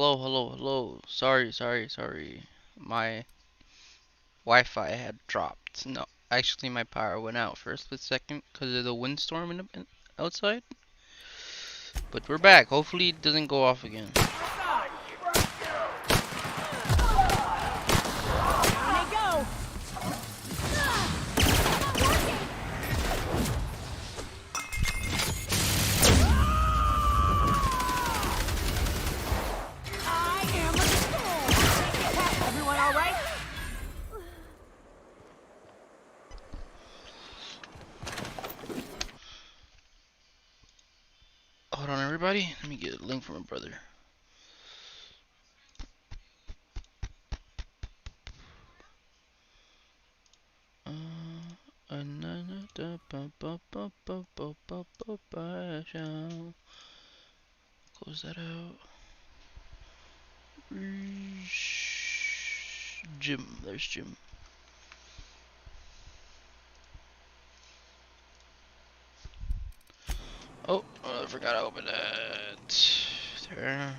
Hello, hello, hello. Sorry. My Wi-Fi had dropped. No, actually my power went out for a split second because of the windstorm outside. But we're back. Hopefully it doesn't go off again. Hold on, everybody. Let me get a link from my brother. Close that out. Jim, there's Jim. Oh, I forgot to open that. There.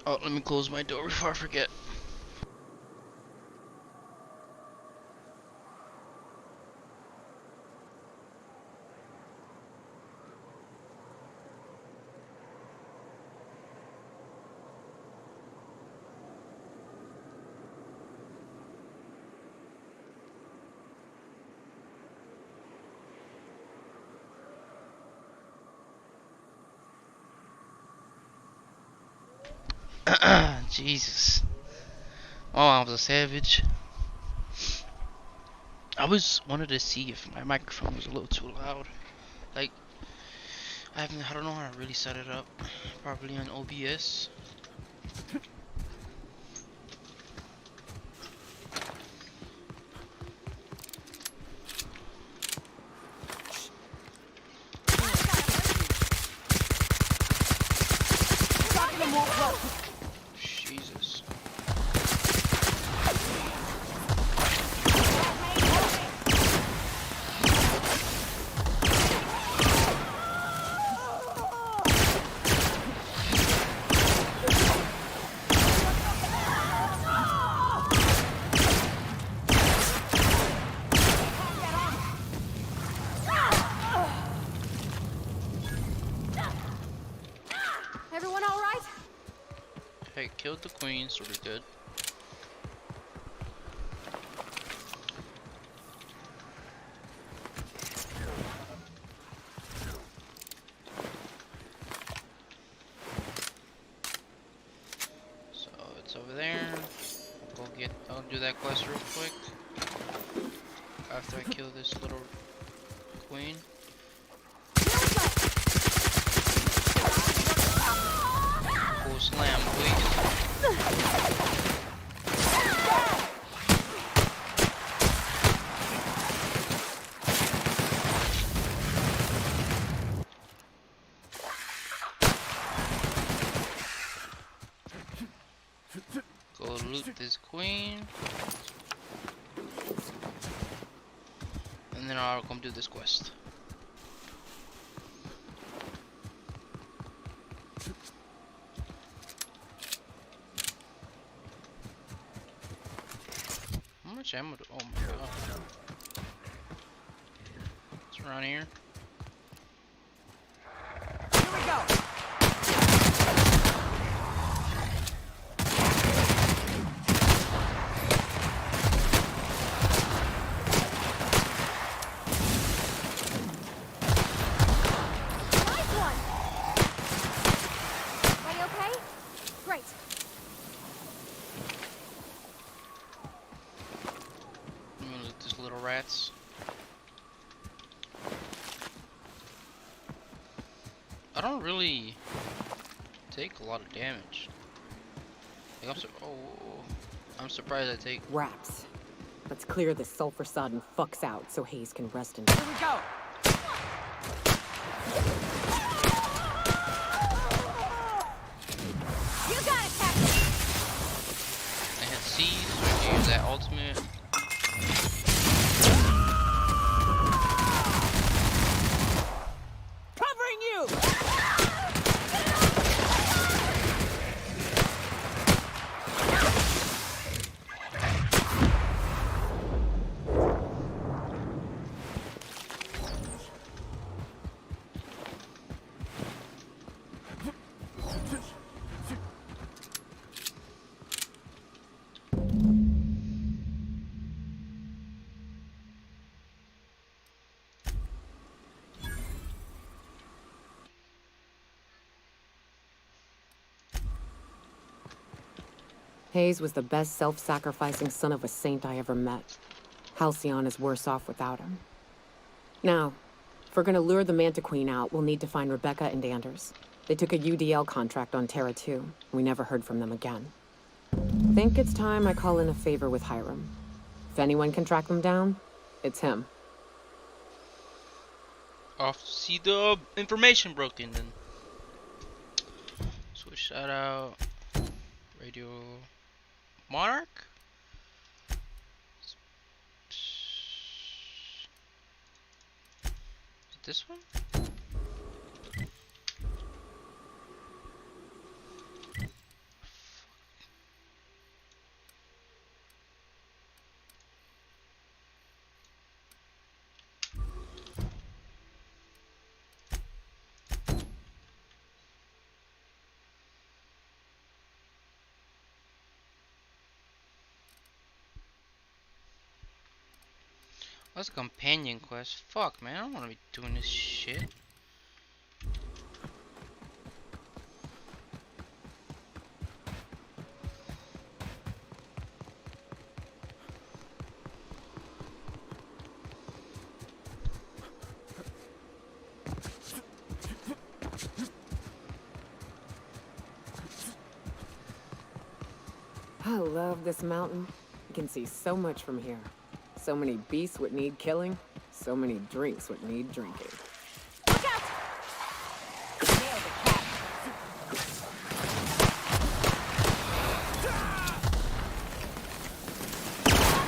Oh, let me close my door before I forget. Jesus. Oh, I was a savage. I wanted to see if my microphone was a little too loud. Like, I don't know how to really set it up. Probably on OBS. Jesus. Everyone all right? Hey, killed the queen, so we're good. So it's over there. I'll do that quest real quick. After I kill this little queen. Full slam, please. Go loot this queen. And then I'll come do this quest. How much ammo do, oh my god. It's around here. Here we go. Nice one. Everybody okay? Great. I'm gonna loot these little rats. I don't really take a lot of damage. Like I'm surprised I take. Wraps. Let's clear this sulfur sodden fucks out so Hayes can rest in. Here we go. You got it, Captain. I had C's, so I can use that ultimate. Hayes was the best self-sacrificing son of a saint I ever met. Halcyon is worse off without him. Now, if we're gonna lure the Mantiqueen out, we'll need to find Rebecca and Anders. They took a UDL contract on Terra 2. We never heard from them again. Think it's time I call in a favor with Hiram. If anyone can track them down, it's him. Off to see the information broken then. Switch that out. Radio Monarch? Is it this one? That's a companion quest. Fuck, man, I don't want to be doing this shit. I love this mountain. You can see so much from here. So many beasts would need killing. So many drinks would need drinking. Look out! Nailed the cat.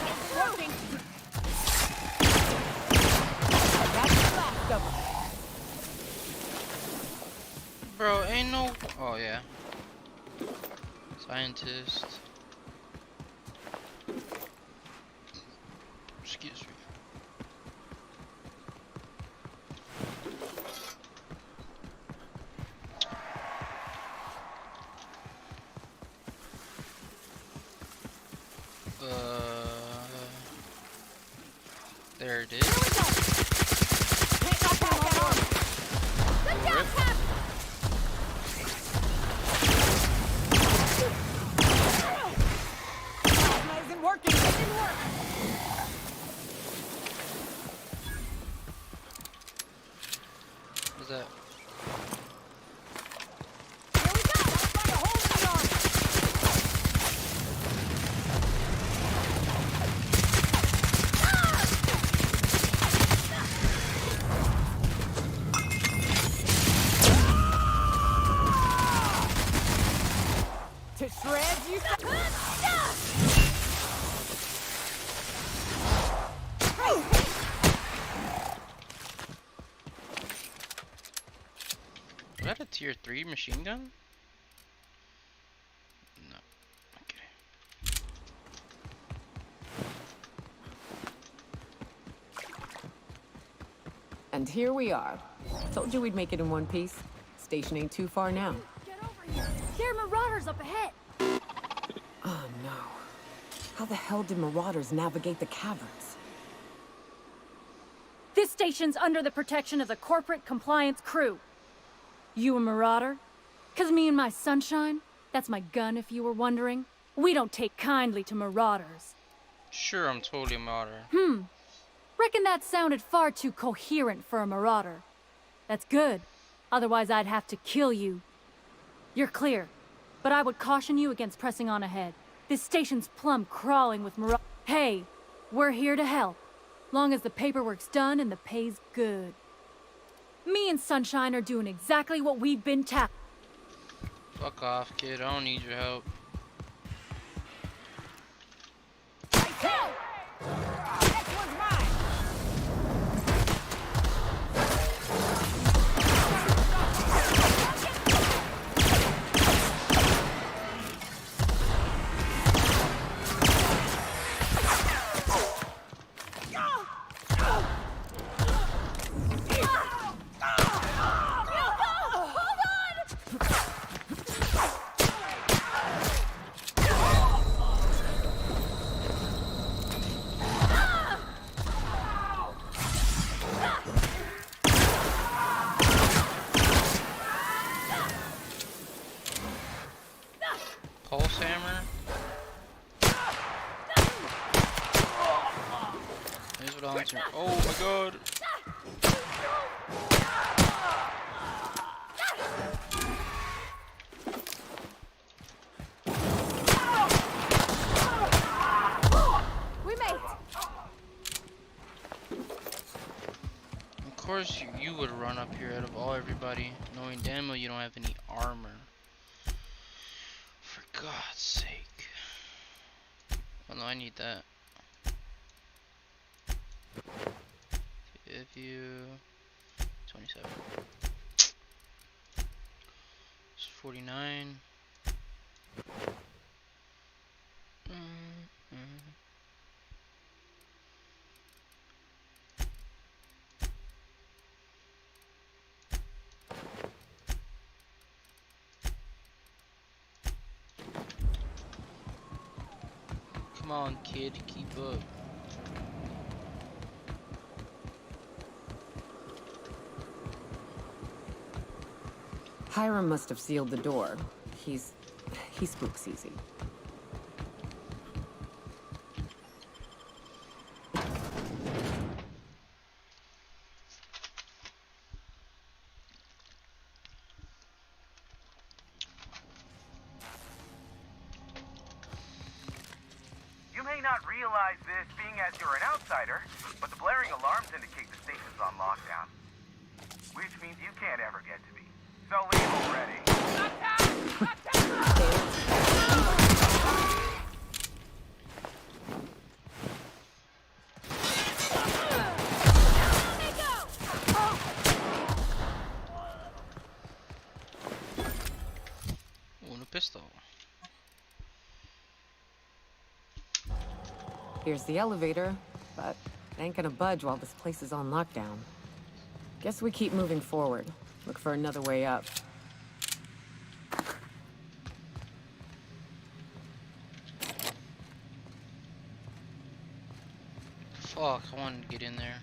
It's working. That's the last of them. Bro, ain't no... Oh, yeah. Scientist. Excuse me. There it is. Here we go. Can't knock that down. Good job, Cap. Plasma isn't working. It didn't work. What's that? Here we go. Let's find a hole in the arm. To shreds, you Was that a tier 3 machine gun? No. Okay. And here we are. Told you we'd make it in one piece. Station ain't too far now. get over here. There are marauders up ahead. Oh no. How the hell did Marauders navigate the caverns? This station's under the protection of the Corporate Compliance Crew. You a marauder? 'Cause me and my Sunshine, that's my gun if you were wondering, we don't take kindly to marauders. Sure, I'm totally a modder. Reckon that sounded far too coherent for a marauder. That's good, otherwise I'd have to kill you. You're clear, but I would caution you against pressing on ahead. This station's plumb crawling with marauders. Hey, we're here to help, long as the paperwork's done and the pay's good. Me and Sunshine are doing exactly what we've been tasked. Fuck off, kid. I don't need your help. Next one's mine. Hold on! Spencer. Oh my god. We made it. Of course you would run up here out of everybody, knowing damn well you don't have any armor. For God's sake. Oh no, I need that. If you 27. It's 49. Come on, kid, keep up. Hiram must have sealed the door. He spooks easy. You may not realize this being as you're an outsider, but the blaring alarms indicate the station's on lockdown. Which means you can't ever get to me. So leave already. Una pistol. Here's the elevator, but it ain't gonna budge while this place is on lockdown. Guess we keep moving forward. Look for another way up. Fuck, I wanted to get in there.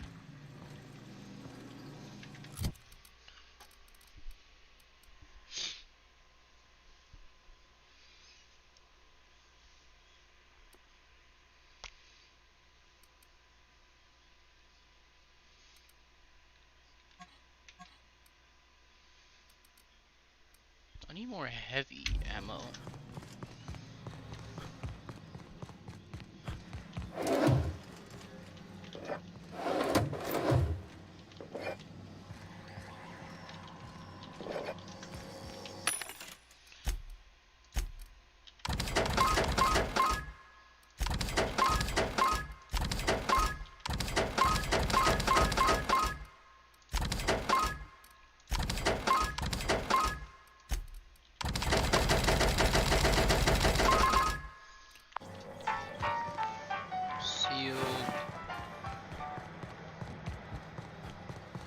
I need more heavy ammo.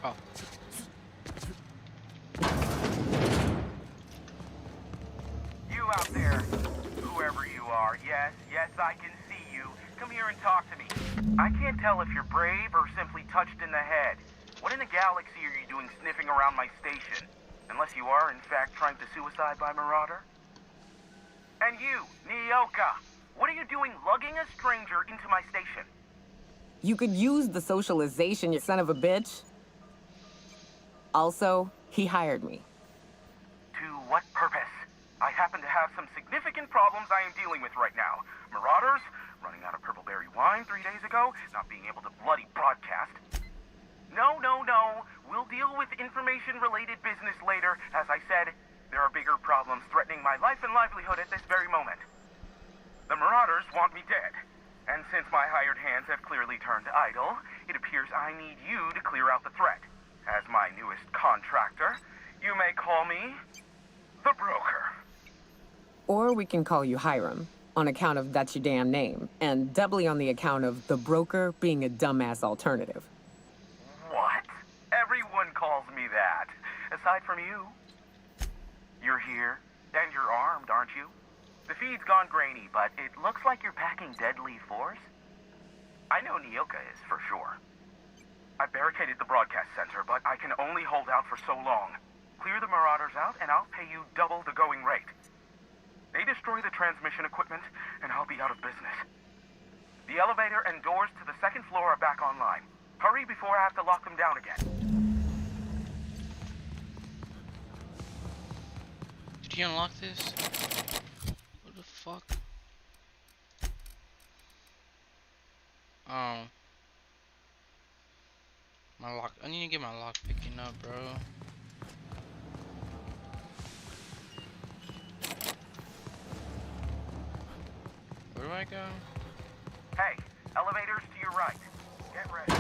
Oh. You out there, whoever you are, yes, I can see you. Come here and talk to me. I can't tell if you're brave or simply touched in the head. What in the galaxy are you doing sniffing around my station? Unless you are, in fact, trying to suicide by Marauder? And you, Nyoka, what are you doing lugging a stranger into my station? You could use the socialization, you son of a bitch. Also, he hired me. To what purpose? I happen to have some significant problems I am dealing with right now. Marauders, running out of purple-berry wine 3 days ago, not being able to bloody broadcast. No. We'll deal with information-related business later. As I said, there are bigger problems threatening my life and livelihood at this very moment. The Marauders want me dead. And since my hired hands have clearly turned idle, it appears I need you to clear out the threat. As my newest contractor, you may call me the Broker. Or we can call you Hiram, on account of that's your damn name, and doubly on the account of the Broker being a dumbass alternative. What? Everyone calls me that, aside from you. You're here, and you're armed, aren't you? The feed's gone grainy, but it looks like you're packing deadly force. I know Nyoka is, for sure. I barricaded the broadcast center, but I can only hold out for so long. Clear the Marauders out, and I'll pay you double the going rate. They destroy the transmission equipment, and I'll be out of business. The elevator and doors to the second floor are back online. Hurry before I have to lock them down again. Did you unlock this? What the fuck? Oh. My lock. I need to get my lock picking up, bro. Where do I go? Hey, elevators to your right. Get ready.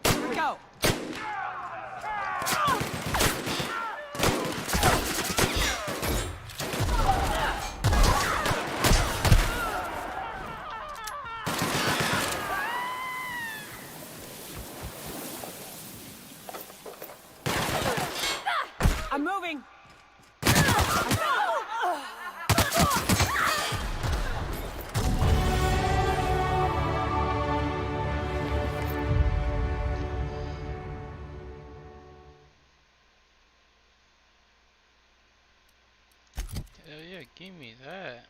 Here we go. I'm moving. Hell yeah, give me that.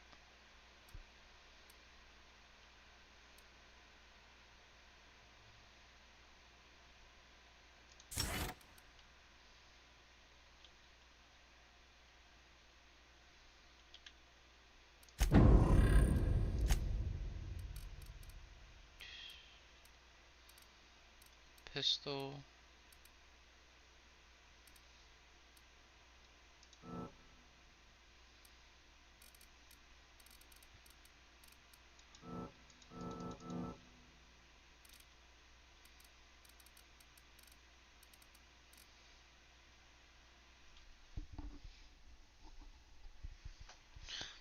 Pistol.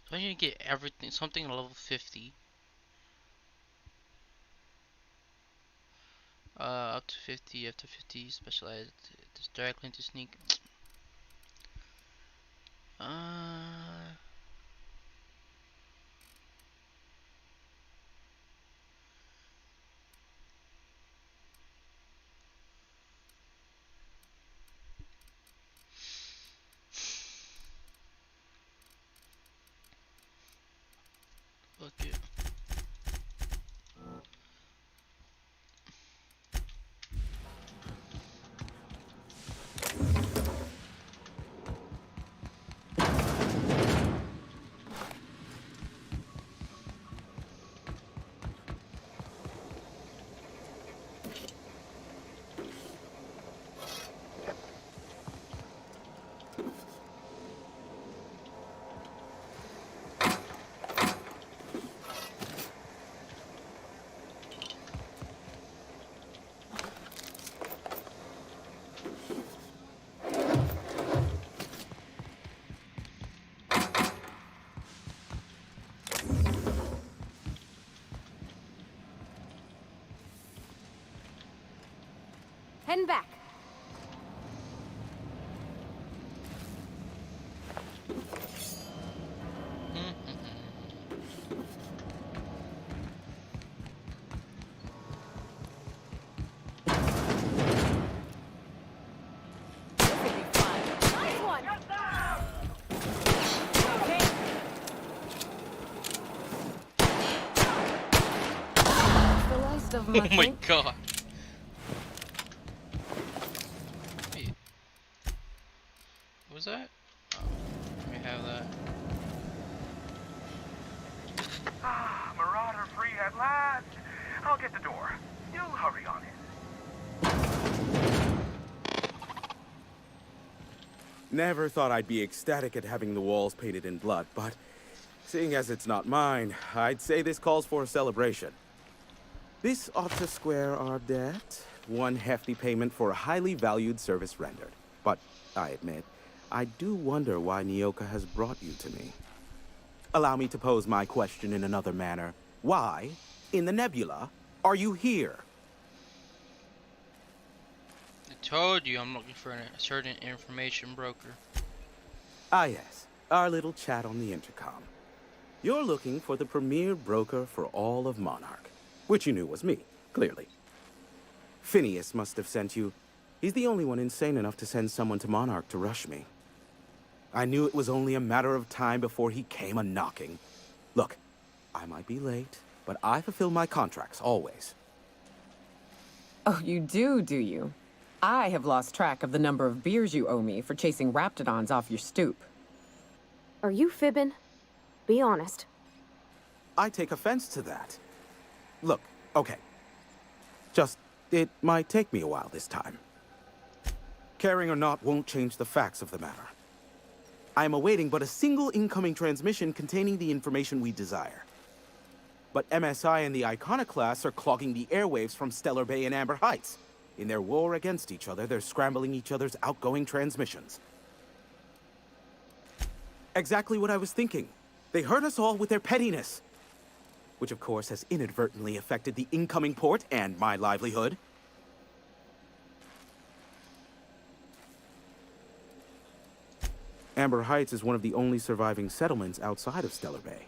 So I need to get everything, something level 50. Up to 50, up to 50, specialized, just directly into sneak. Fuck it. Heading back. This will be fun. Nice one. Okay. The last of Oh them, I my think. god. Wait. What was that? Oh, let me have that. Ah, Marauder free at last. I'll get the door. You hurry on in. Never thought I'd be ecstatic at having the walls painted in blood, but seeing as it's not mine, I'd say this calls for a celebration. This ought to square our debt. One hefty payment for a highly valued service rendered. But I admit, I do wonder why Nyoka has brought you to me. Allow me to pose my question in another manner. Why, in the nebula, are you here? I told you I'm looking for a certain information broker. Ah yes, our little chat on the intercom. You're looking for the premier broker for all of Monarch. Which you knew was me, clearly. Phineas must have sent you. He's the only one insane enough to send someone to Monarch to rush me. I knew it was only a matter of time before he came a-knocking. Look, I might be late, but I fulfill my contracts, always. Oh, you do you? I have lost track of the number of beers you owe me for chasing Raptidons off your stoop. Are you fibbing? Be honest. I take offense to that. Look, okay. Just, it might take me a while this time. Caring or not won't change the facts of the matter. I am awaiting but a single incoming transmission containing the information we desire. But MSI and the Iconoclasts are clogging the airwaves from Stellar Bay and Amber Heights. In their war against each other, they're scrambling each other's outgoing transmissions. Exactly what I was thinking. They hurt us all with their pettiness. Which of course has inadvertently affected the incoming port and my livelihood. Amber Heights is one of the only surviving settlements outside of Stellar Bay.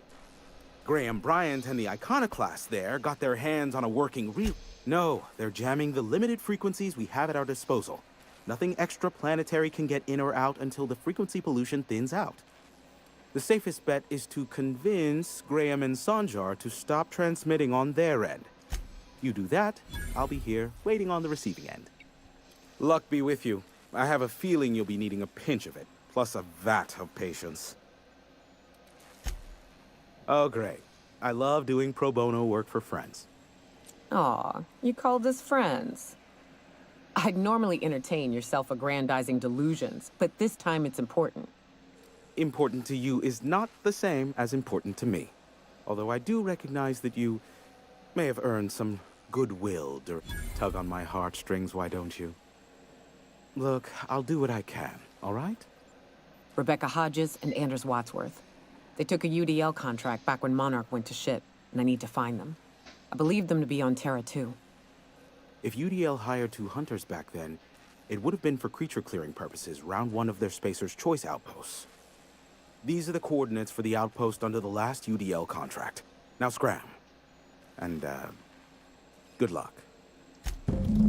Graham Bryant and the Iconoclasts there got their hands on a working reel. No, they're jamming the limited frequencies we have at our disposal. Nothing extraplanetary can get in or out until the frequency pollution thins out. The safest bet is to convince Graham and Sanjar to stop transmitting on their end. You do that, I'll be here, waiting on the receiving end. Luck be with you. I have a feeling you'll be needing a pinch of it, plus a vat of patience. Oh, great. I love doing pro bono work for friends. Aw, you called us friends. I'd normally entertain your self-aggrandizing delusions, but this time it's important. Important to you is not the same as important to me. Although I do recognize that you may have earned some goodwill to tug on my heartstrings, why don't you? Look, I'll do what I can, all right? Rebecca Hodges and Anders Wadsworth. They took a UDL contract back when Monarch went to shit, and I need to find them. I believe them to be on Terra 2. If UDL hired 2 hunters back then, it would have been for creature clearing purposes, round 1 of their Spacer's Choice outposts. These are the coordinates for the outpost under the last UDL contract. Now scram. And, good luck.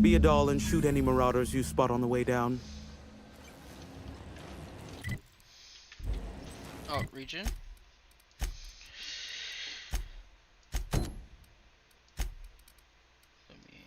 Be a doll and shoot any marauders you spot on the way down. Oh, region? Let me...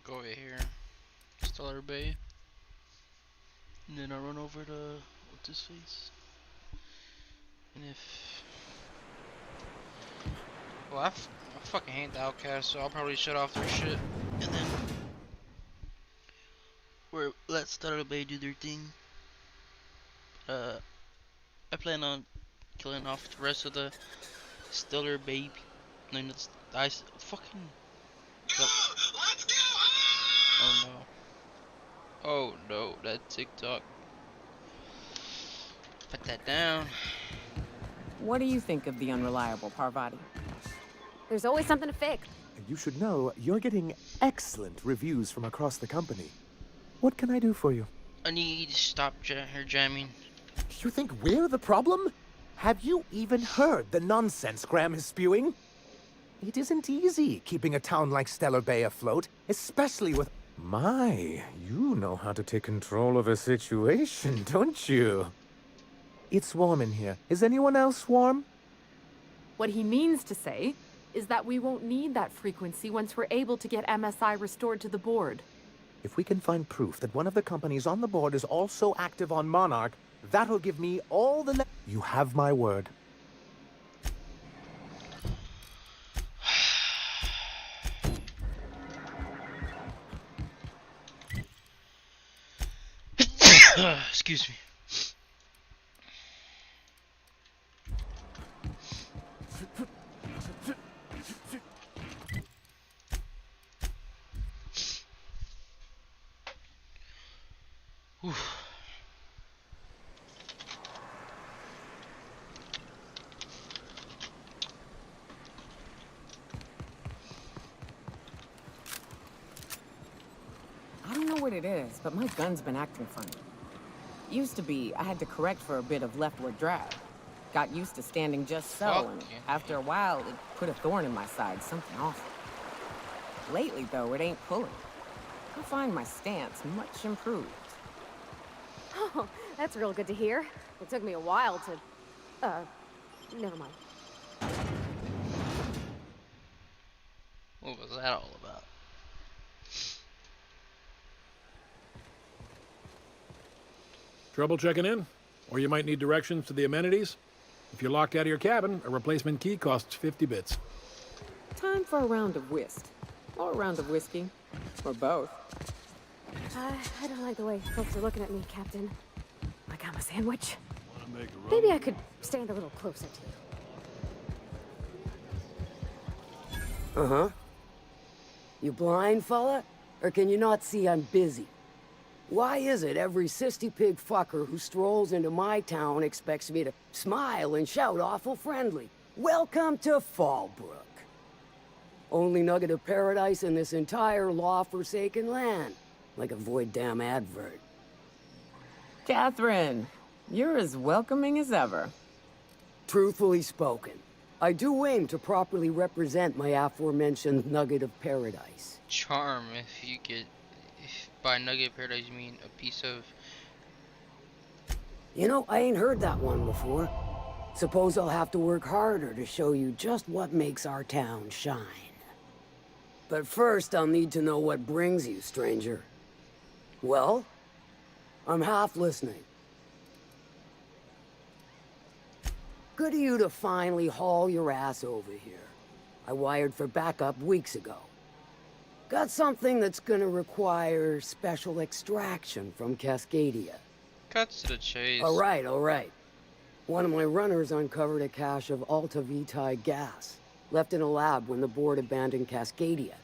Go over here, Stellar Bay, and then I'll run over to what's his face. And if well, I fucking hate the Outcast, so I'll probably shut off their shit, and then let Stellar Bay do their thing. I plan on killing off the rest of the Stellar Bay. No, it's fucking. Let's go! Oh no. Oh no, that TikTok. Put that down. What do you think of the unreliable Parvati? There's always something to fix. You should know you're getting excellent reviews from across the company. What can I do for you? I need to stop her jamming. You think we're the problem? Have you even heard the nonsense Graham is spewing? It isn't easy keeping a town like Stellar Bay afloat, especially with... My, you know how to take control of a situation, don't you? It's warm in here. Is anyone else warm? What he means to say is that we won't need that frequency once we're able to get MSI restored to the board. If we can find proof that one of the companies on the board is also active on Monarch, that'll give me all the... You have my word. Excuse me. Whew. I don't know what it is, but my gun's been acting funny. Used to be, I had to correct for a bit of leftward drag. Got used to standing just so, Fuck and yeah. after a while, it put a thorn in my side, something awful. Lately, though, it ain't pulling. I find my stance much improved. Oh, that's real good to hear. It took me a while to... never mind. What was that all about? Trouble checking in? Or you might need directions to the amenities? If you're locked out of your cabin, a replacement key costs 50 bits. Time for a round of whist. Or a round of whiskey. Or both. I don't like the way folks are looking at me, Captain. Like I'm a sandwich. Wanna make a run? Maybe I could stand a little closer to you. Uh-huh. You blind, fella? Or can you not see I'm busy? Why is it every sissy pig fucker who strolls into my town expects me to smile and shout awful friendly? Welcome to Fallbrook. Only nugget of paradise in this entire law-forsaken land. Like a void damn advert. Catherine, you're as welcoming as ever. Truthfully spoken, I do aim to properly represent my aforementioned nugget of paradise. Charm, if you get... If by Nugget Paradise you mean a piece of... You know, I ain't heard that one before. Suppose I'll have to work harder to show you just what makes our town shine. But first, I'll need to know what brings you, stranger. Well, I'm half listening. Good of you to finally haul your ass over here. I wired for backup weeks ago. Got something that's gonna require special extraction from Cascadia. Cuts to the chase. All right. One of my runners uncovered a cache of Alta Vitae gas, left in a lab when the board abandoned Cascadia.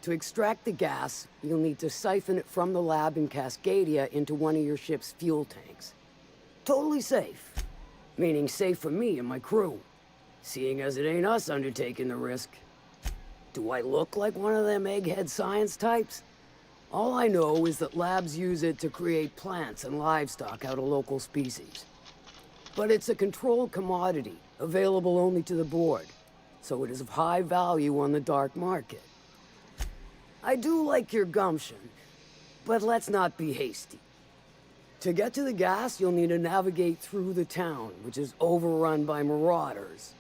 To extract the gas, you'll need to siphon it from the lab in Cascadia into one of your ship's fuel tanks. Totally safe. Meaning safe for me and my crew, seeing as it ain't us undertaking the risk. Do I look like one of them egghead science types? All I know is that labs use it to create plants and livestock out of local species. But it's a controlled commodity, available only to the board, so it is of high value on the dark market. I do like your gumption, but let's not be hasty. To get to the gas, you'll need to navigate through the town, which is overrun by marauders.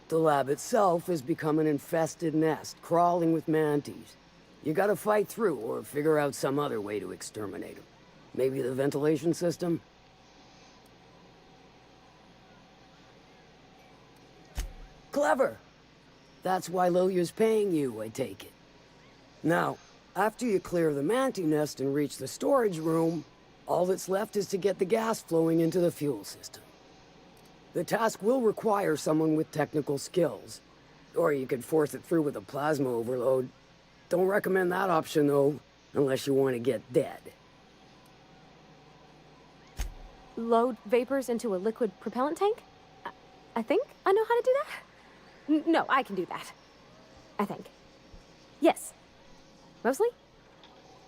The lab itself has become an infested nest, crawling with manties. You gotta fight through, or figure out some other way to exterminate them. Maybe the ventilation system? Clever! That's why Lilia's paying you, I take it. Now, after you clear the mantis nest and reach the storage room, all that's left is to get the gas flowing into the fuel system. The task will require someone with technical skills. Or you could force it through with a plasma overload. Don't recommend that option, though, unless you want to get dead. Load vapors into a liquid propellant tank? I think I know how to do that. No, I can do that. I think. Yes. Mostly?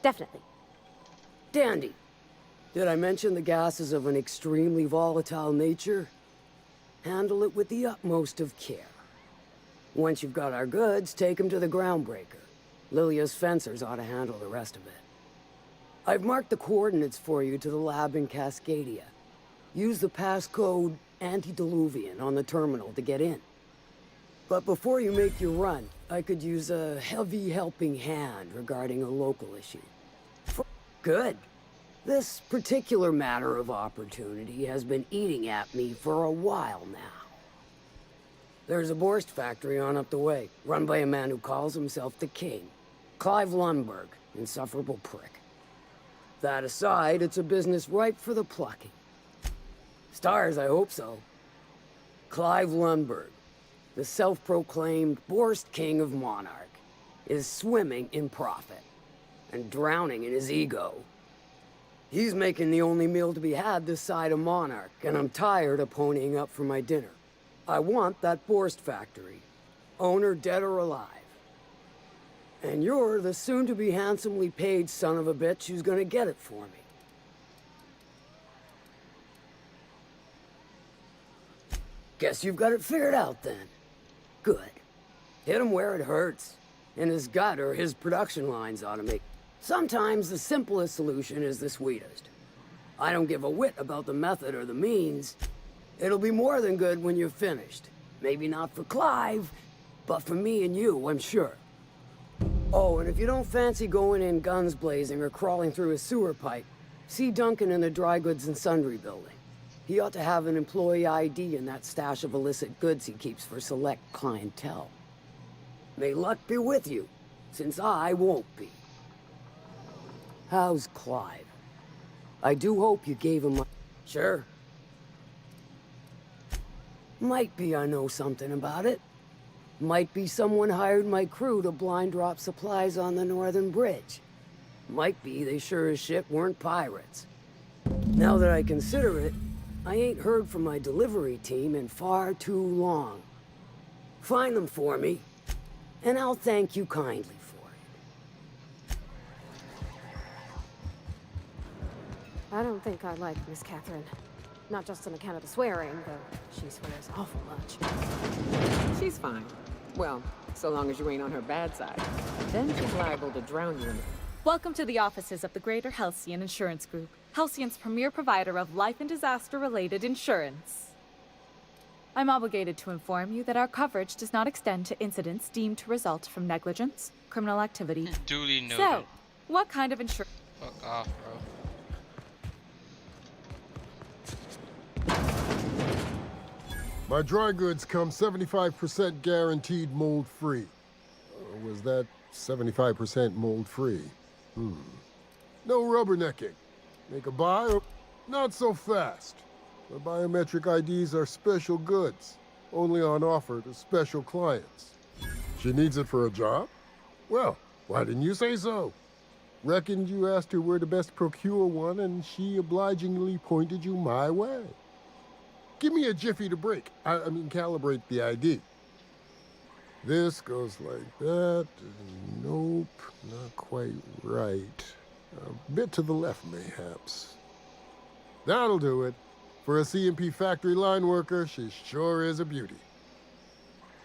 Definitely. Dandy. Did I mention the gas is of an extremely volatile nature? Handle it with the utmost of care. Once you've got our goods, take them to the groundbreaker. Lilia's fencers ought to handle the rest of it. I've marked the coordinates for you to the lab in Cascadia. Use the passcode Antediluvian on the terminal to get in. But before you make your run, I could use a heavy helping hand regarding a local issue. Good. This particular matter of opportunity has been eating at me for a while now. There's a Borst factory on up the way, run by a man who calls himself the King. Clive Lundberg, insufferable prick. That aside, it's a business ripe for the plucking. Stars, I hope so. Clive Lundberg, the self-proclaimed Borst King of Monarch, is swimming in profit and drowning in his ego. He's making the only meal to be had this side of Monarch, and I'm tired of ponying up for my dinner. I want that Borst factory, owner dead or alive. And you're the soon-to-be handsomely paid son of a bitch who's gonna get it for me. Guess you've got it figured out then. Good. Hit him where it hurts. In his gut or his production lines ought to make. Sometimes the simplest solution is the sweetest. I don't give a whit about the method or the means. It'll be more than good when you're finished. Maybe not for Clive, but for me and you, I'm sure. Oh, and if you don't fancy going in guns blazing or crawling through a sewer pipe, see Duncan in the Dry Goods and Sundry building. He ought to have an employee ID in that stash of illicit goods he keeps for select clientele. May luck be with you, since I won't be. How's Clive? I do hope you gave him a... Sure. Might be I know something about it. Might be someone hired my crew to blind drop supplies on the Northern Bridge. Might be they sure as shit weren't pirates. Now that I consider it, I ain't heard from my delivery team in far too long. Find them for me, and I'll thank you kindly for it. I don't think I like Miss Catherine. Not just on account of the swearing, though she swears awful much. She's fine. Well, so long as you ain't on her bad side. Then she's liable to drown you in... Welcome to the offices of the Greater Halcyon Insurance Group, Halcyon's premier provider of life and disaster-related insurance. I'm obligated to inform you that our coverage does not extend to incidents deemed to result from negligence, criminal activity. Duly noted. So, what kind of insurance? Fuck off, bro. My dry goods come 75% guaranteed mold-free. Was that 75% mold-free? No rubbernecking. Make a buy or... Not so fast. The biometric IDs are special goods. Only on offer to special clients. She needs it for a job? Well, why didn't you say so? Reckoned you asked her where to best procure one, and she obligingly pointed you my way. Give me a jiffy to break. I mean, calibrate the ID. This goes like that. Nope, not quite right. A bit to the left, mayhaps. That'll do it. For a CMP factory line worker, she sure is a beauty.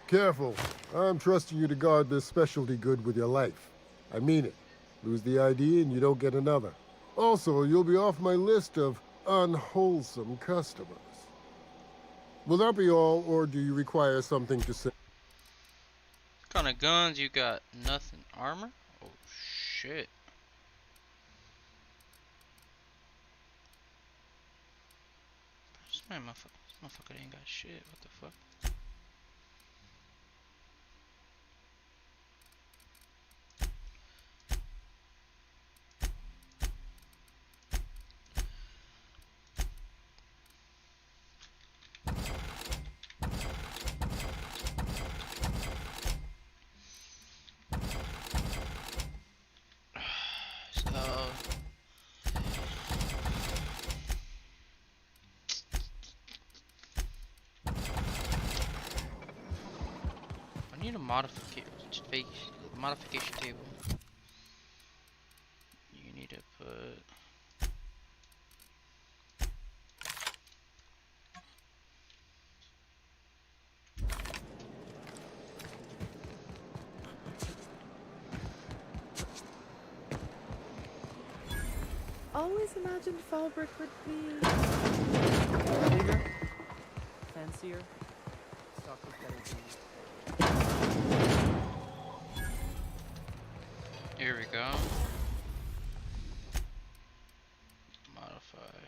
Careful. I'm trusting you to guard this specialty good with your life. I mean it. Lose the ID and you don't get another. Also, you'll be off my list of unwholesome customers. Will that be all, or do you require something to say? What kind of guns you got? Nothing. Armor? Oh shit. This motherfucker ain't got shit. What the fuck? I need a modification table. You need to put Always imagined Falbrick would be... bigger, fancier, stocked with better things. Here we go. Modify.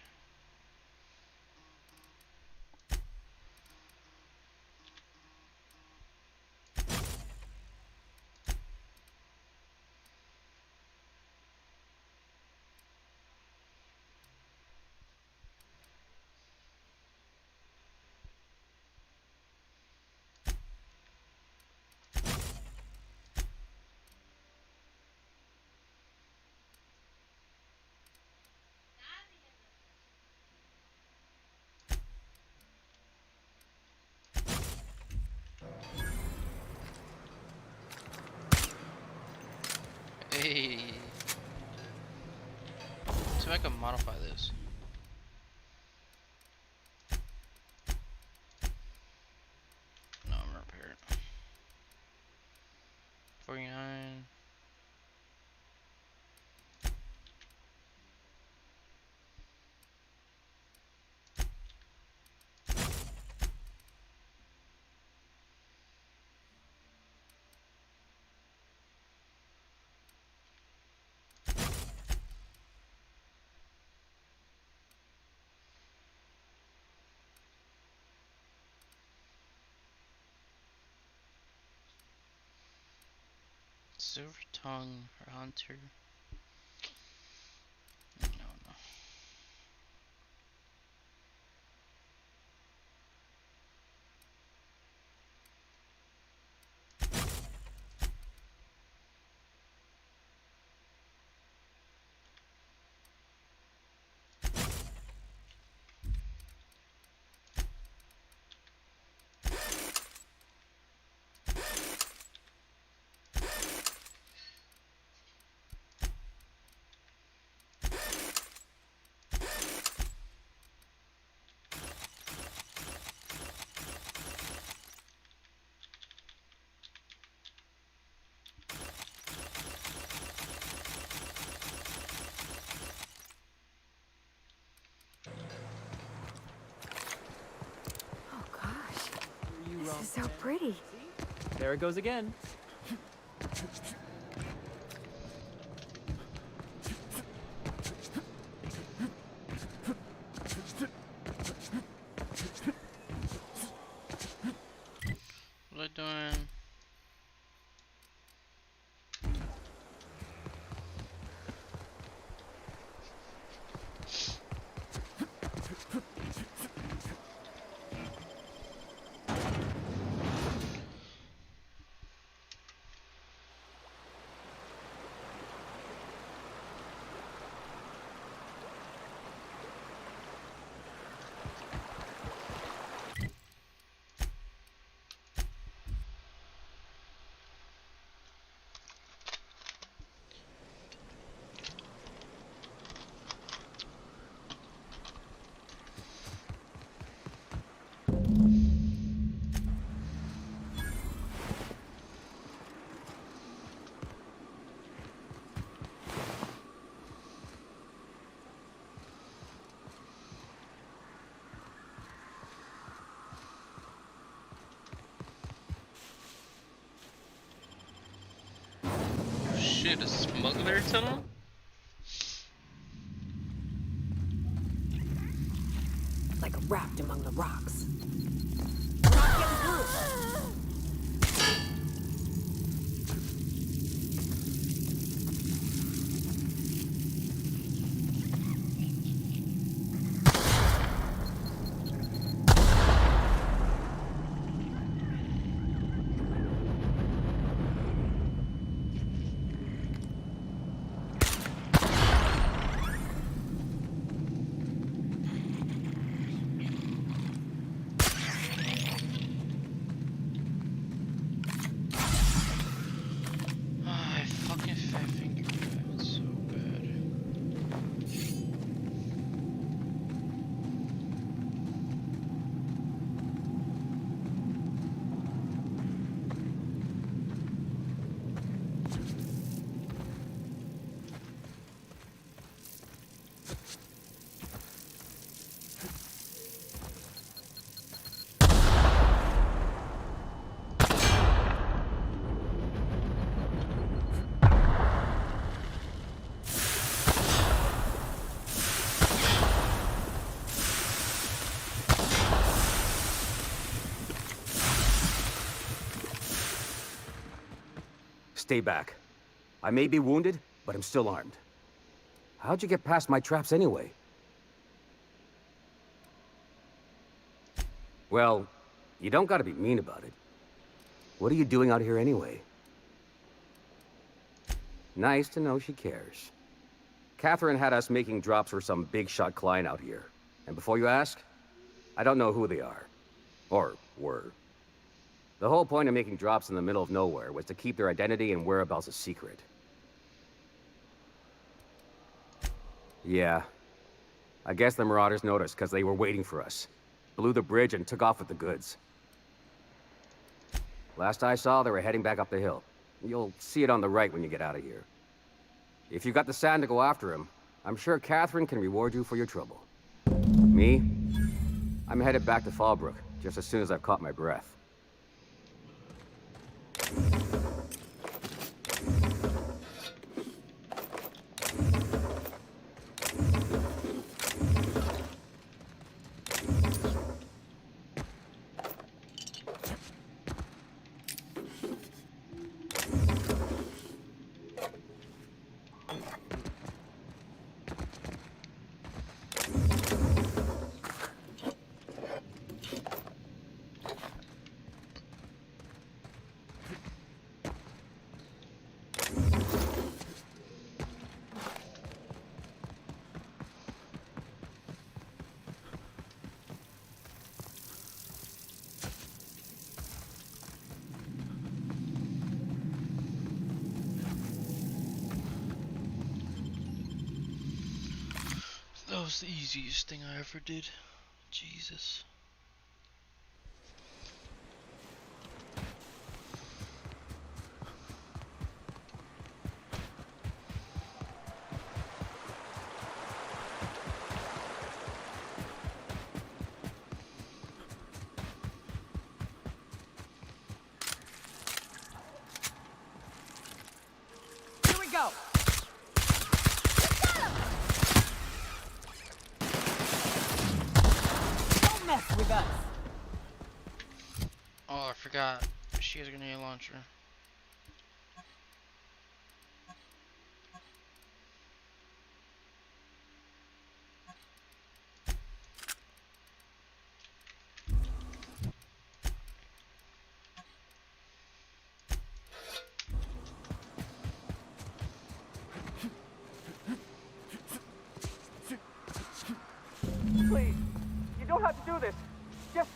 I can modify this. No, I'm gonna repair it. 49. Silver tongue or hunter. No, no. Oh gosh, this is so pretty. There it goes again. What am I doing? Shit, a smuggler tunnel? Like wrapped among the rocks. I fucking fat finger that so bad. Stay back. I may be wounded, but I'm still armed. How'd you get past my traps anyway? Well, you don't gotta be mean about it. What are you doing out here anyway? Nice to know she cares. Catherine had us making drops for some big-shot client out here. And before you ask, I don't know who they are. Or were. The whole point of making drops in the middle of nowhere was to keep their identity and whereabouts a secret. Yeah. I guess the Marauders noticed because they were waiting for us. Blew the bridge and took off with the goods. Last I saw, they were heading back up the hill. You'll see it on the right when you get out of here. If you got the sand to go after him, I'm sure Catherine can reward you for your trouble. Me? I'm headed back to Fallbrook, just as soon as I've caught my breath. That was the easiest thing I ever did. Jesus. Here we go. Don't mess with us. Oh, I forgot. She has a grenade launcher. Please, you don't have to do this. Just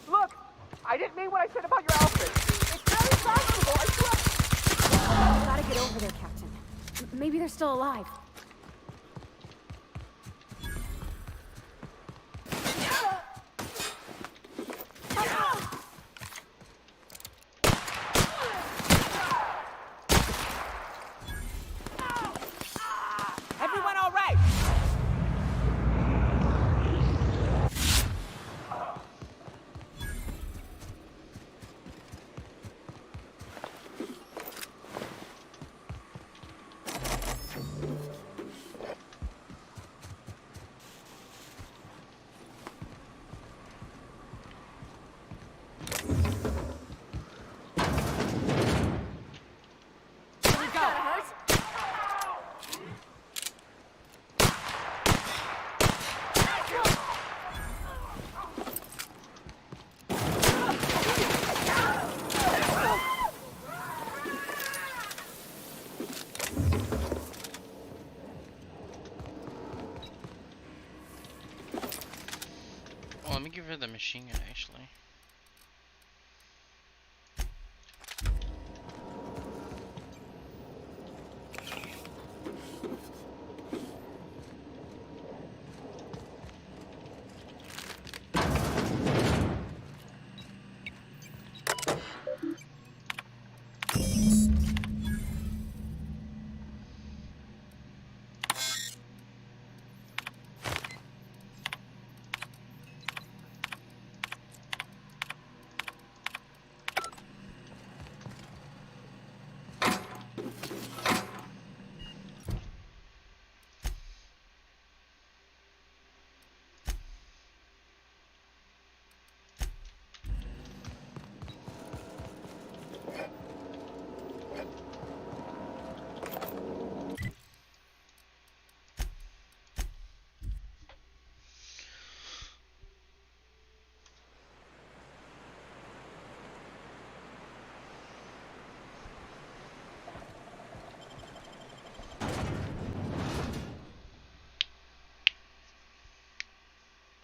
look. I didn't mean what I said about your outfit. It's very fashionable, I swear. Gotta get over there, Captain. Maybe they're still alive. Everyone all right? Oh, let me give her the machine gun actually.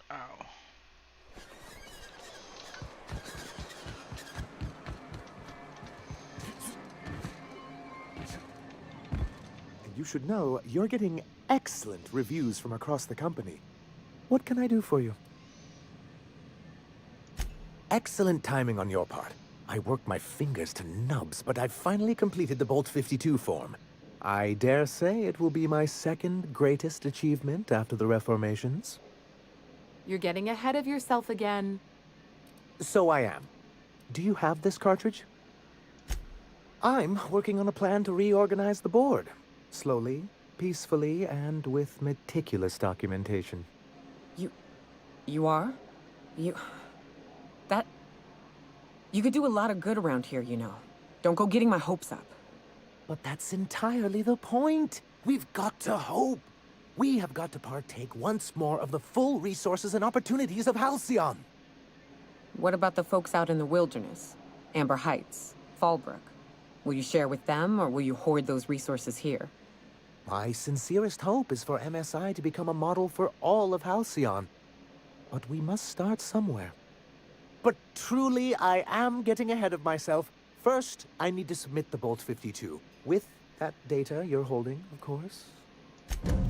Ow. You should know you're getting excellent reviews from across the company. What can I do for you? Excellent timing on your part. I worked my fingers to nubs, but I've finally completed the Bolt 52 form. I dare say it will be my second greatest achievement after the Reformations. You're getting ahead of yourself again. So I am. Do you have this cartridge? I'm working on a plan to reorganize the board. Slowly, peacefully, and with meticulous documentation. You are? You could do a lot of good around here, you know. Don't go getting my hopes up. But that's entirely the point. We've got to hope. We have got to partake once more of the full resources and opportunities of Halcyon. What about the folks out in the wilderness? Amber Heights, Fallbrook. Will you share with them, or will you hoard those resources here? My sincerest hope is for MSI to become a model for all of Halcyon. But we must start somewhere. But truly, I am getting ahead of myself. First, I need to submit the Bolt 52. With that data you're holding, of course.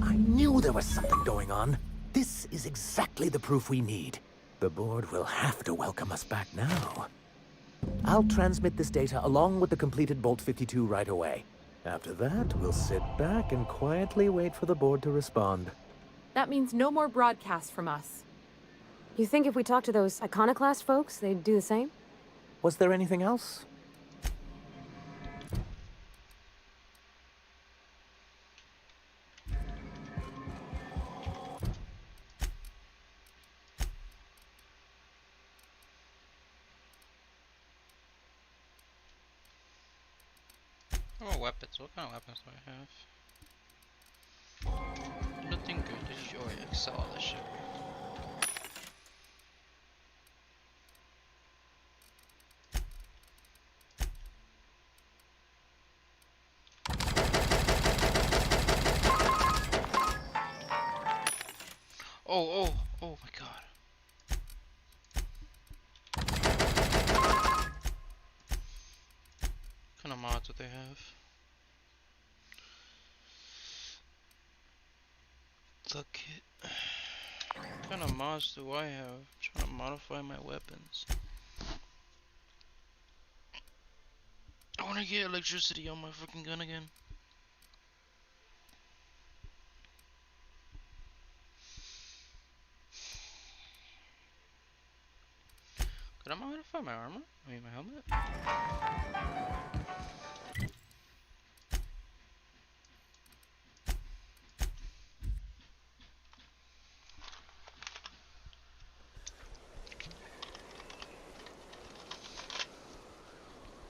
I knew there was something going on. This is exactly the proof we need. The board will have to welcome us back now. I'll transmit this data along with the completed Bolt 52 right away. After that, we'll sit back and quietly wait for the board to respond. That means no more broadcasts from us. You think if we talk to those Iconoclast folks, they'd do the same? Was there anything else? Oh, weapons. What kind of weapons do I have? Nothing good. Destroy. Excel this shit. Oh my god. What kind of mods do they have? Look it. What kind of mods do I have? I'm trying to modify my weapons. I wanna get electricity on my fucking gun again. Could I modify my armor? I mean my helmet?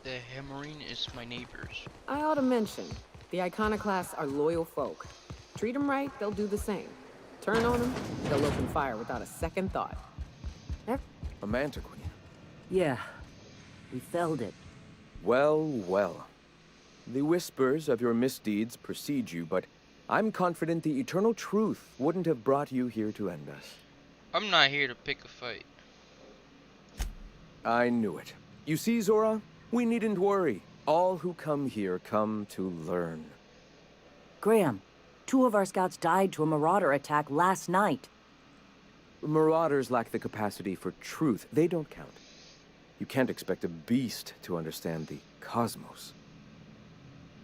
The Hammering is my neighbors. I ought to mention, the Iconoclasts are loyal folk. Treat them right, they'll do the same. Turn on them, they'll open fire without a second thought. A Mantiqueen. Yeah, we felled it. Well, well. The whispers of your misdeeds precede you, but I'm confident the eternal truth wouldn't have brought you here to end us. I'm not here to pick a fight. I knew it. You see, Zora? We needn't worry. All who come here come to learn. Graham, 2 of our scouts died to a marauder attack last night. Marauders lack the capacity for truth. They don't count. You can't expect a beast to understand the cosmos.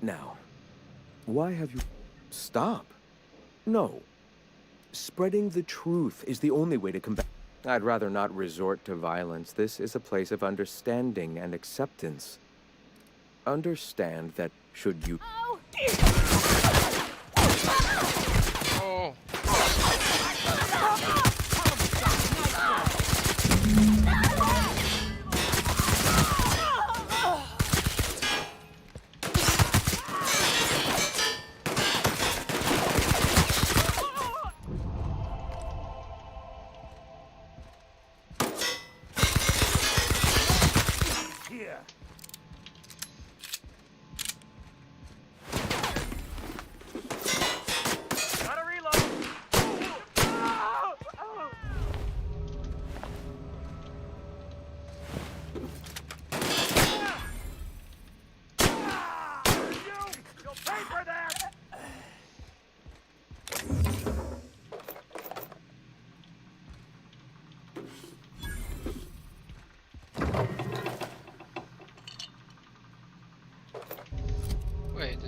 Now, why have you... Stop. No. Spreading the truth is the only way to combat... I'd rather not resort to violence. This is a place of understanding and acceptance. Understand that should you... Oh.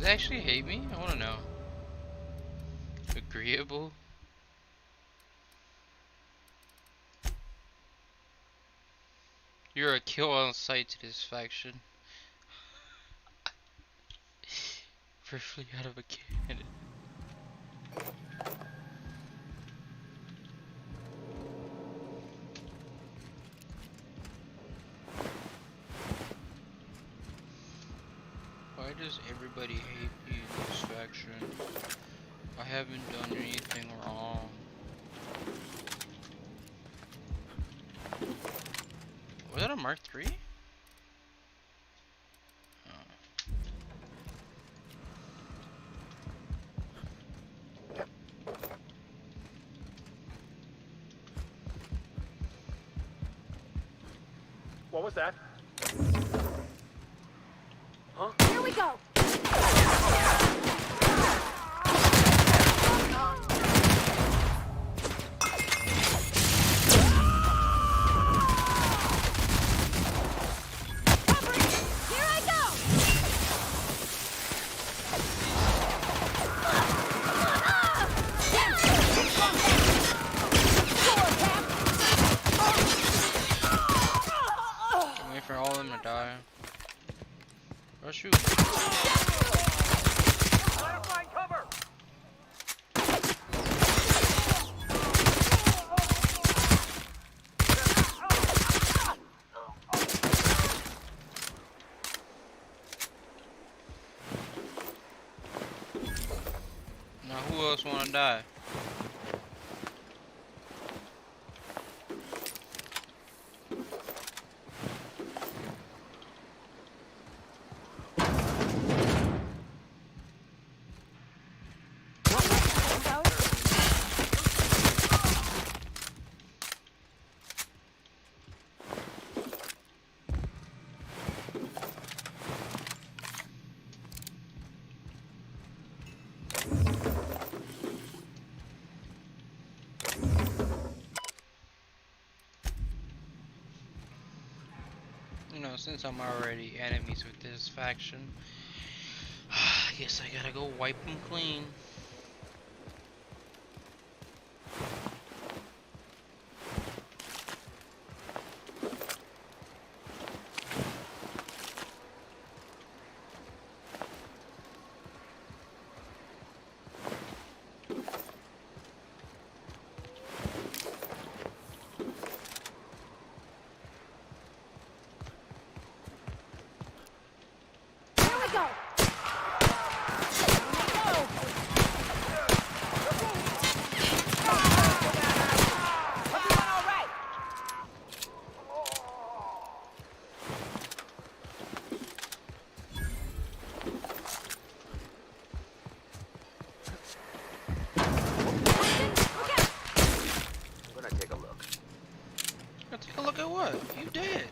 they actually hate me? I wanna know. Agreeable? You're a kill on sight to this faction. Briefly out of a cannon. Why does everybody hate me in this faction? I haven't done anything wrong. Was that a Mark III? What was that? Huh? Here we go. Here I go. I'm waiting for all of them to die. Oh shoot. Try to find cover! Now who else wanna die? You know, since I'm already enemies with this faction, I guess I gotta go wipe them clean. Here we go. I'm gonna take a look. Take a look at what? You did.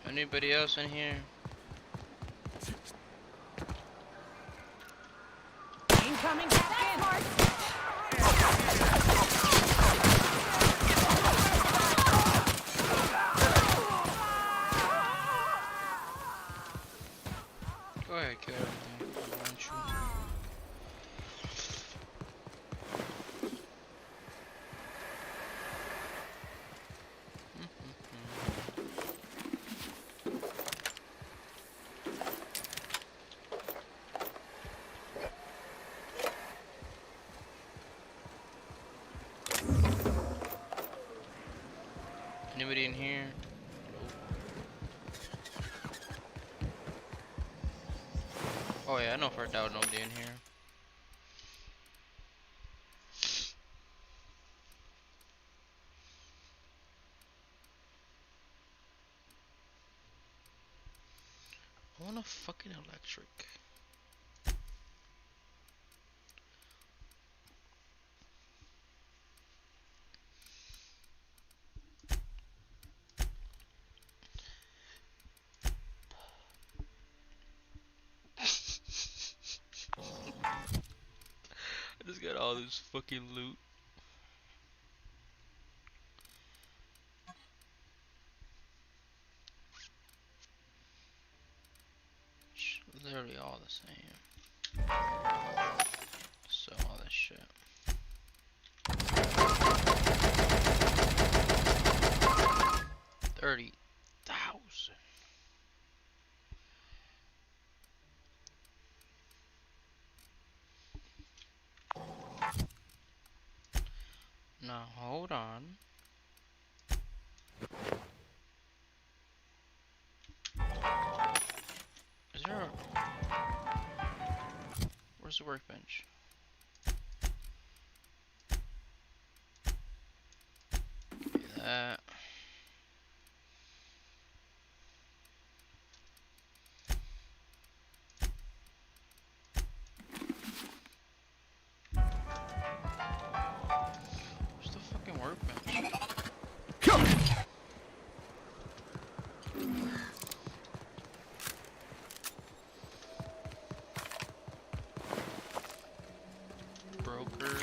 Anybody else in here? Incoming captain. Go ahead, kill everything. I want you. Anybody in here? Oh yeah, I know for a doubt nobody in here. I want a fucking electric. at all this fucking loot. It's literally all the same. So all this shit. $30,000. Now hold on. Is there a... Where's the workbench? Do that. Where's the fucking workbench? Broker.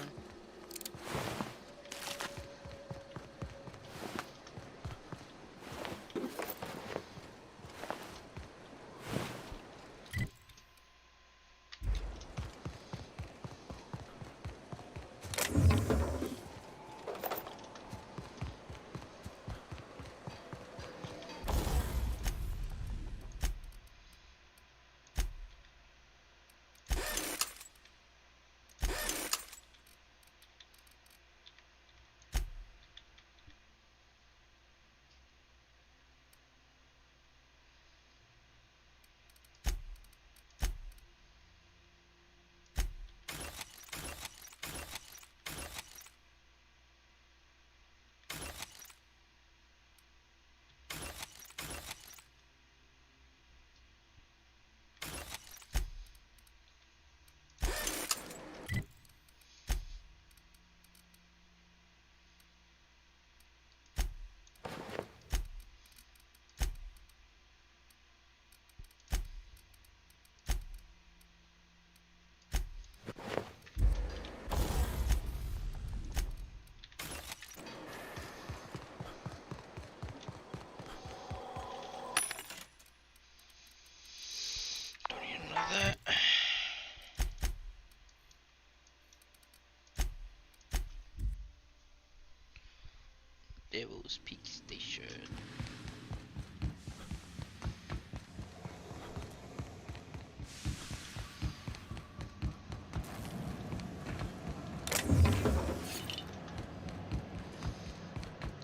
That. Devil's Peak Station.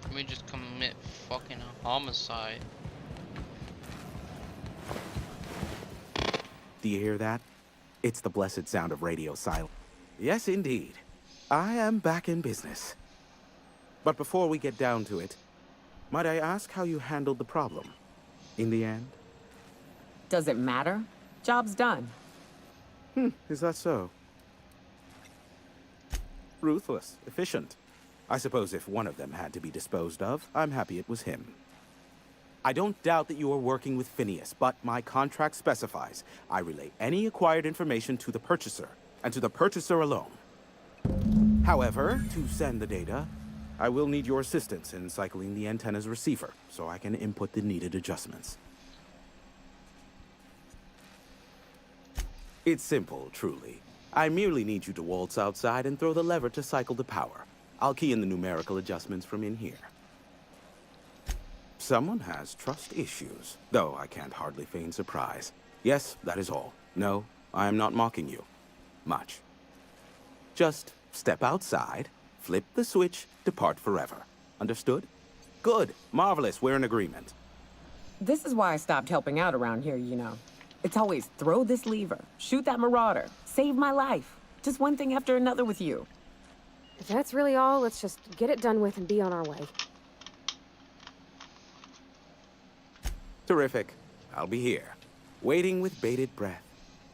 Let me just commit fucking homicide. Do you hear that? It's the blessed sound of radio silence. Yes, indeed. I am back in business. But before we get down to it, might I ask how you handled the problem? In the end? Does it matter? Job's done. Is that so? Ruthless, efficient. I suppose if one of them had to be disposed of, I'm happy it was him. I don't doubt that you are working with Phineas, but my contract specifies I relay any acquired information to the purchaser, and to the purchaser alone. However, to send the data, I will need your assistance in cycling the antenna's receiver, so I can input the needed adjustments. It's simple, truly. I merely need you to waltz outside and throw the lever to cycle the power. I'll key in the numerical adjustments from in here. Someone has trust issues, though I can't hardly feign surprise. Yes, that is all. No, I am not mocking you. Much. Just step outside, flip the switch, depart forever. Understood? Good. Marvelous. We're in agreement. This is why I stopped helping out around here, you know. It's always throw this lever, shoot that marauder, save my life. Just one thing after another with you. If that's really all, let's just get it done with and be on our way. Terrific. I'll be here, waiting with bated breath.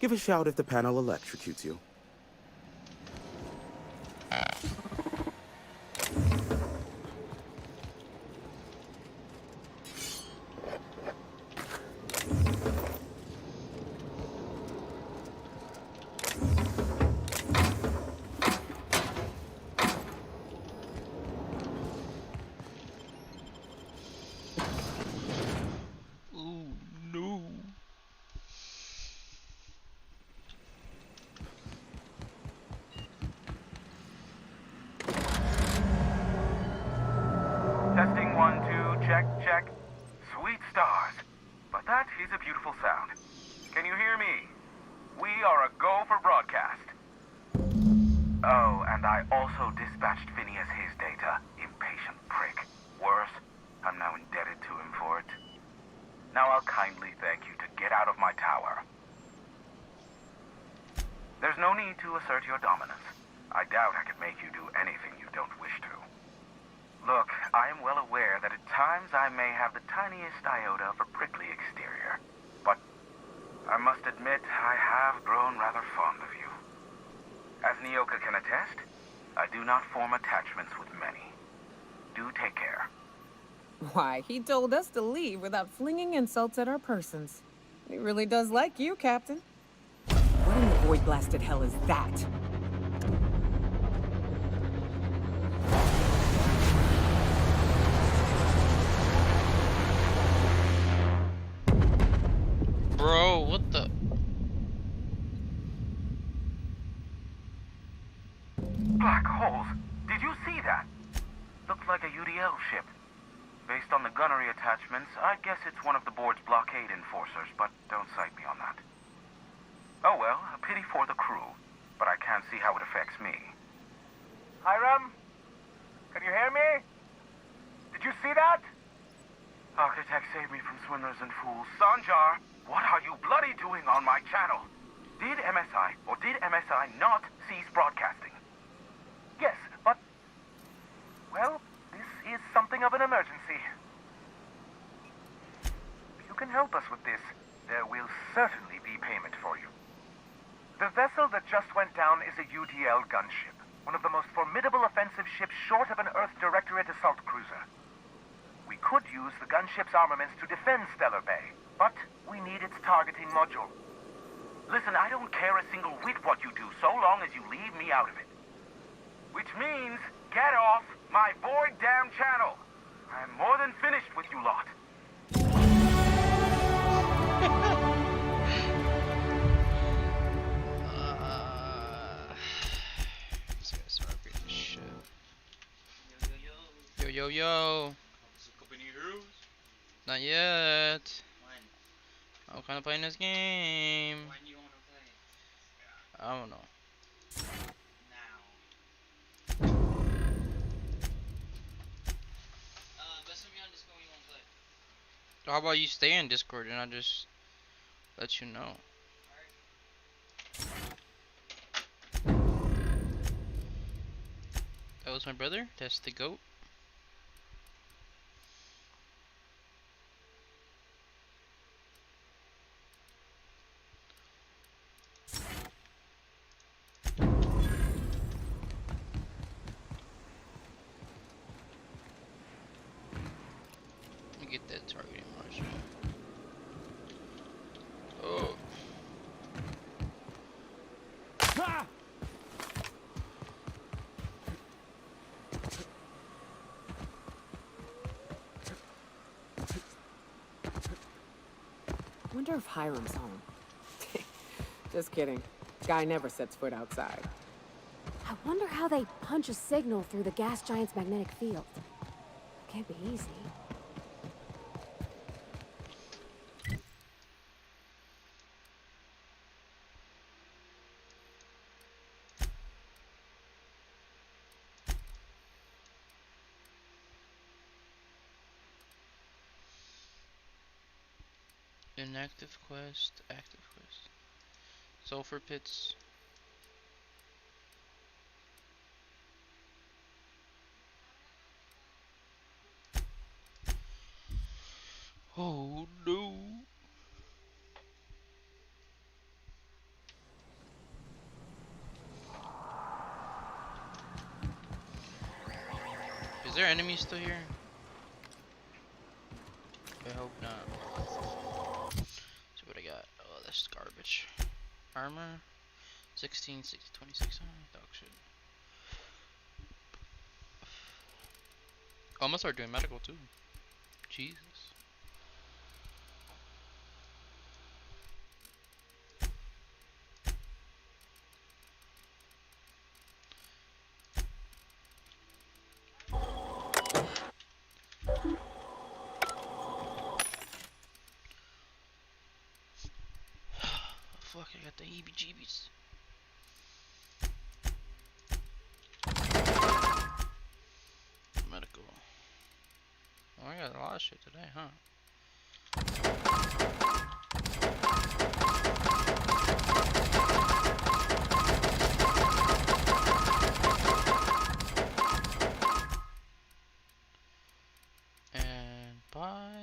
Give a shout if the panel electrocutes you. check, check. Sweet stars. But that is a beautiful sound. Can you hear me? We are a go for broadcast. Oh, and I also dispatched Phineas his data. Impatient prick. Worse, I'm now indebted to him for it. Now I'll kindly thank you to get out of my tower. There's no need to assert your dominance. I doubt I could make you do anything you don't wish to. Look, I am well aware that at times I may have the tiniest iota of a prickly exterior, but I must admit I have grown rather fond of you. As Nyoka can attest, I do not form attachments with many. Do take care. Why, he told us to leave without flinging insults at our persons. He really does like you, Captain. What in the void-blasted hell is that? Bro, what the? Black holes? Did you see that? Looked like a UDL ship. Based on the gunnery attachments, I guess it's one of the board's blockade enforcers, but don't cite me on that. Oh well, a pity for the crew, but I can't see how it affects me. Hiram? Can you hear me? Did you see that? Architect, save me from swindlers and fools. Sanjar, what are you bloody doing on my channel? Did MSI or did MSI not cease broadcasting? Yes, but... well, this is something of an emergency. If you can help us with this, there will certainly be payment for you. The vessel that just went down is a UDL gunship, one of the most formidable offensive ships short of an Earth Directorate assault cruiser. We could use the gunship's armaments to defend Stellar Bay, but we need its targeting module. Listen, I don't care a single whit what you do, so long as you leave me out of it. Which means, get off my void damn channel. I'm more than finished with you lot. This guy's so great as shit. Yo, yo, yo. Not yet. I'm kind of playing this game. When you want to play? I don't know. So how about you stay in Discord and I'll just let you know. That was my brother. That's the goat. Get that targeting module. Oh. Ah! Wonder if Hiram's home. Just kidding. Guy never sets foot outside. I wonder how they punch a signal through the gas giant's magnetic field. Can't be easy. Inactive quest, active quest. Sulfur pits. Oh no. Is there enemies still here? I hope not. See what I got. Oh, that's garbage. Armor 16, 60, 26. Oh, dog shit. Oh, I'm gonna start doing medical too. Jesus. fuck, I got the heebie-jeebies. Medical. Oh, I got a lot of shit today, huh? And bye.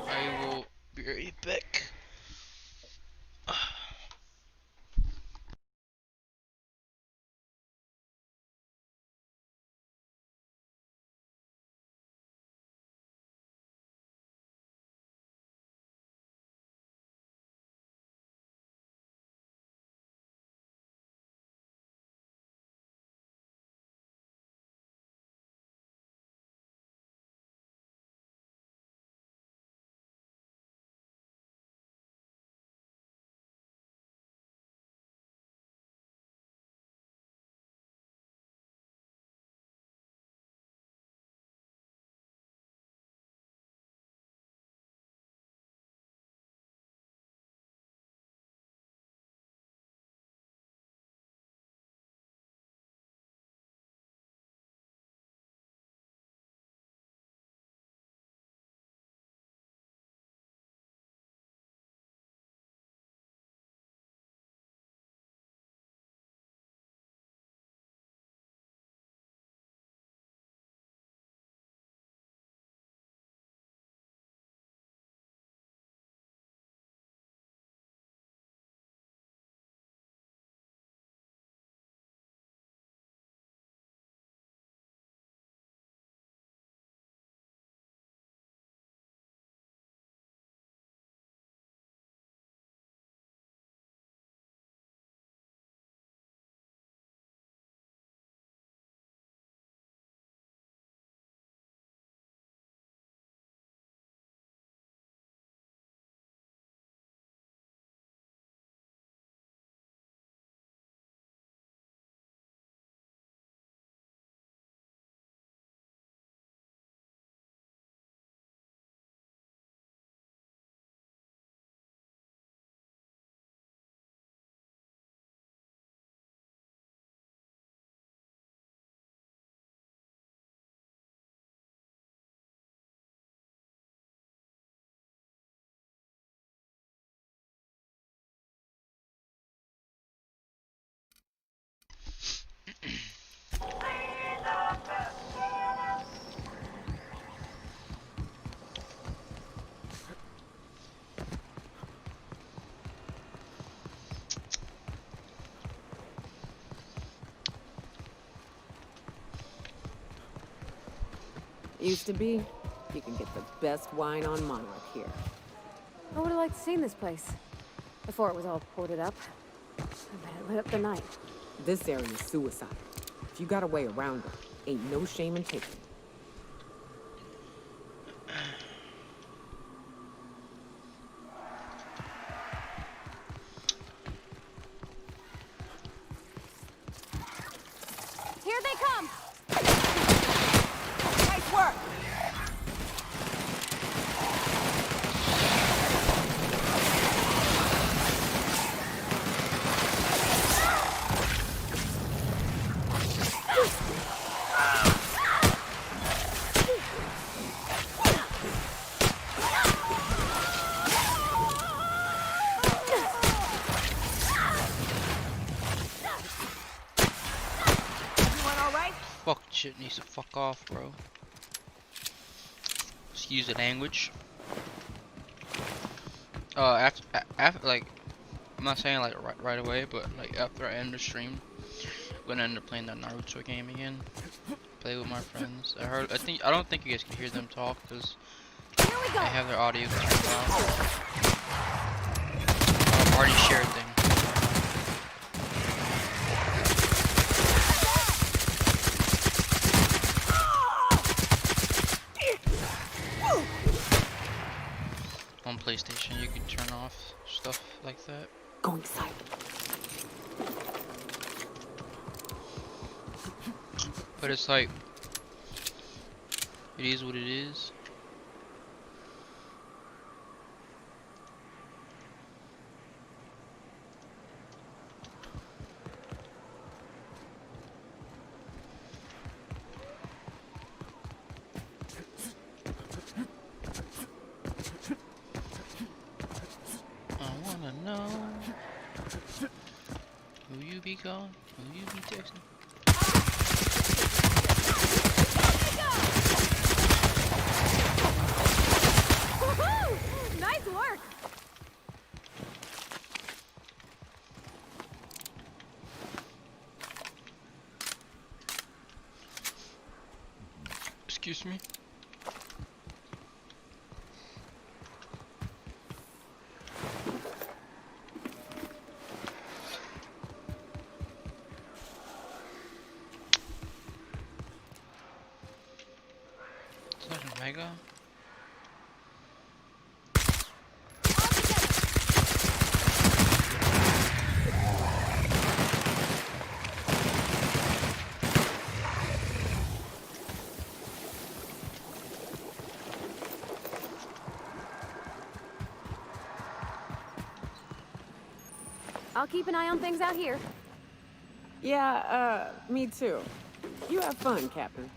I will be right back. Used to be, you can get the best wine on Monarch here. I would have liked to see this place before it was all boarded up. I bet it lit up the night. This area is suicide. If you got a way around it, ain't no shame in taking it. Here they come! Nice work! Fuck shit needs to fuck off, bro. Excuse the language. After like, I'm not saying like right away, but like after I end the stream, I'm gonna end up playing that Naruto game again. Play with my friends. I don't think you guys can hear them talk because I have their audio turned off. I've already shared things. On PlayStation, you can turn off stuff like that. Going silent. But it's like, it is what it is. I wanna know who you be calling, who you be texting. Woohoo! Nice work! Excuse me. Sergeant Vega? I'll keep an eye on things out here. Yeah, me too. You have fun, Captain.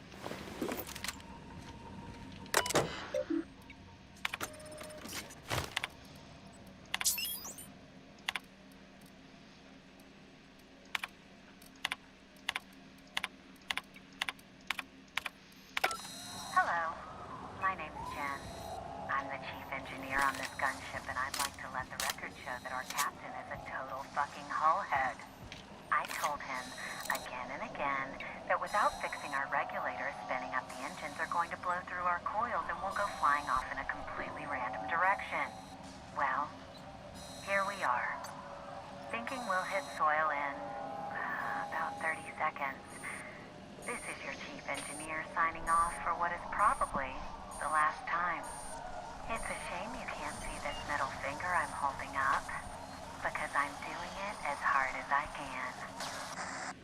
Hello, my name's Jen. I'm the chief engineer on this gunship, and I'd like to let the record show that our captain is a total fucking hullhead. I told him again and again that without fixing our regulators, spinning up the engines are going to blow through our coils and we'll go flying off in a completely random direction. Well, here we are. Thinking we'll hit soil in about 30 seconds. This is your chief engineer signing off for what is probably the last time. It's a shame you can't see this middle finger I'm holding up, because I'm doing it as hard as I can.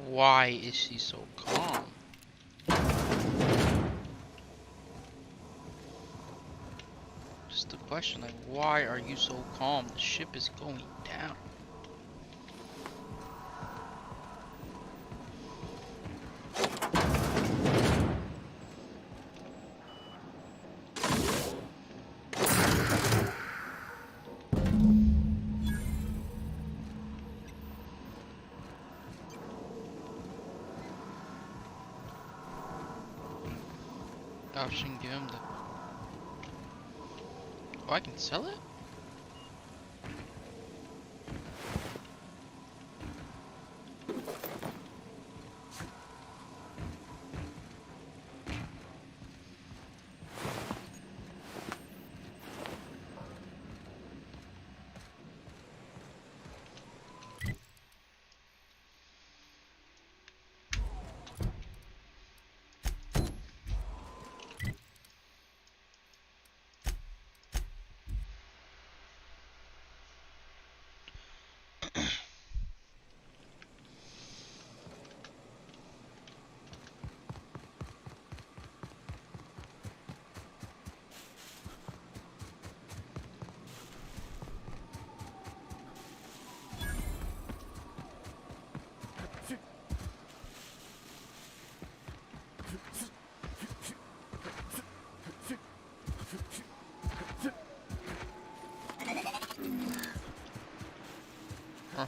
Why is she so calm? Just the question, like, why are you so calm? The ship is going down. Option, give him the... Oh, I can sell it?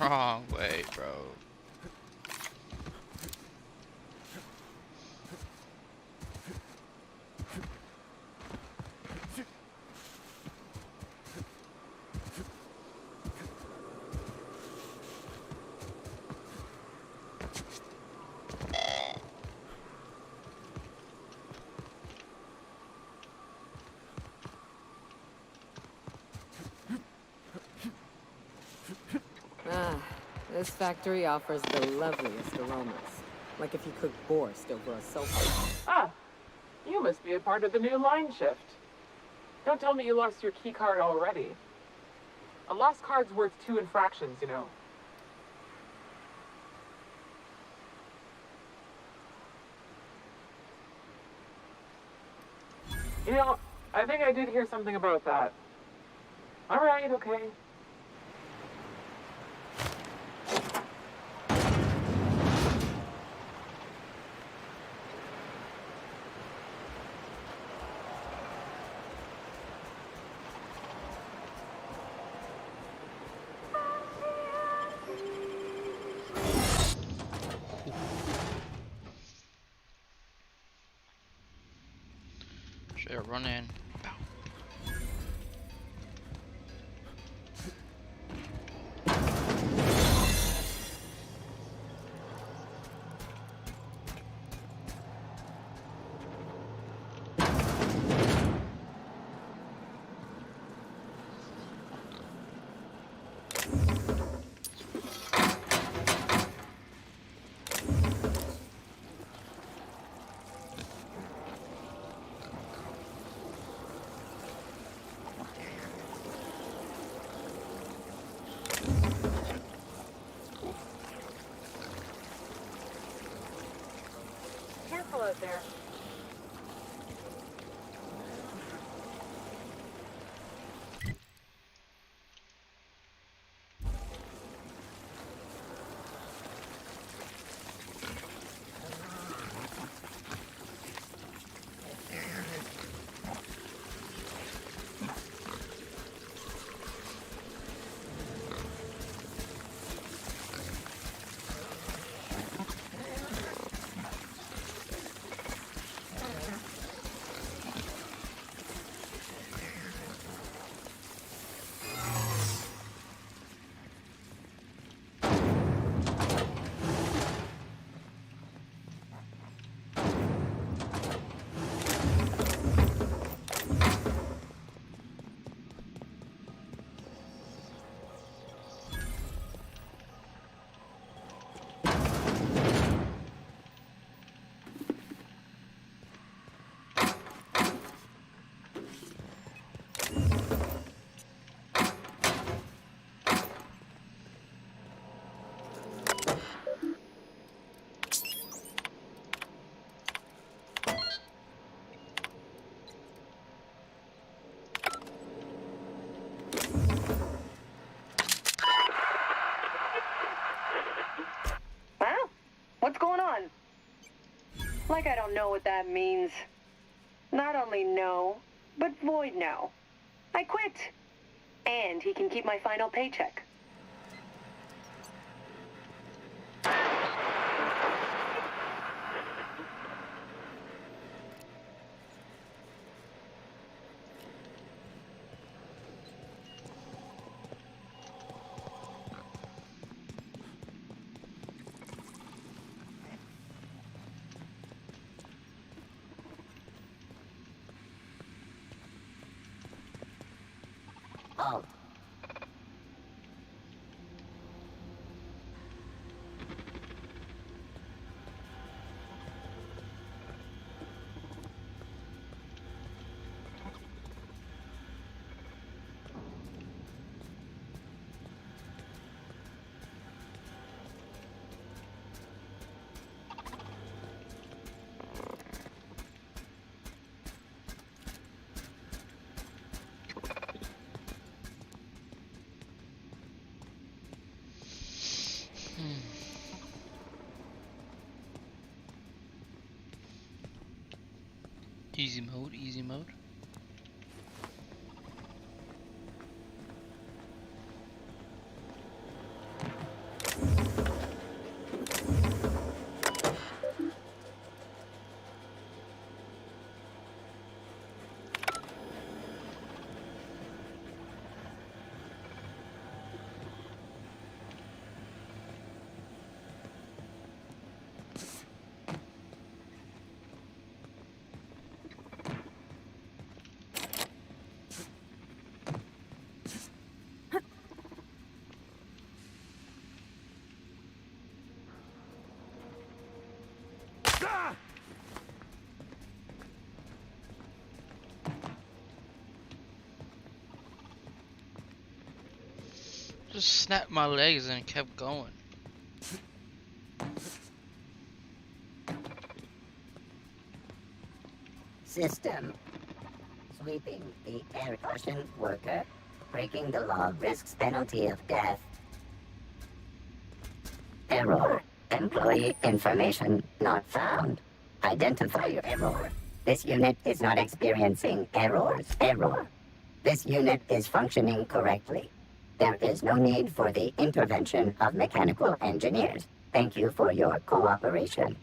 Wrong way, bro. This factory offers the loveliest aromas. Like if you cook borscht over a sofa. Ah, you must be a part of the new line shift. Don't tell me you lost your key card already. A lost card's worth 2 infractions, you know. You know, I think I did hear something about that. Alright, okay. Should I run in? Careful out there. What's going on? Like I don't know what that means. Not only no, but void no. I quit. And he can keep my final paycheck. Easy mode, easy mode. Just snapped my legs and kept going. System. Sweeping the air caution worker. Breaking the law risks penalty of death. Error. Employee information not found. Identify your error. This unit is not experiencing errors. Error. This unit is functioning correctly. There is no need for the intervention of mechanical engineers. Thank you for your cooperation.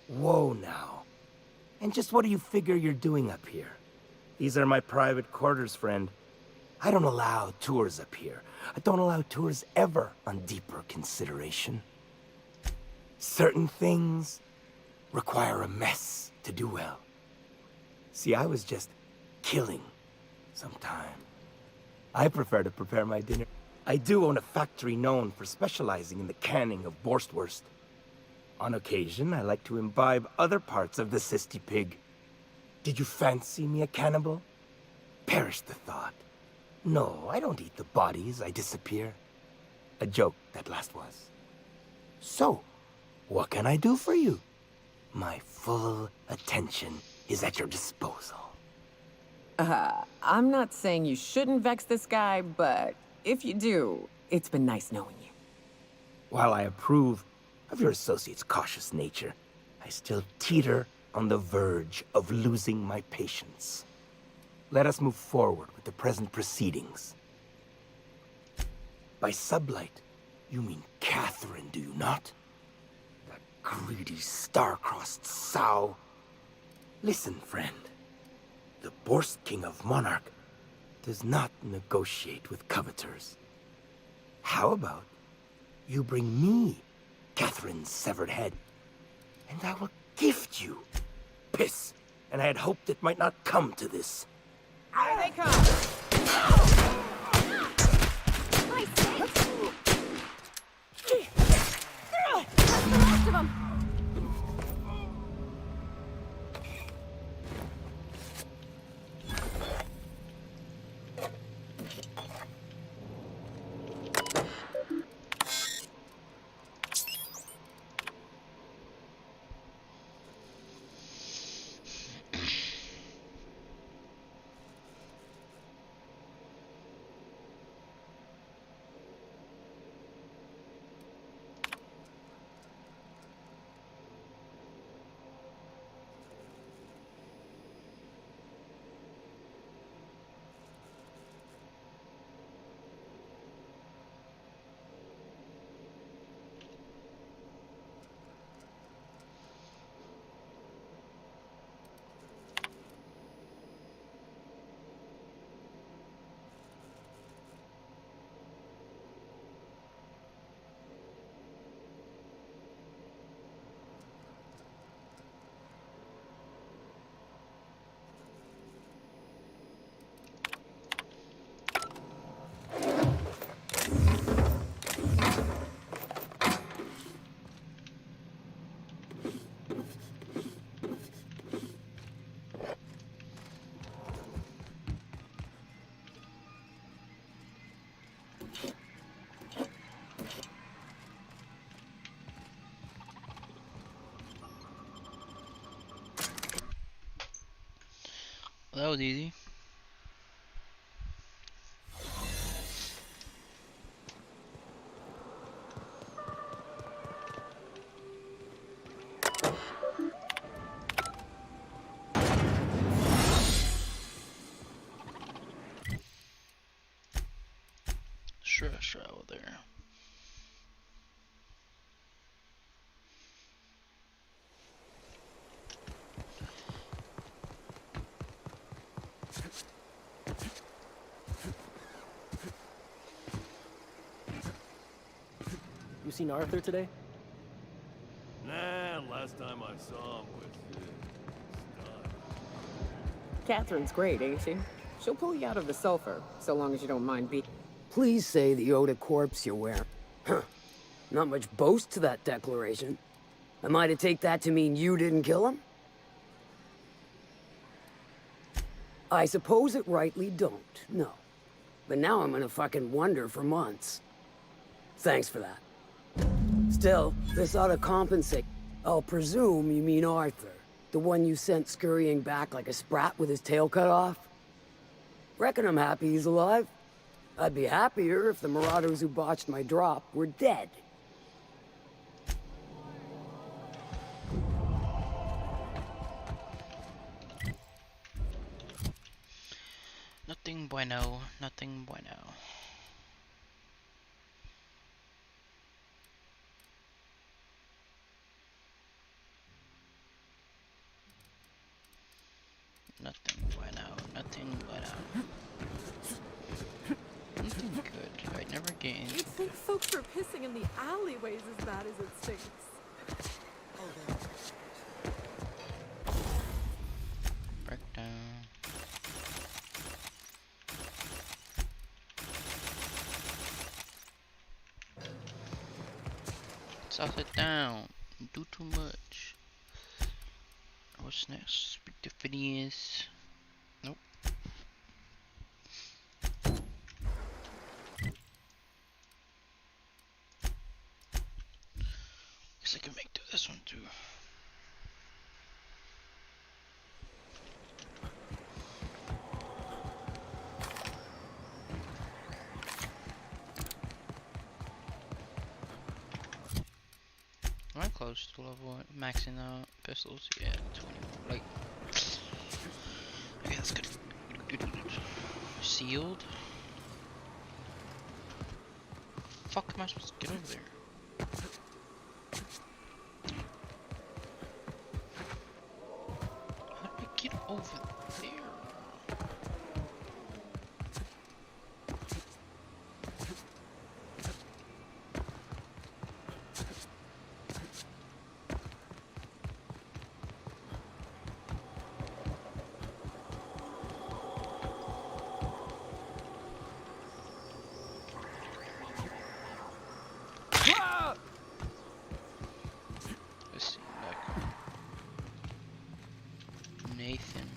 Whoa now. And just what do you figure you're doing up here? These are my private quarters, friend. I don't allow tours up here. I don't allow tours ever on deeper consideration. Certain things require a mess to do well. See, I was just killing some time. I prefer to prepare my dinner. I do own a factory known for specializing in the canning of Borstwurst. On occasion, I like to imbibe other parts of the cysty pig. Did you fancy me a cannibal? Perish the thought. No, I don't eat the bodies, I disappear. A joke, that last was. So, what can I do for you? My full attention is at your disposal. I'm not saying you shouldn't vex this guy, but if you do, it's been nice knowing you. While I approve of your associate's cautious nature, I still teeter on the verge of losing my patience. Let us move forward with the present proceedings. By sublight, you mean Catherine, do you not? That greedy, star-crossed sow. Listen, friend. The Borst King of Monarch does not negotiate with coveters. How about you bring me Catherine's severed head, and I will gift you. Piss, and I had hoped it might not come to this. Here they come! My sakes! That's the rest of them! That was easy. Sure, over there. You seen Arthur today? Nah, last time I saw him was Catherine's great, ain't she? She'll pull you out of the sulfur, so long as you don't mind being... Please say the Oda corpse you're wearing. Huh. Not much boast to that declaration. Am I to take that to mean you didn't kill him? I suppose it rightly don't, no. But now I'm gonna fucking wonder for months. Thanks for that. Still, this ought to compensate. I'll presume you mean Arthur, the one you sent scurrying back like a sprat with his tail cut off? Reckon I'm happy he's alive. I'd be happier if the marauders who botched my drop were dead. Nothing bueno, nothing bueno. Nothing bueno, nothing bueno. Nothing good. I never gained. You'd think folks were pissing in the alleyways as bad as it stinks. Breakdown. Sauce it down. Do too much. What's next? Speak to Phineas. Nope. Guess I can make this one too. Am I close to level maxing out pistols? Yeah, 20 more. Like, okay, that's good. Sealed. Fuck am I supposed to get over there? How do I get over there? Let's see, like Nathan.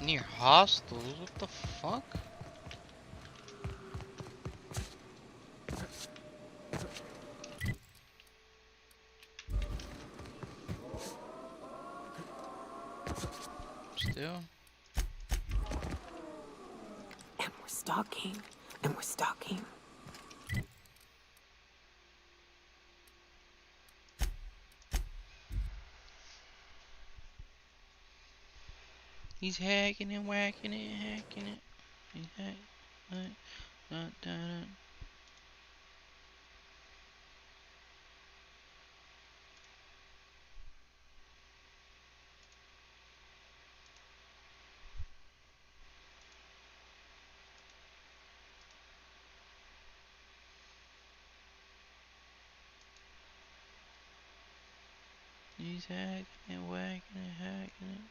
Near hostels? What the fuck? Still? And we're stalking. And we're stalking. He's hacking and whacking it, hacking it. He's hacking it. He's hacking and whacking it, hacking it.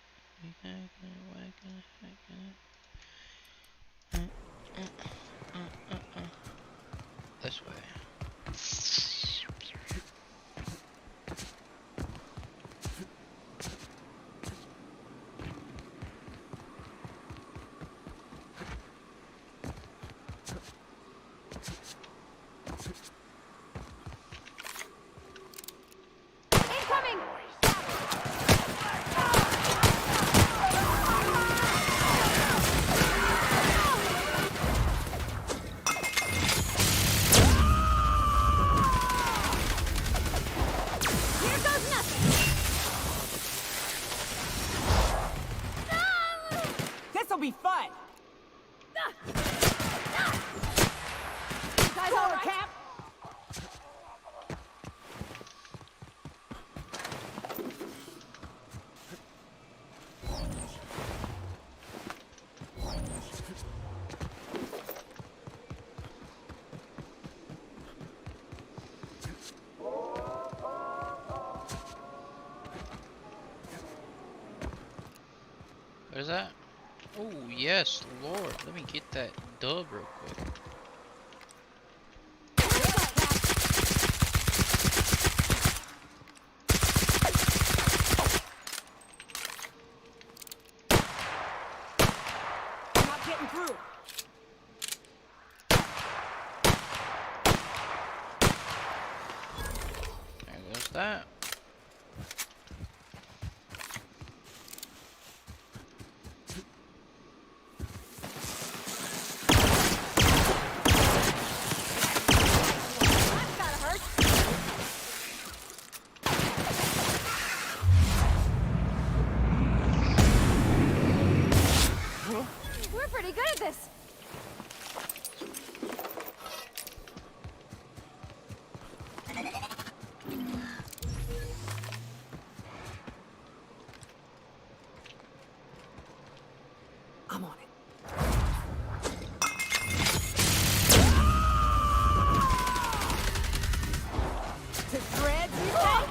He's hacking and whacking it, hacking it. This way. This'll be fun! You guys guys all right? Cap? What is that? Oh, yes, Lord. Let me get that dub real quick. I'm not getting through. There goes that. We're pretty good at this. I'm on it. To shreds, you say?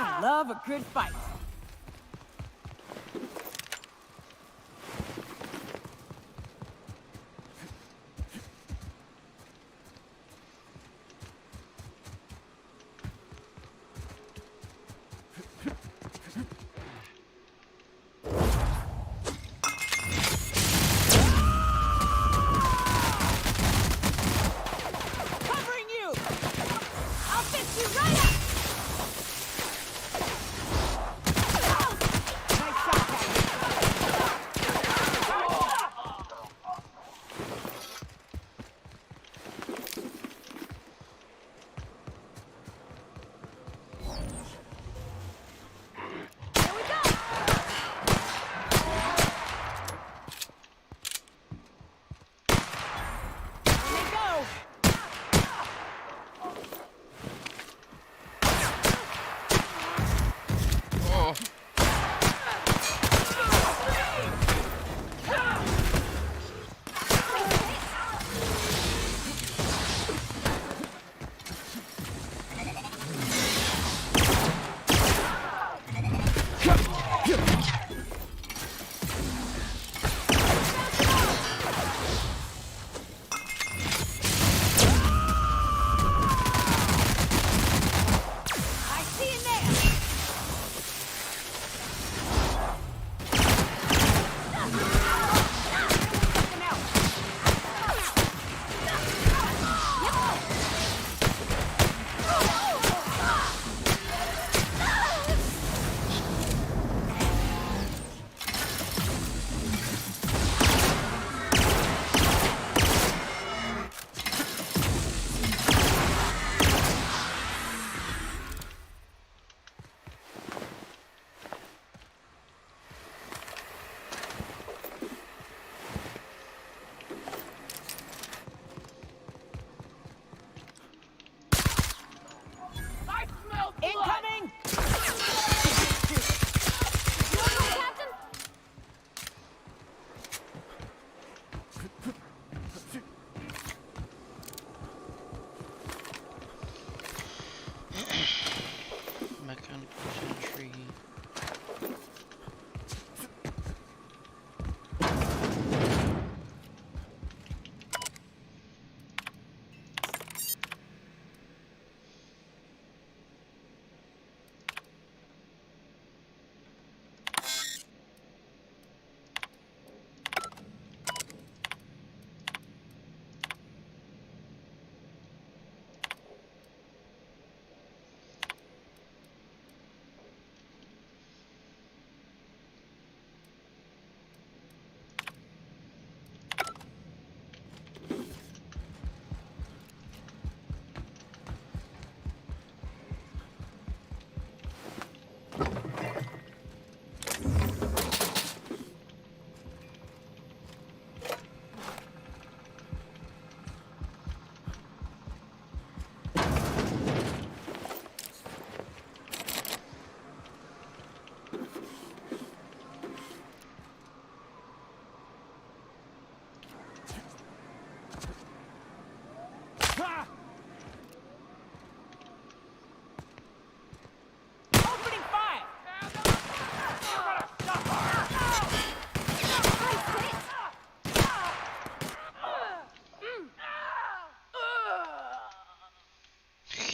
I love a good fight. Covering you! I'll fix you right up!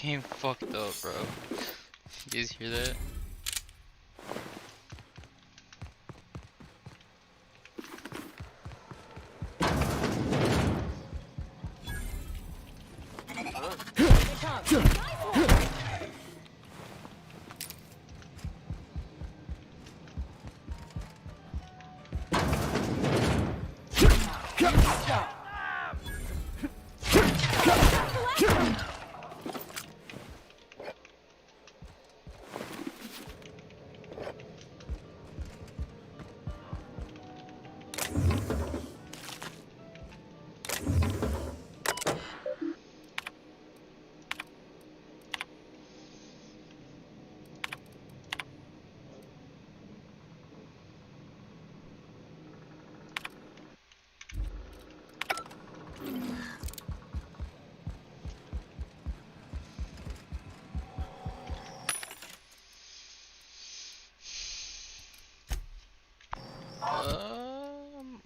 game fucked up, bro. You guys hear that?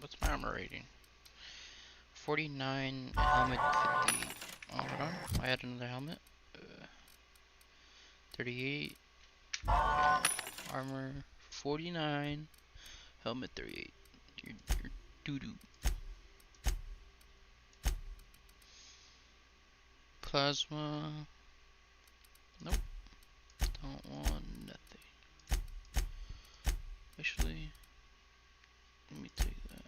What's my armor rating? 49, helmet 50. Oh, hold on. I had another helmet. 38. Armor 49. Helmet 38. You're doo-doo. Plasma. Nope. Don't want nothing. Actually, let me take that.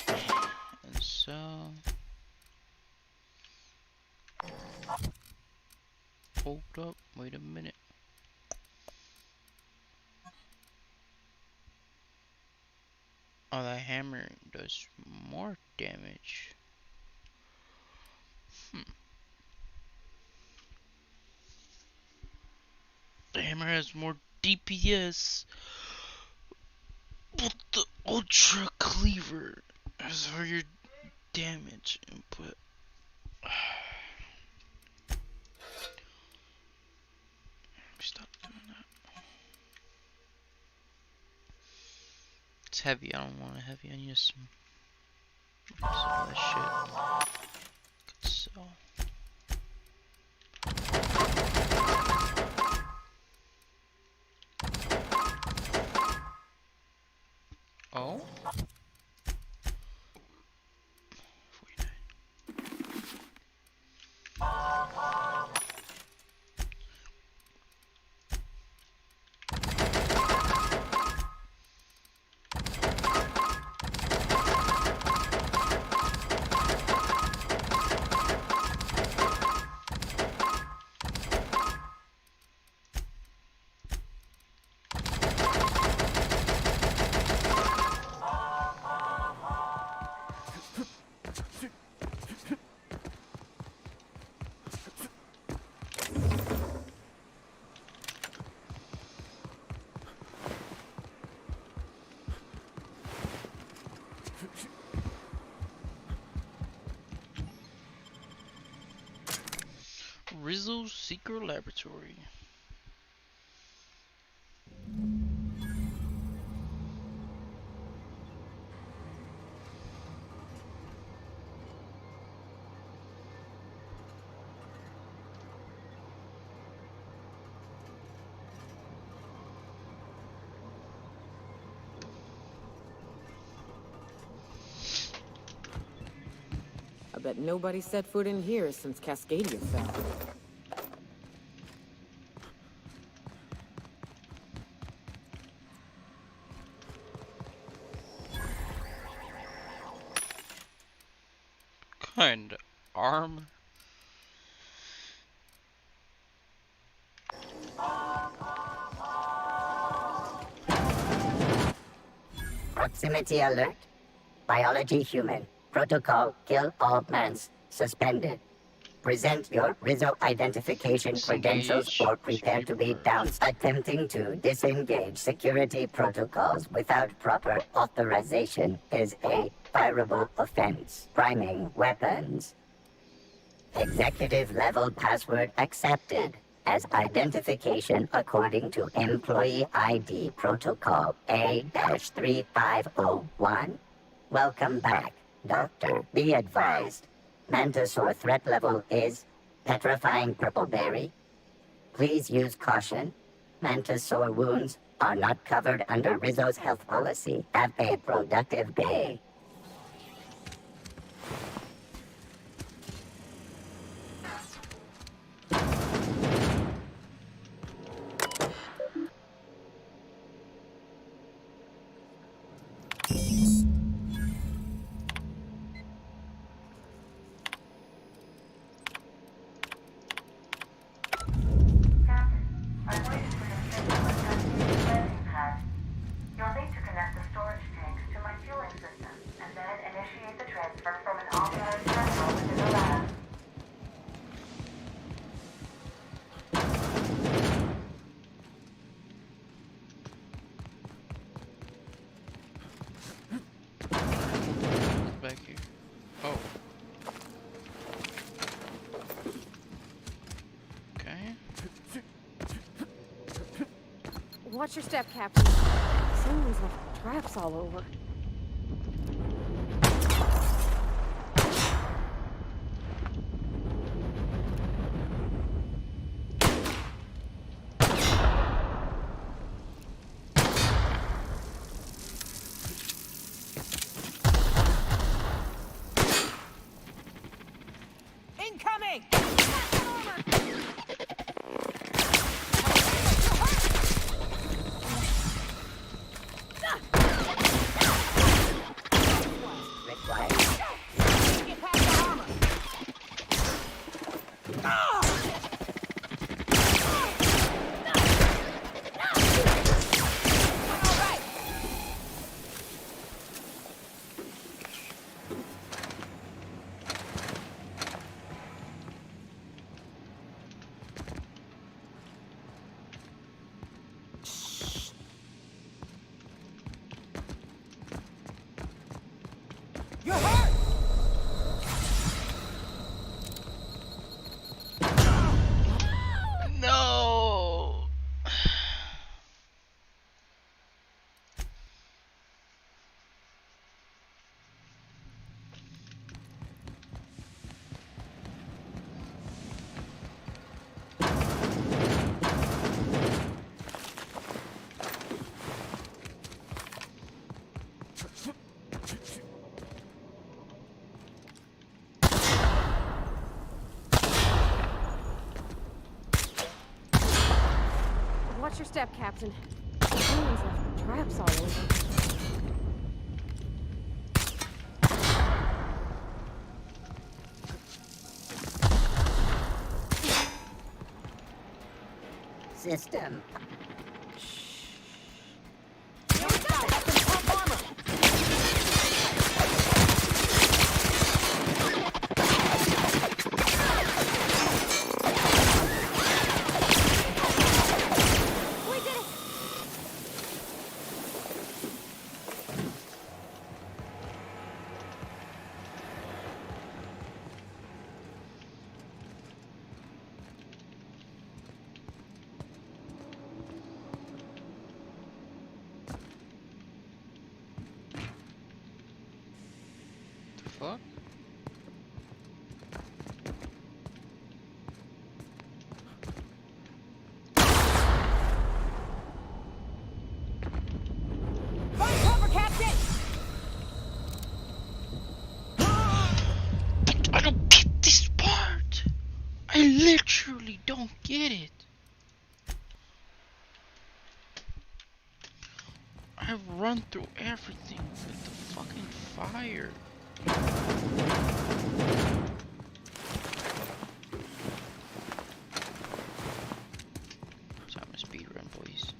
Yeah. And sell. Hold up, wait a minute. Oh, that hammer does more damage. The hammer has more DPS, but the Ultra Cleaver has higher damage input. Stop doing that. It's heavy. I don't want a heavy. I need some of that shit. Could sell. Oh. 49. Rizzo's Secret Laboratory. I bet nobody set foot in here since Cascadia fell. Kind of arm. Proximity alert. Biology human. Protocol kill all mans. Suspended. Present your Rizzo identification credentials or prepare to be down. Attempting to disengage security protocols without proper authorization is a fireable offense. Priming weapons. Executive level password accepted as identification according to Employee ID Protocol A-3501. Welcome back, Doctor. Be advised. Mantisaur threat level is petrifying purple berry. Please use caution. Mantisaur wounds are not covered under Rizzo's health policy. Have a productive day. You'll need to connect the storage tanks to my fueling system, and then initiate the transfer from an authorized terminal within the lab. Back here. Oh. Okay. Watch your step, Captain. Someone's left traps all over. Incoming! You're hurt! No. Watch your step, Captain. Someone's left traps all over. System. Here we go! Got some pump armor! We did it! The fuck? Find cover, Captain! I don't get this part. I literally don't get it. I've run through everything with the fucking fire. Time to speed run, boys.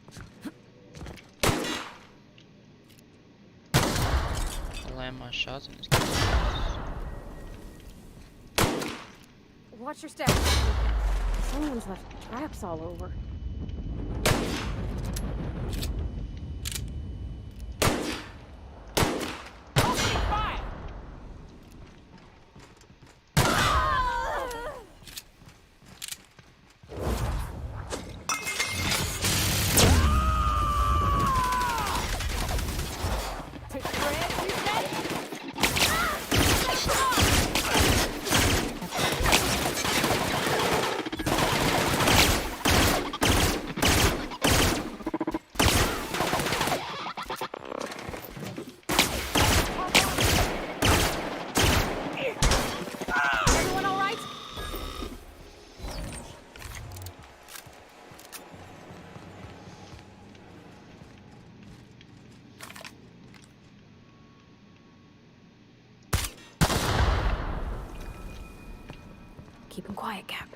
I land my shots in this game. Watch your step, Captain. Someone's left traps all over. Opening fire! To shred, you said? Keep him quiet, Cap.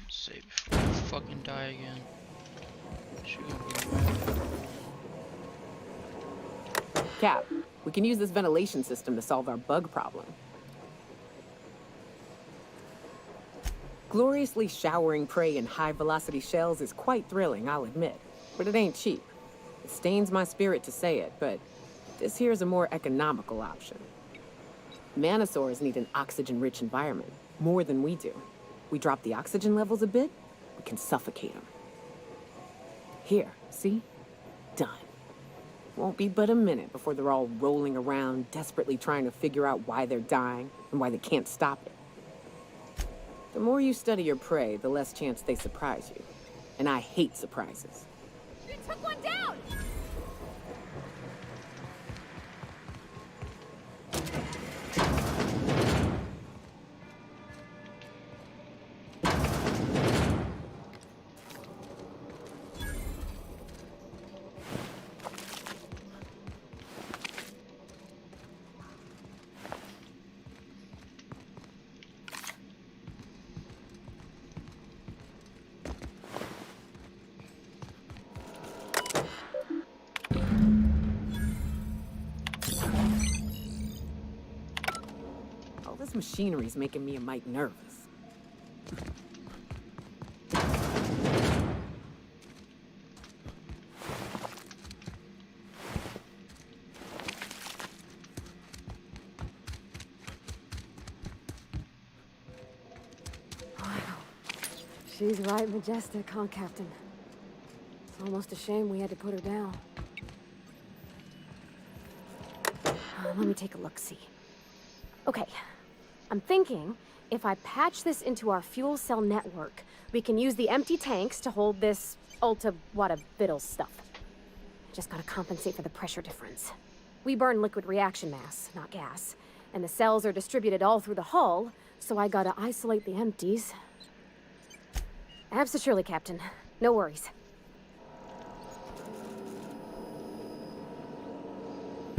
Save before I fucking die again. She gonna be mad. Cap, we can use this ventilation system to solve our bug problem. Gloriously showering prey in high-velocity shells is quite thrilling, I'll admit. But it ain't cheap. It stains my spirit to say it, but this here's a more economical option. Manosaurs need an oxygen-rich environment, more than we do. We drop the oxygen levels a bit, we can suffocate them. Here, see? Done. Won't be but a minute before they're all rolling around, desperately trying to figure out why they're dying and why they can't stop it. The more you study your prey, the less chance they surprise you. And I hate surprises. You took one down! All this machinery's making me a mite nervous. She's right majestic, huh, Captain? It's almost a shame we had to put her down. Let me take a look-see. Okay, I'm thinking if I patch this into our fuel cell network, we can use the empty tanks to hold this ulta-wada-biddle stuff. Just gotta compensate for the pressure difference. We burn liquid reaction mass, not gas, and the cells are distributed all through the hull, so I gotta isolate the empties. Absolutely, Captain. No worries.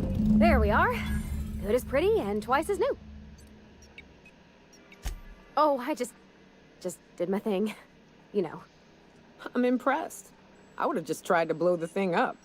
There we are. Good as pretty and twice as new. Oh, I just did my thing. You know. I'm impressed. I would have just tried to blow the thing up.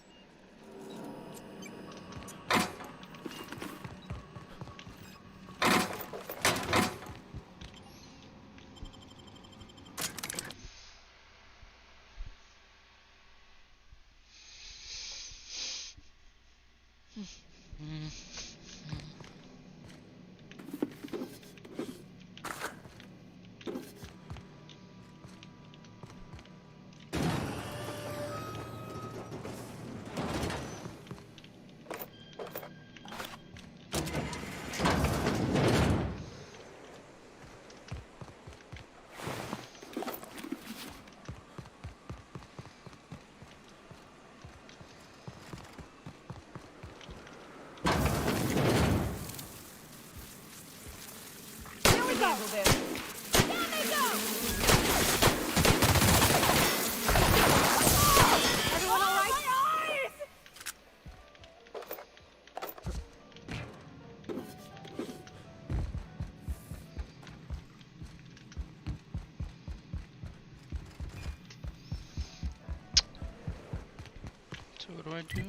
So what do I do?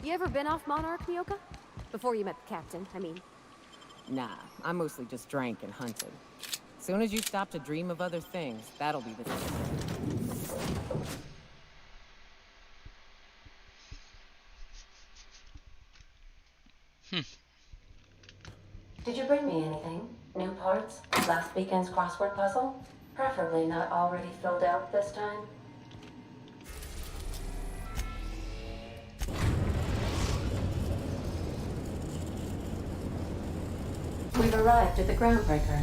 You ever been off Monarch, Myoka? Before you met the captain, I mean. Nah, I mostly just drank and hunted. Soon as you stop to dream of other things, that'll be the thing. Did you bring me anything? New parts? Last weekend's crossword puzzle? Preferably not already filled out this time. We've arrived at the groundbreaker.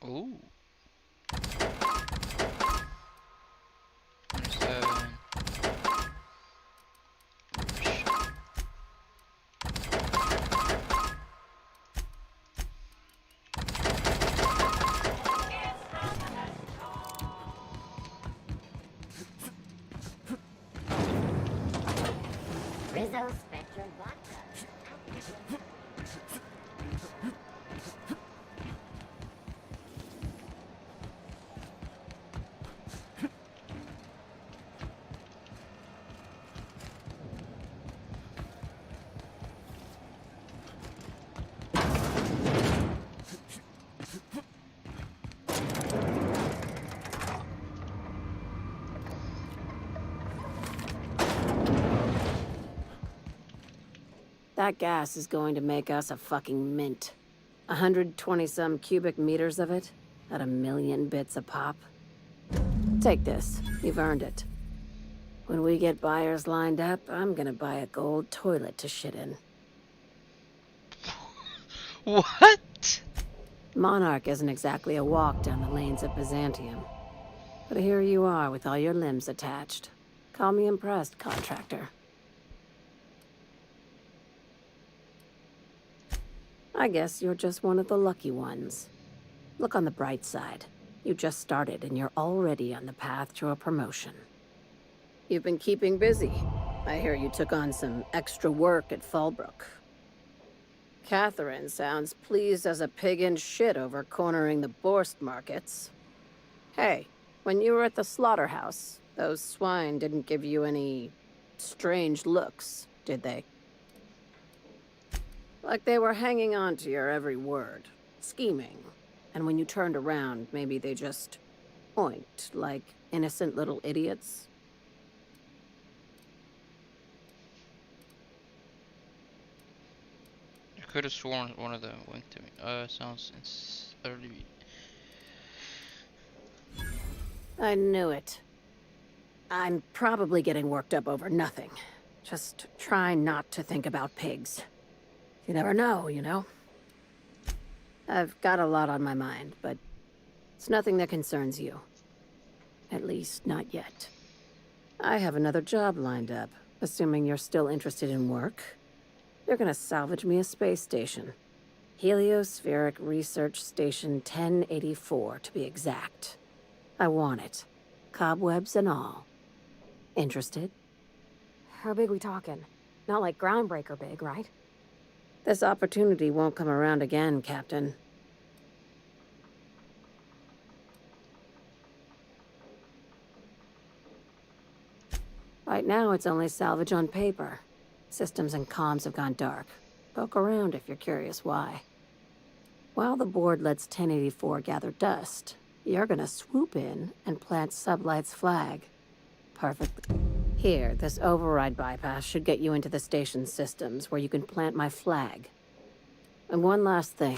Ooh. 27. Rizzo Spectrum Vodka. That gas is going to make us a fucking mint. 120-some cubic meters of it, at 1,000,000 bits a pop. Take this. You've earned it. When we get buyers lined up, I'm gonna buy a gold toilet to shit in. What? Monarch isn't exactly a walk down the lanes of Byzantium. But here you are with all your limbs attached. Call me impressed, contractor. I guess you're just one of the lucky ones. Look on the bright side. You just started and you're already on the path to a promotion. You've been keeping busy. I hear you took on some extra work at Fallbrook. Catherine sounds pleased as a pig in shit over cornering the Borst markets. Hey, when you were at the slaughterhouse, those swine didn't give you any strange looks, did they? Like they were hanging on to your every word, scheming. And when you turned around, maybe they just oinked like innocent little idiots. I could have sworn one of them went to me. Sounds utterly. I knew it. I'm probably getting worked up over nothing. Just try not to think about pigs. You never know, you know? I've got a lot on my mind, but it's nothing that concerns you. At least, not yet. I have another job lined up, assuming you're still interested in work. You're gonna salvage me a space station. Heliospheric Research Station 1084, to be exact. I want it. Cobwebs and all. Interested? How big we talking? Not like groundbreaker big, right? This opportunity won't come around again, Captain. Right now, it's only salvage on paper. Systems and comms have gone dark. Poke around if you're curious why. While the board lets 1084 gather dust, you're gonna swoop in and plant Sublight's flag. Perfect. Here, this override bypass should get you into the station's systems where you can plant my flag. And one last thing.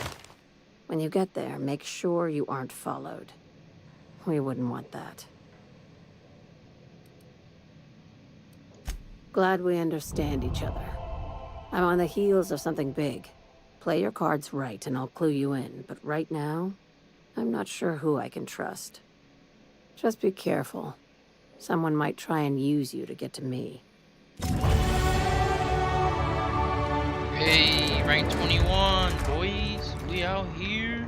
When you get there, make sure you aren't followed. We wouldn't want that. Glad we understand each other. I'm on the heels of something big. Play your cards right and I'll clue you in, but right now, I'm not sure who I can trust. Just be careful. Someone might try and use you to get to me. Hey, rank 21, boys. We out here.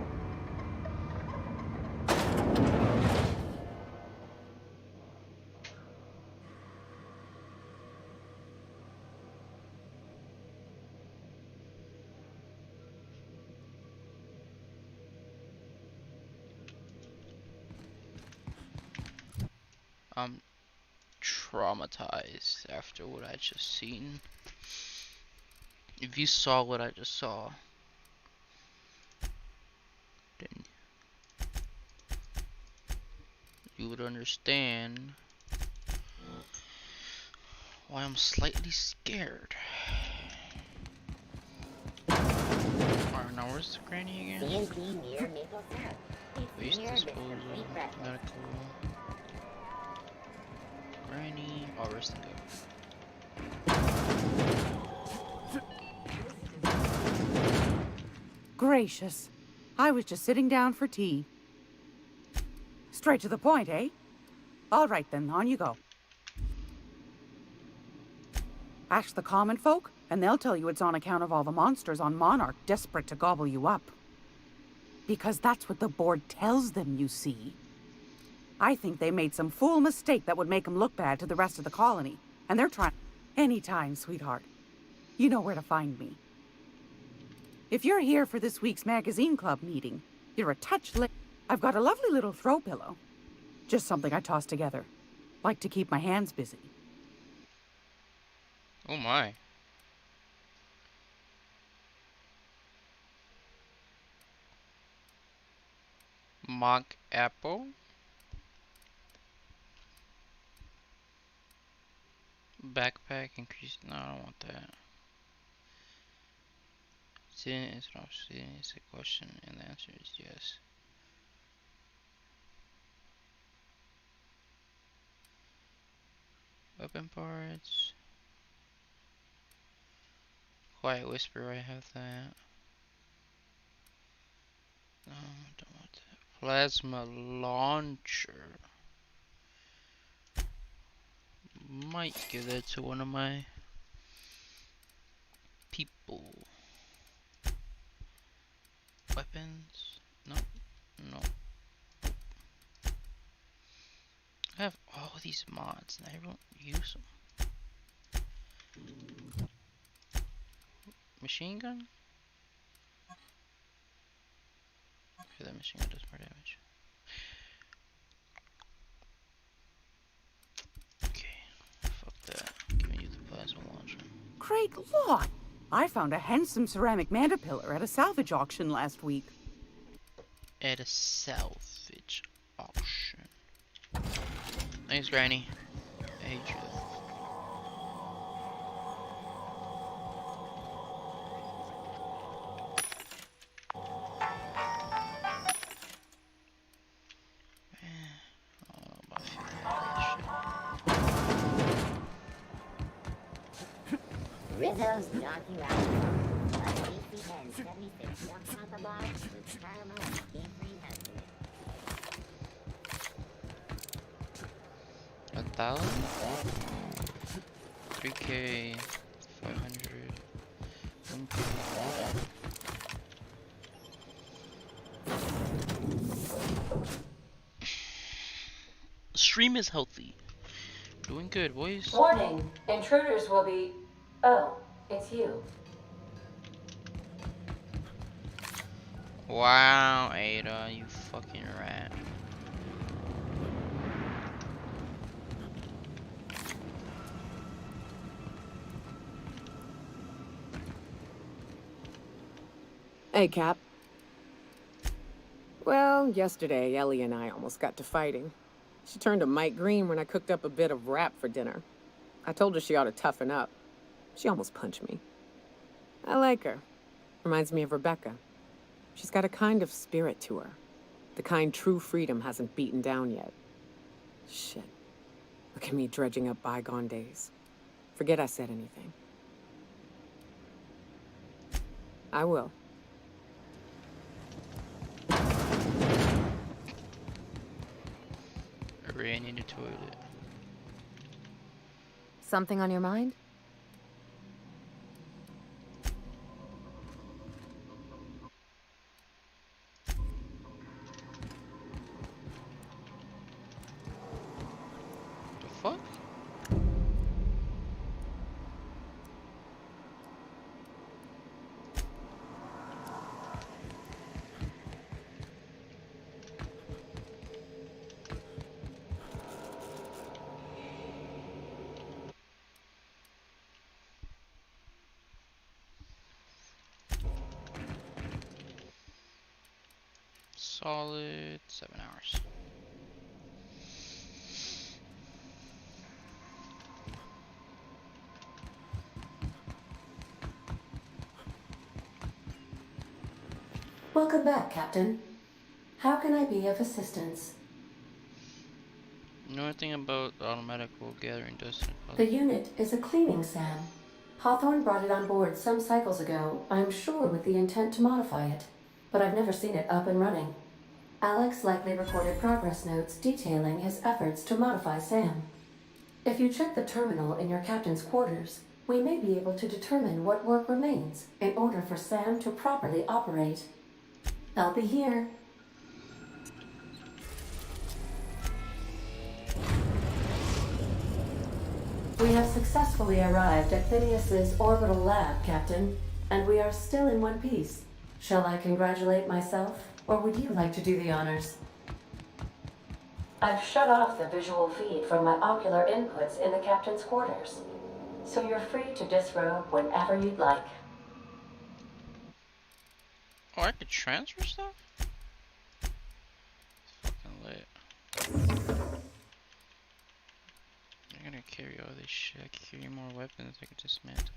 I'm traumatized after what I just seen. If you saw what I just saw, then you would understand why I'm slightly scared. Alright, now where's the granny again? Waste disposal, medical. Granny, oh, rest and go. Gracious. I was just sitting down for tea. Straight to the point, eh? All right then, on you go. Ask the common folk, and they'll tell you it's on account of all the monsters on Monarch desperate to gobble you up. Because that's what the board tells them, you see. I think they made some fool mistake that would make them look bad to the rest of the colony. And they're trying... Anytime, sweetheart. You know where to find me. If you're here for this week's magazine club meeting, you're a touch late. I've got a lovely little throw pillow. Just something I toss together. Like to keep my hands busy. Oh my. Mock apple? Backpack increase. No, I don't want that. Sitting is not sitting is a question, and the answer is yes. Weapon parts. Quiet whisper, I have that. No, I don't want that. Plasma launcher. Might give that to one of my people. Weapons? No, no. I have all these mods and I don't use them. Machine gun? Okay, that machine gun does more damage. Giving you the plasma launcher. Great Lord! I found a handsome ceramic mandapillar at a salvage auction last week. At a salvage auction. Thanks, Granny. I hate you. Rizzo's knocking out AC-10 76 jumps out the box with caramel and game-free estimate. 1,000? 3K, 500, 1K. Stream is healthy. Doing good, boys. Warning, intruders will be... Oh, it's you. Wow, Ada, you fucking rat. Hey, Cap. Well, yesterday, Ellie and I almost got to fighting. She turned to Mike Green when I cooked up a bit of wrap for dinner. I told her she ought to toughen up. She almost punched me. I like her. Reminds me of Rebecca. She's got a kind of spirit to her. The kind true freedom hasn't beaten down yet. Shit. Look at me dredging up bygone days. Forget I said anything. I will. Ray, I need a toilet. Something on your mind? The fuck? Solid 7 hours. Welcome back, Captain. How can I be of assistance? You know anything about automatic wool gathering dust? The unit is a cleaning SAM. Hawthorne brought it on board some cycles ago, I'm sure with the intent to modify it. But I've never seen it up and running. Alex likely recorded progress notes detailing his efforts to modify SAM. If you check the terminal in your captain's quarters, we may be able to determine what work remains in order for SAM to properly operate. I'll be here. We have successfully arrived at Phineas's orbital lab, Captain, and we are still in one piece. Shall I congratulate myself, or would you like to do the honors? I've shut off the visual feed from my ocular inputs in the captain's quarters, so you're free to disrobe whenever you'd like. Oh, I could transfer stuff? It's fucking lit. I'm gonna carry all this shit. I can carry more weapons I could dismantle.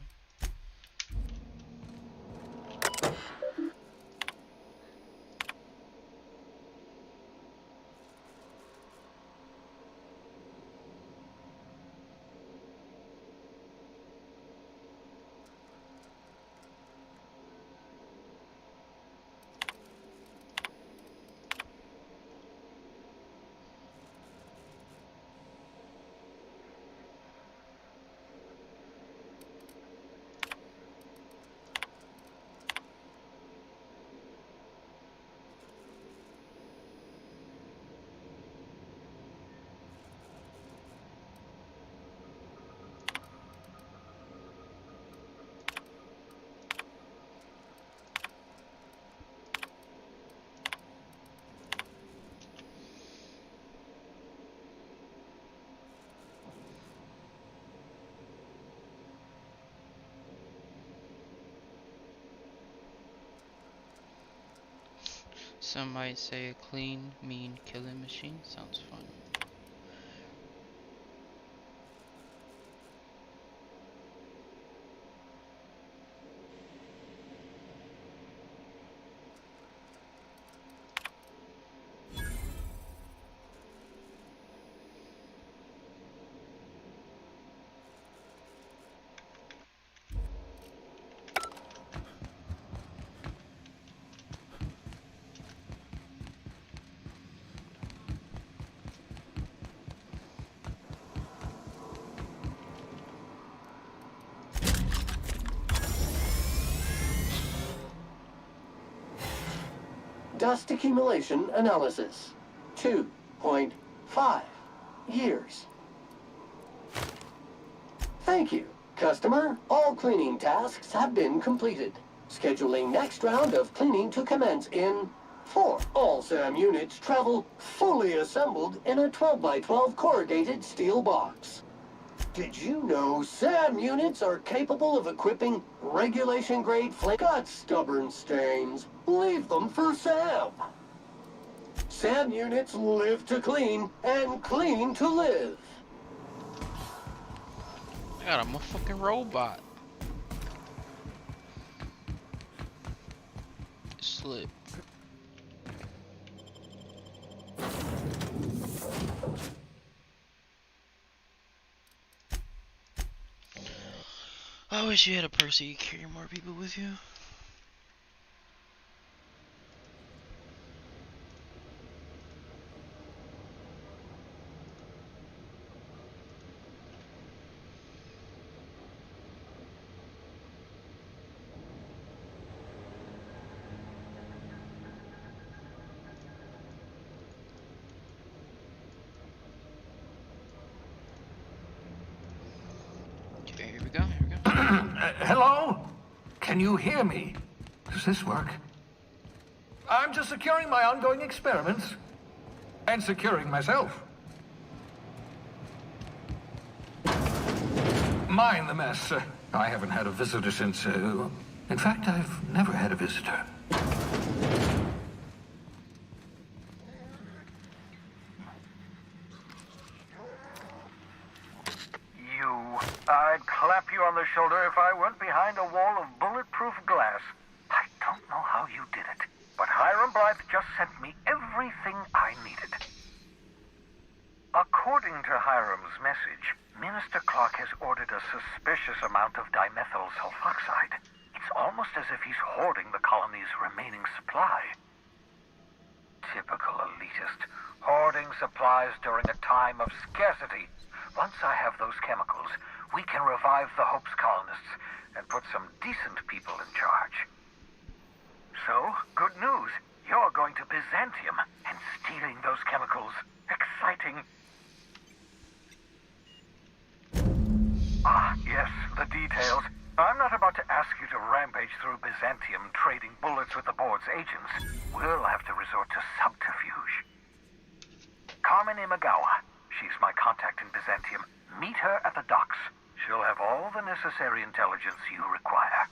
Some might say a clean, mean killing machine. Sounds fun. Dust accumulation analysis. 2.5 years. Thank you, customer. All cleaning tasks have been completed. Scheduling next round of cleaning to commence in 4. All SAM units travel fully assembled in a 12x12 corrugated steel box. Did you know SAM units are capable of equipping regulation-grade flame? Got stubborn stains. Leave them for SAM. SAM units live to clean and clean to live. I got a motherfucking robot. Slip. I wish you had a Percy you carry more people with you. we go. Here we go. Hello? Can you hear me? Does this work? I'm just securing my ongoing experiments. And securing myself. Mind the mess. I haven't had a visitor since, in fact, I've never had a visitor. I'd clap you on the shoulder if I weren't behind a wall of bulletproof glass. I don't know how you did it, but Hiram Blythe just sent me everything I needed. According to Hiram's message, Minister Clark has ordered a suspicious amount of dimethyl sulfoxide. It's almost as if he's hoarding the colony's remaining supply. Typical elitist, hoarding supplies during a time of scarcity. Once I have those chemicals, we can revive the Hope's colonists and put some decent people in charge. So, good news. You're going to Byzantium and stealing those chemicals. Exciting. Ah, yes, the details. I'm not about to ask you to rampage through Byzantium trading bullets with the board's agents. We'll have to resort to subterfuge. Carmen Imagawa. She's my contact in Byzantium. Meet her at the docks. She'll have all the necessary intelligence you require.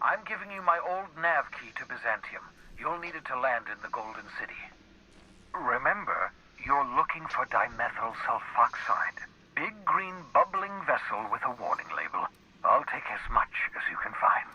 I'm giving you my old nav key to Byzantium. You'll need it to land in the Golden City. Remember, you're looking for dimethyl sulfoxide. Big green bubbling vessel with a warning label. I'll take as much as you can find.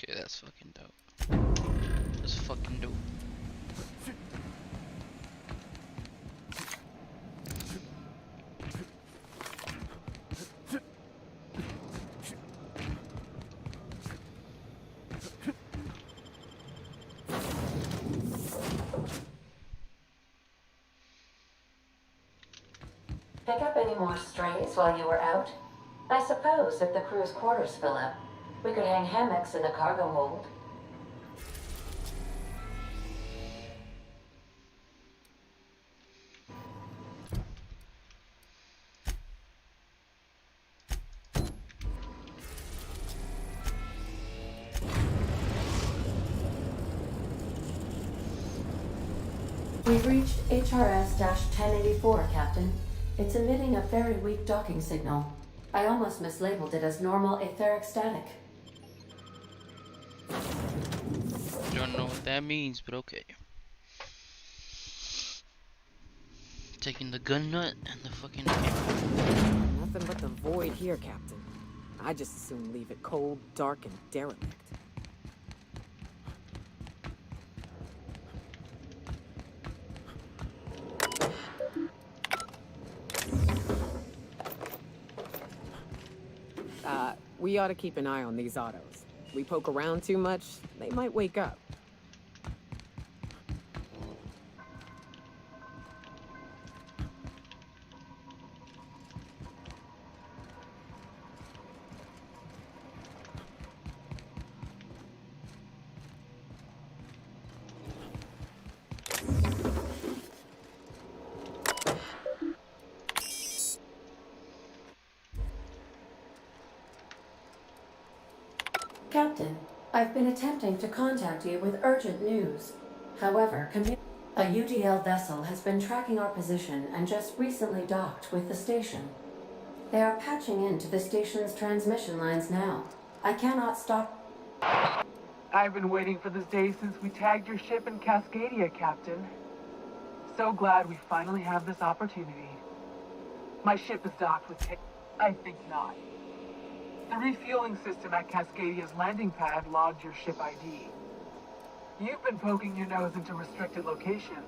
Okay, that's fucking dope. That's fucking dope. Pick up any more strays while you were out? I suppose if the crew's quarters fill up, we could hang hammocks in the cargo hold. We've reached HRS-1084, Captain. It's emitting a very weak docking signal. I almost mislabeled it as normal etheric static. Don't know what that means, but okay. Taking the gun nut and the fucking Nothing but the void here, Captain. I just as soon leave it cold, dark, and derelict. We ought to keep an eye on these autos. We poke around too much, they might wake up. Captain, I've been attempting to contact you with urgent news. However, a UDL vessel has been tracking our position and just recently docked with the station. They are patching into the station's transmission lines now. I cannot stop. I've been waiting for this day since we tagged your ship in Cascadia, Captain. So glad we finally have this opportunity. My ship is docked with I think not. The refueling system at Cascadia's landing pad logged your ship ID. You've been poking your nose into restricted locations.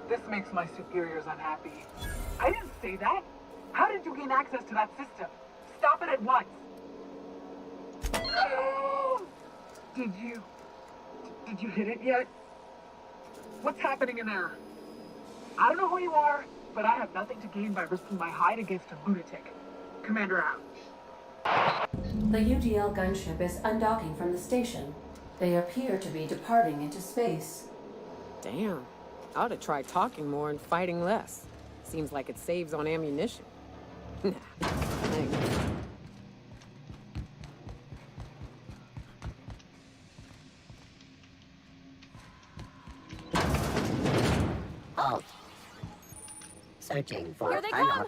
This makes my superiors unhappy. I didn't say that. How did you gain access to that system? Stop it at once. Did you hit it yet? What's happening in there? I don't know who you are, but I have nothing to gain by risking my hide against a lunatic. Commander out. The UDL gunship is undocking from the station. They appear to be departing into space. Damn. I ought to try talking more and fighting less. Seems like it saves on ammunition. Nah, thanks. Halt. Searching for Here they come!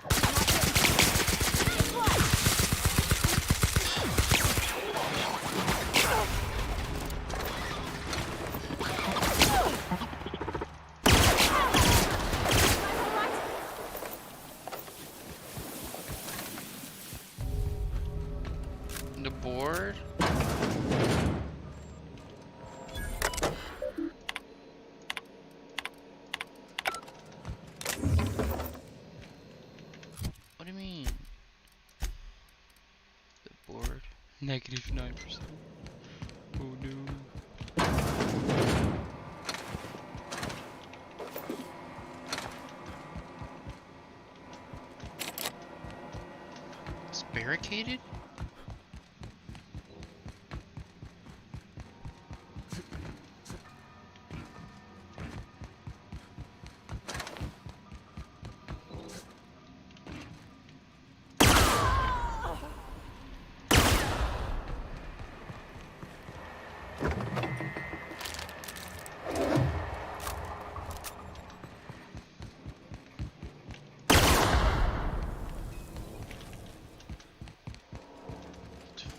The board? What do you mean? The board? Negative 9%. Oh no. It's barricaded?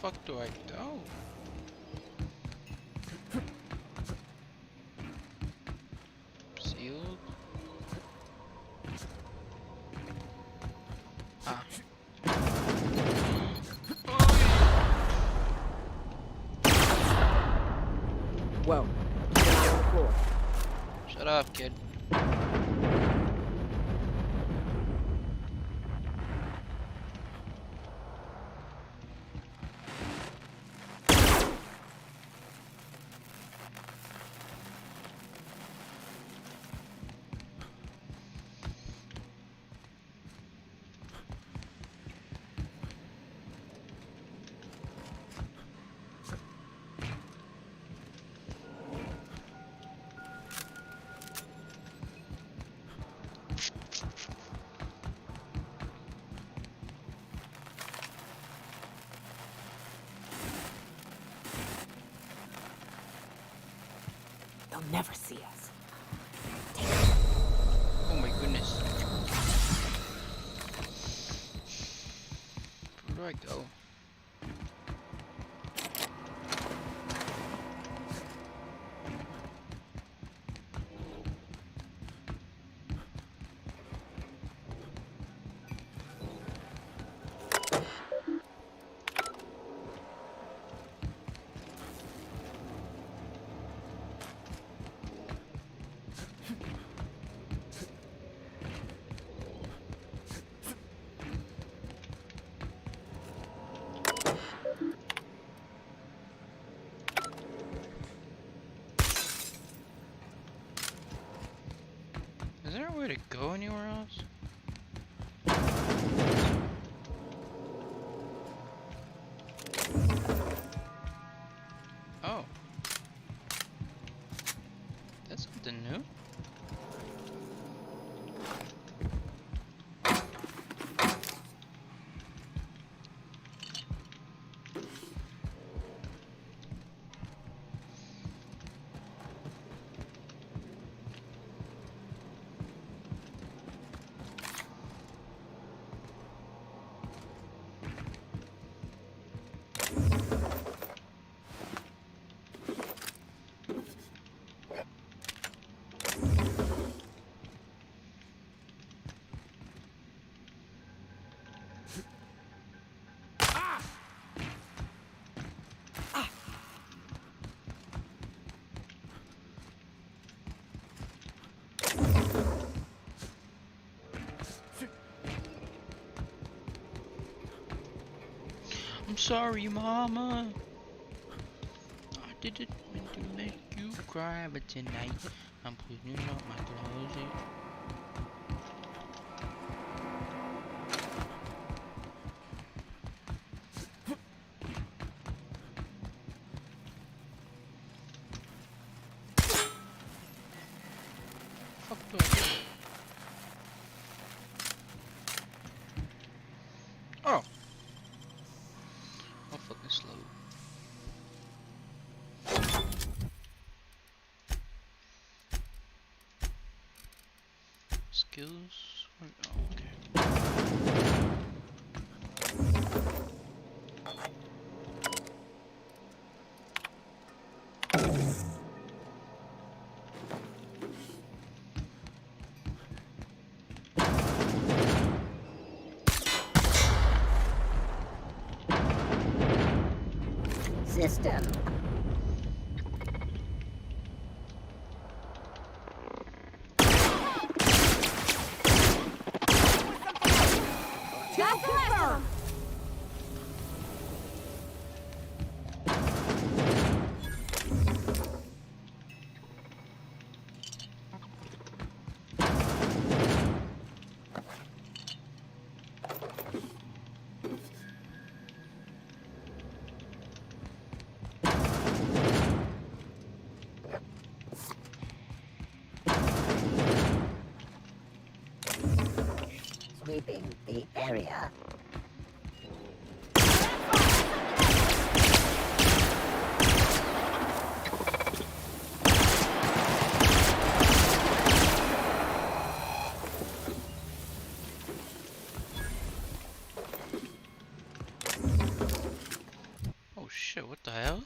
Fuck do I go? Sealed? Ah. Whoa. Get out on the floor. Shut up, kid. They'll never see us. Oh my goodness. Where do I go? Is there a way to go anywhere else? Oh. That's something new. I'm sorry, Mama. I didn't mean to make you cry, but tonight I'm putting up my closet. Fuck do I do? Oh. I'm fucking slow. Skills? Oh, okay. System. That's the last of 'em. Sweeping the area. Oh shit, what the hell?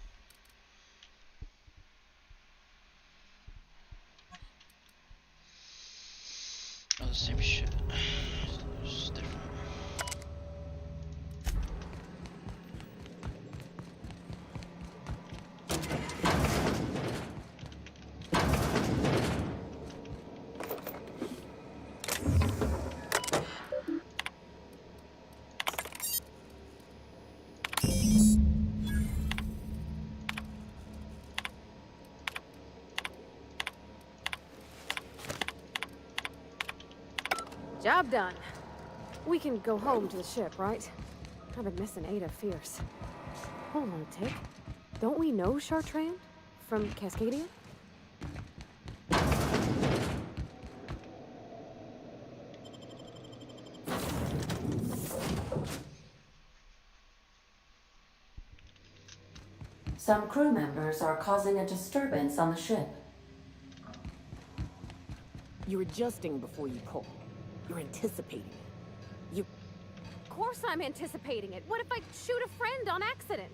Oh, the same shit. It's different. Job done. We can go home to the ship, right? I've been missing Ada fierce. Hold on a tick. Don't we know Chartrand from Cascadia? Some crew members are causing a disturbance on the ship. You're adjusting before you pull. You're anticipating it. Of course I'm anticipating it. What if I shoot a friend on accident?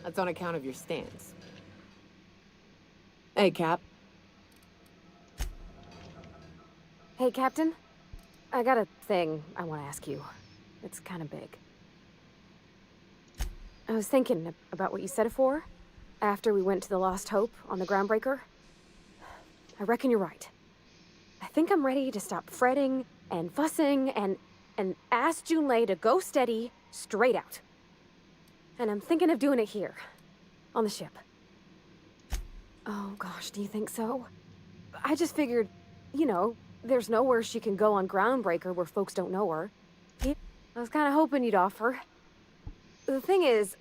That's on account of your stance. Hey, Cap. Hey, Captain. I got a thing I want to ask you. It's kind of big. I was thinking about what you said afore, after we went to the Lost Hope on the Groundbreaker. I reckon you're right. I think I'm ready to stop fretting and fussing and ask Junlei to go steady, straight out. And I'm thinking of doing it here, on the ship. Oh gosh, do you think so? I just figured, you know, there's nowhere she can go on Groundbreaker where folks don't know her. I was kind of hoping you'd offer. The thing is,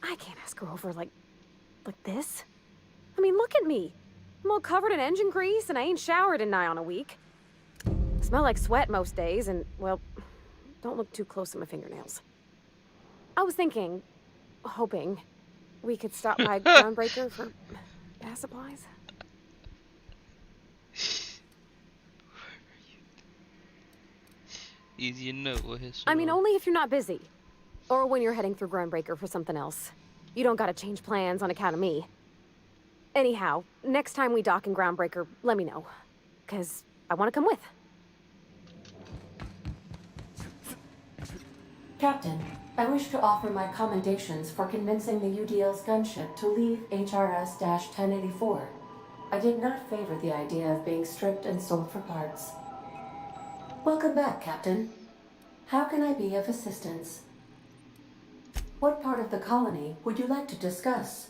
I can't ask her over like this. I mean, look at me. I'm all covered in engine grease and I ain't showered in nigh on a week. I smell like sweat most days and, well, don't look too close at my fingernails. I was thinking, hoping, we could stop by Groundbreaker for gas supplies. Easy enough with his. I mean, only if you're not busy. Or when you're heading through Groundbreaker for something else. You don't gotta change plans on account of me. Anyhow, next time we dock in Groundbreaker, let me know. 'Cause I want to come with. Captain, I wish to offer my commendations for convincing the UDL's gunship to leave HRS-1084. I did not favor the idea of being stripped and sold for parts. Welcome back, Captain. How can I be of assistance? What part of the colony would you like to discuss?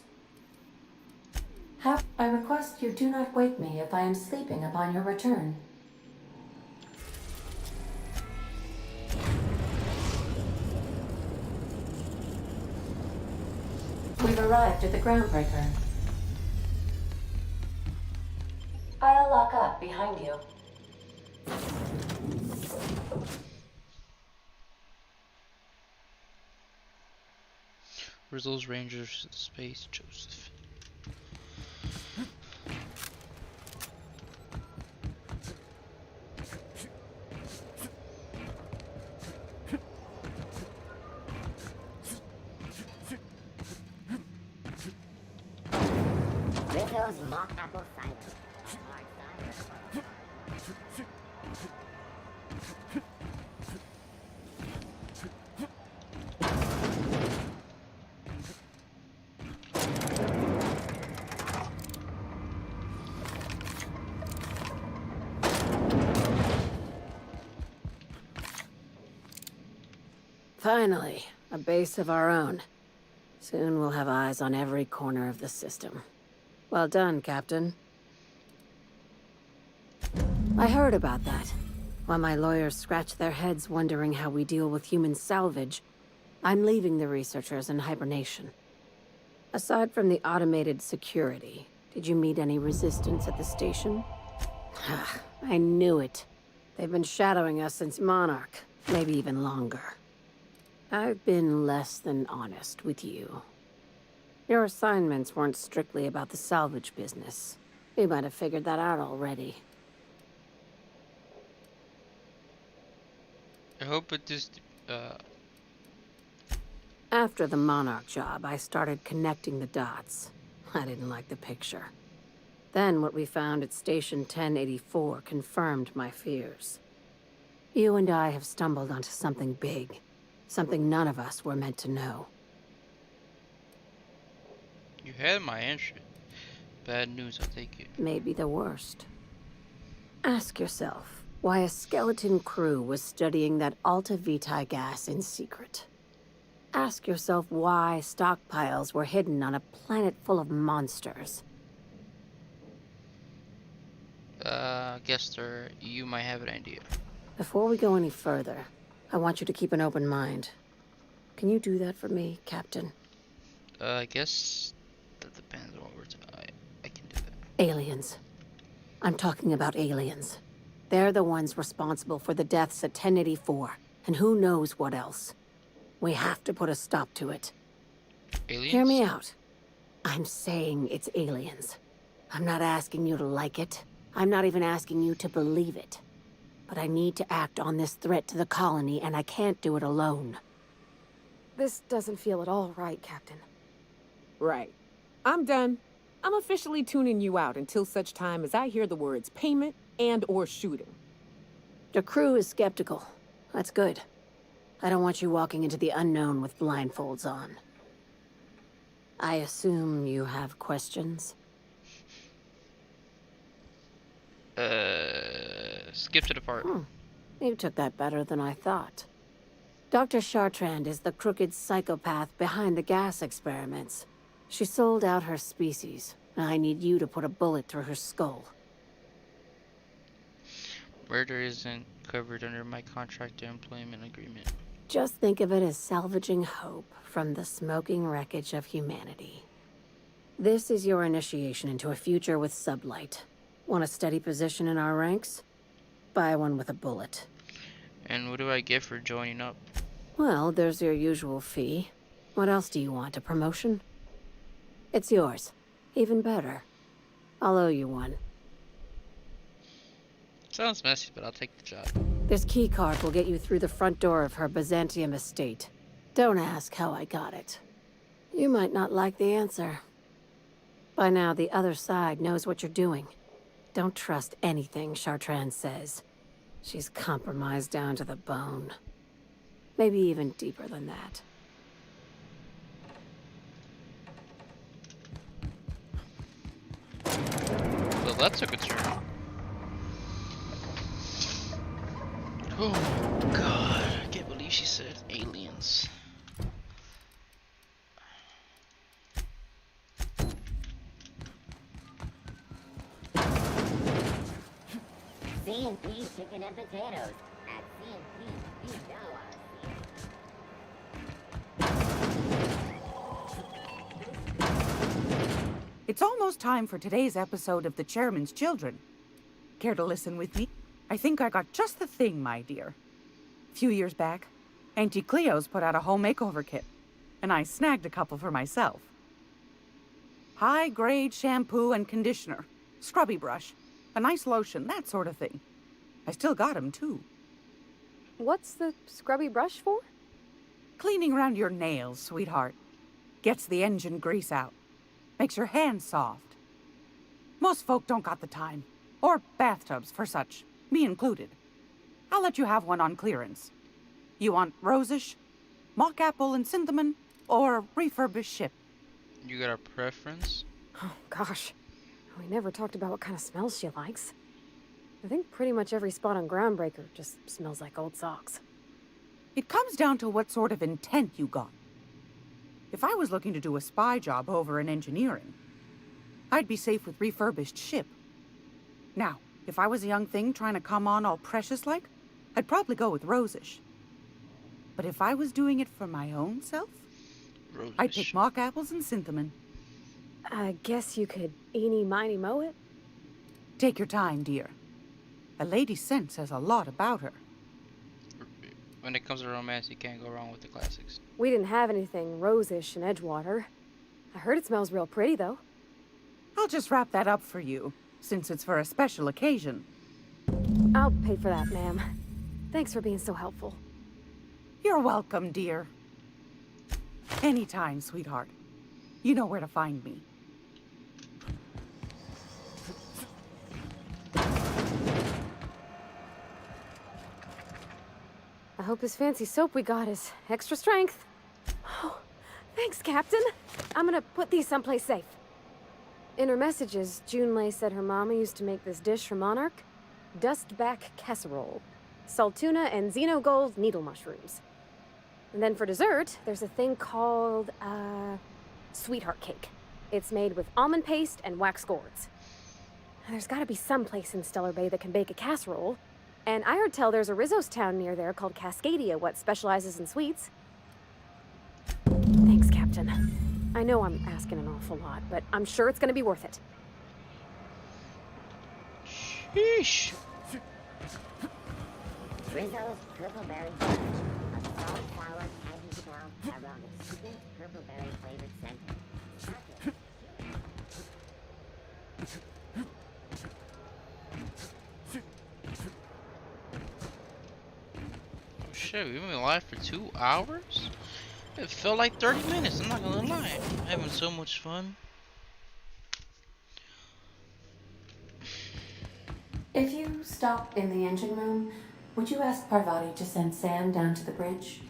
I request you do not wake me if I am sleeping upon your return. We've arrived at the groundbreaker. I'll lock up behind you. Where's those Rangers space, Joseph? Windows mock apple cider. Finally, a base of our own. Soon we'll have eyes on every corner of the system. Well done, Captain. I heard about that. While my lawyers scratch their heads wondering how we deal with human salvage, I'm leaving the researchers in hibernation. Aside from the automated security, did you meet any resistance at the station? I knew it. They've been shadowing us since Monarch, maybe even longer. I've been less than honest with you. Your assignments weren't strictly about the salvage business. You might have figured that out already. I hope it just, After the Monarch job, I started connecting the dots. I didn't like the picture. Then what we found at Station 1084 confirmed my fears. You and I have stumbled onto something big. Something none of us were meant to know. you had my answer. Bad news, I'll take it. Maybe the worst. Ask yourself why a skeleton crew was studying that Alta Vitae gas in secret. Ask yourself why stockpiles were hidden on a planet full of monsters. Guess you might have an idea. Before we go any further, I want you to keep an open mind. Can you do that for me, Captain? I guess that depends on what we're doing. I can do that. Aliens. I'm talking about aliens. They're the ones responsible for the deaths at 1084, and who knows what else. We have to put a stop to it. Aliens? Hear me out. I'm saying it's aliens. I'm not asking you to like it. I'm not even asking you to believe it. But I need to act on this threat to the colony, and I can't do it alone. This doesn't feel at all right, Captain. Right. I'm done. I'm officially tuning you out until such time as I hear the words payment and/or shooting. The crew is skeptical. That's good. I don't want you walking into the unknown with blindfolds on. I assume you have questions? Skip to the part. You took that better than I thought. Dr. Chartrand is the crooked psychopath behind the gas experiments. She sold out her species. I need you to put a bullet through her skull. Murder isn't covered under my contract or employment agreement. Just think of it as salvaging hope from the smoking wreckage of humanity. This is your initiation into a future with sublight. Want a steady position in our ranks? Buy one with a bullet. And what do I get for joining up? Well, there's your usual fee. What else do you want? A promotion? It's yours. Even better. I'll owe you one. Sounds messy, but I'll take the job. This keycard will get you through the front door of her Byzantium estate. Don't ask how I got it. You might not like the answer. By now, the other side knows what you're doing. Don't trust anything Chartrand says. She's compromised down to the bone. Maybe even deeper than that. Well, that's a good turn. Oh god, I can't believe she said aliens. C&P chicken and potatoes. At C&P, you know our It's almost time for today's episode of The Chairman's Children. Care to listen with me? I think I got just the thing, my dear. A few years back, Auntie Cleo's put out a home makeover kit, and I snagged a couple for myself. High-grade shampoo and conditioner, scrubby brush, a nice lotion, that sort of thing. I still got 'em, too. What's the scrubby brush for? Cleaning around your nails, sweetheart. Gets the engine grease out. Makes your hands soft. Most folk don't got the time. Or bathtubs for such, me included. I'll let you have one on clearance. You want rosish, mock apple and cinnamon, or refurbished ship? You got a preference? Oh, gosh. We never talked about what kind of smells she likes. I think pretty much every spot on Groundbreaker just smells like old socks. It comes down to what sort of intent you got. If I was looking to do a spy job over in engineering, I'd be safe with refurbished ship. Now, if I was a young thing trying to come on all precious-like, I'd probably go with rosish. But if I was doing it for my own self, I'd pick mock apples and cinnamon. I guess you could eeny, miny, moe it? Take your time, dear. A lady's scent says a lot about her. When it comes to romance, you can't go wrong with the classics. We didn't have anything rosish in Edgewater. I heard it smells real pretty, though. I'll just wrap that up for you, since it's for a special occasion. I'll pay for that, ma'am. Thanks for being so helpful. You're welcome, dear. Anytime, sweetheart. You know where to find me. I hope this fancy soap we got is extra strength. Oh, thanks, Captain. I'm gonna put these someplace safe. In her messages, Junlei said her mama used to make this dish for Monarch. Dustback casserole. Salt tuna and xenogold needle mushrooms. And then for dessert, there's a thing called, sweetheart cake. It's made with almond paste and wax gourds. There's gotta be some place in Stellar Bay that can bake a casserole. And I heard tell there's a Rizzo's town near there called Cascadia, what specializes in sweets. Thanks, Captain. I know I'm asking an awful lot, but I'm sure it's gonna be worth it. Sheesh. Rizzo's Purple Berry Punch. A salt, sour, tangy smell, aroma, sweet purple berry flavored scent. Oh shit, we've been live for 2 hours? It felt like 30 minutes, I'm not gonna lie. I'm having so much fun. If you stop in the engine room, would you ask Parvati to send Sam down to the bridge?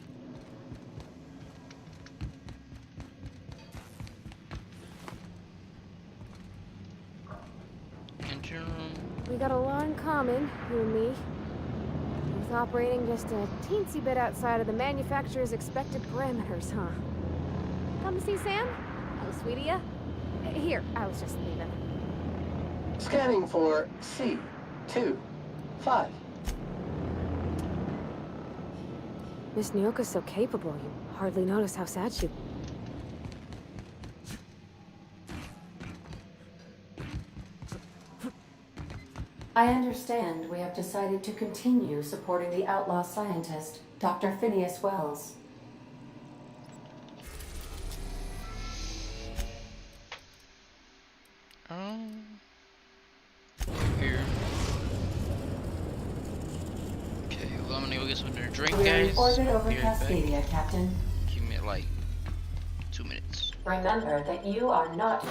Engine room. We got a lot in common, you and me. Both operating just a teensy bit outside of the manufacturer's expected parameters, huh? Come to see Sam? Oh, sweetie ya? Here, I was just leaving. Scanning for C25. Miss Nyoka's so capable, you hardly notice how sad she... I understand we have decided to continue supporting the outlaw scientist, Dr. Phineas Wells. Here. Okay, well, I'm gonna go get something to drink, We're guys. in orbit over Be right back. Cascadia, Captain. Give me like 2 minutes. Remember that you are not...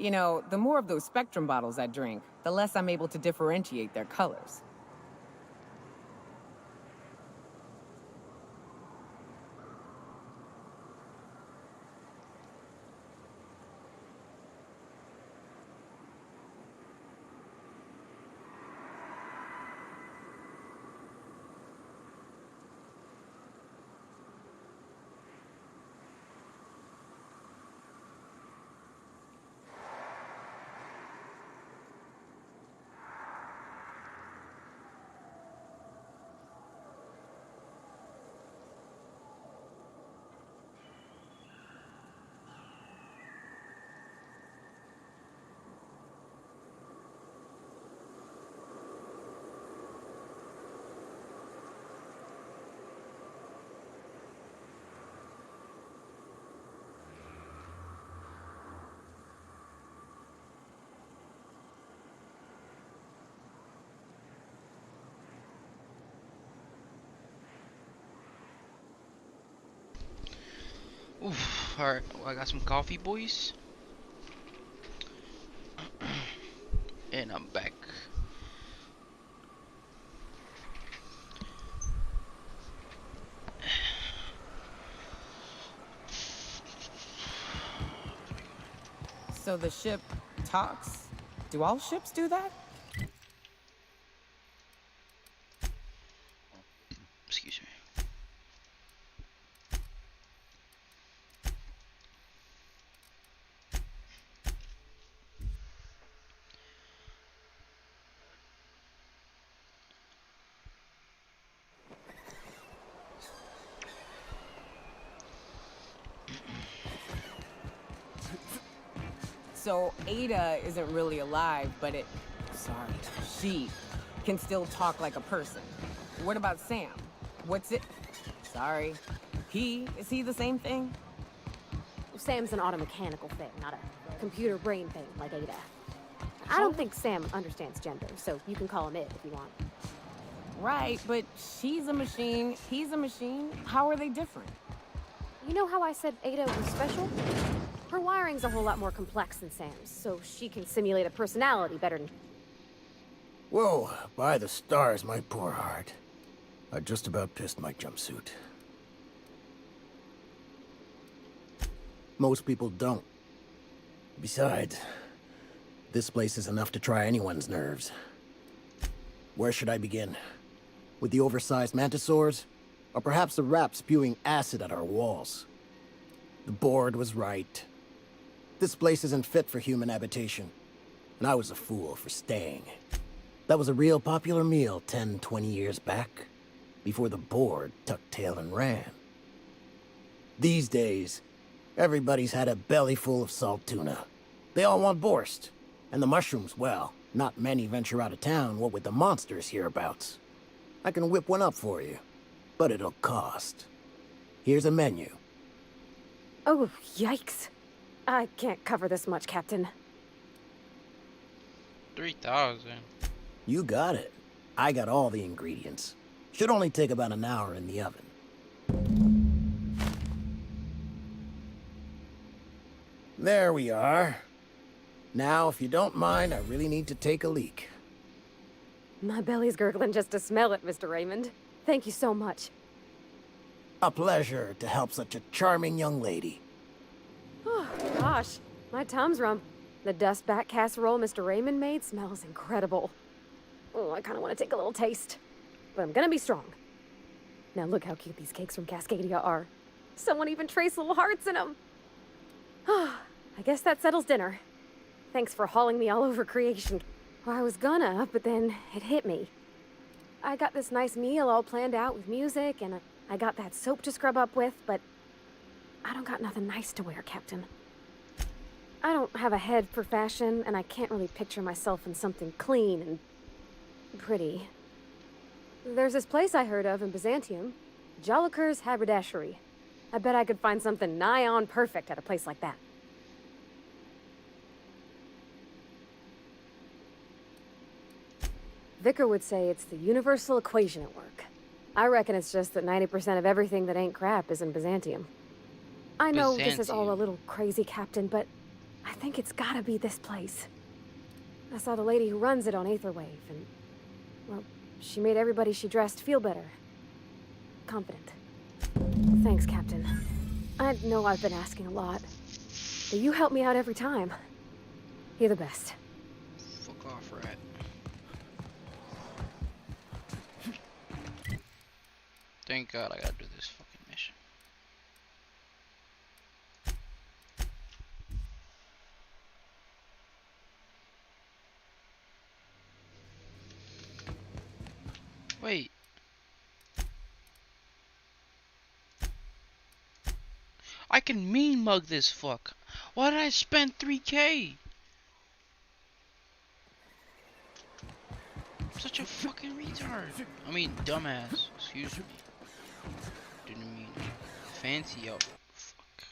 You know, the more of those Spectrum bottles I drink, the less I'm able to differentiate their colors. Oof, alright, well, I got some coffee, boys. And I'm back. So the ship talks? Do all ships do that? Excuse me. So Ada isn't really alive, but she can still talk like a person. What about Sam? What's it? Sorry. Is he the same thing? Sam's an automechanical thing, not a computer brain thing like Ada. I don't think Sam understands gender, so you can call him it if you want. Right, but she's a machine, he's a machine. How are they different? You know how I said Ada was special? Her wiring's a whole lot more complex than Sam's, so she can simulate a personality better than... Whoa, by the stars, my poor heart. I just about pissed my jumpsuit. Most people don't. Besides, this place is enough to try anyone's nerves. Where should I begin? With the oversized mantisaurs? Or perhaps the rap spewing acid at our walls? The board was right. This place isn't fit for human habitation. And I was a fool for staying. That was a real popular meal 10, 20 years back, before the board tucked tail and ran. These days, everybody's had a belly full of salt tuna. They all want borscht. And the mushrooms, well, not many venture out of town, what with the monsters hereabouts. I can whip one up for you, but it'll cost. Here's a menu. Oh, yikes. I can't cover this much, Captain. 3,000. You got it. I got all the ingredients. Should only take about an hour in the oven. There we are. Now, if you don't mind, I really need to take a leak. My belly's gurgling just to smell it, Mr. Raymond. Thank you so much. A pleasure to help such a charming young lady. Oh, gosh. My tum's rump. The dust back casserole Mr. Raymond made smells incredible. Oh, I kind of want to take a little taste. But I'm gonna be strong. Now look how cute these cakes from Cascadia are. Someone even traced little hearts in them. I guess that settles dinner. Thanks for hauling me all over creation. Well, I was gonna, but then it hit me. I got this nice meal all planned out with music, and I got that soap to scrub up with, but I don't got nothing nice to wear, Captain. I don't have a head for fashion, and I can't really picture myself in something clean and pretty. There's this place I heard of in Byzantium, Jolicoeur's Haberdashery. I bet I could find something nigh on perfect at a place like that. Vicar would say it's the universal equation at work. I reckon it's just that 90% of everything that ain't crap is in Byzantium. I know this is all a little crazy, Captain, but I think it's gotta be this place. I saw the lady who runs it on Aetherwave, and, well, she made everybody she dressed feel better. Confident. Thanks, Captain. I know I've been asking a lot, but you help me out every time. You're the best. Fuck off, rat. Thank God I gotta do this fucking mission. Wait. I can mean mug this fuck. Why did I spend 3K? I'm such a fucking retard. I mean, dumbass. Excuse me. Didn't mean fancy out. Fuck.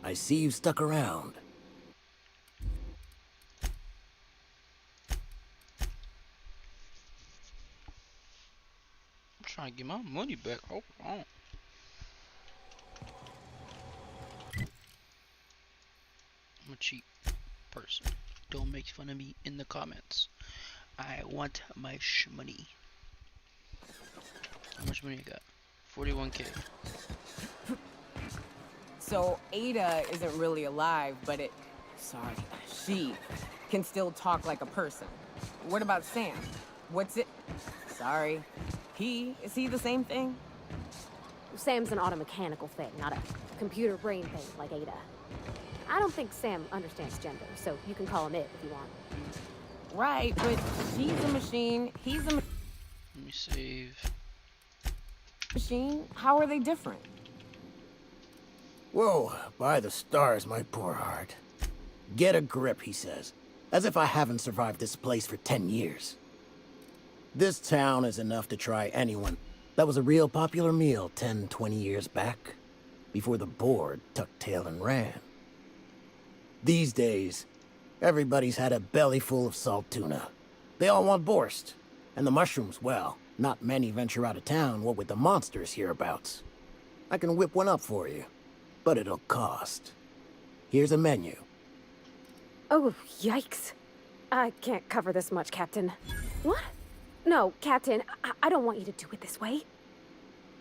I see you stuck around. I'm trying to get my money back. Hold on. I'm a cheap person. Don't make fun of me in the comments. I want my money. How much money you got? 41K. So Ada isn't really alive, but she can still talk like a person. What about Sam? What's it? Sorry. Is he the same thing? Sam's an automechanical thing, not a computer brain thing like Ada. I don't think Sam understands gender, so you can call him it if you want. Right, but she's a machine, he's a Let me save. machine. How are they different? Whoa, by the stars, my poor heart. Get a grip, he says. As if I haven't survived this place for 10 years. This town is enough to try anyone. That was a real popular meal 10, 20 years back, before the board tucked tail and ran. These days, everybody's had a belly full of salt tuna. They all want borscht. And the mushrooms, well, not many venture out of town, what with the monsters hereabouts. I can whip one up for you, but it'll cost. Here's a menu. Oh, yikes. I can't cover this much, Captain. What? No, Captain, I don't want you to do it this way.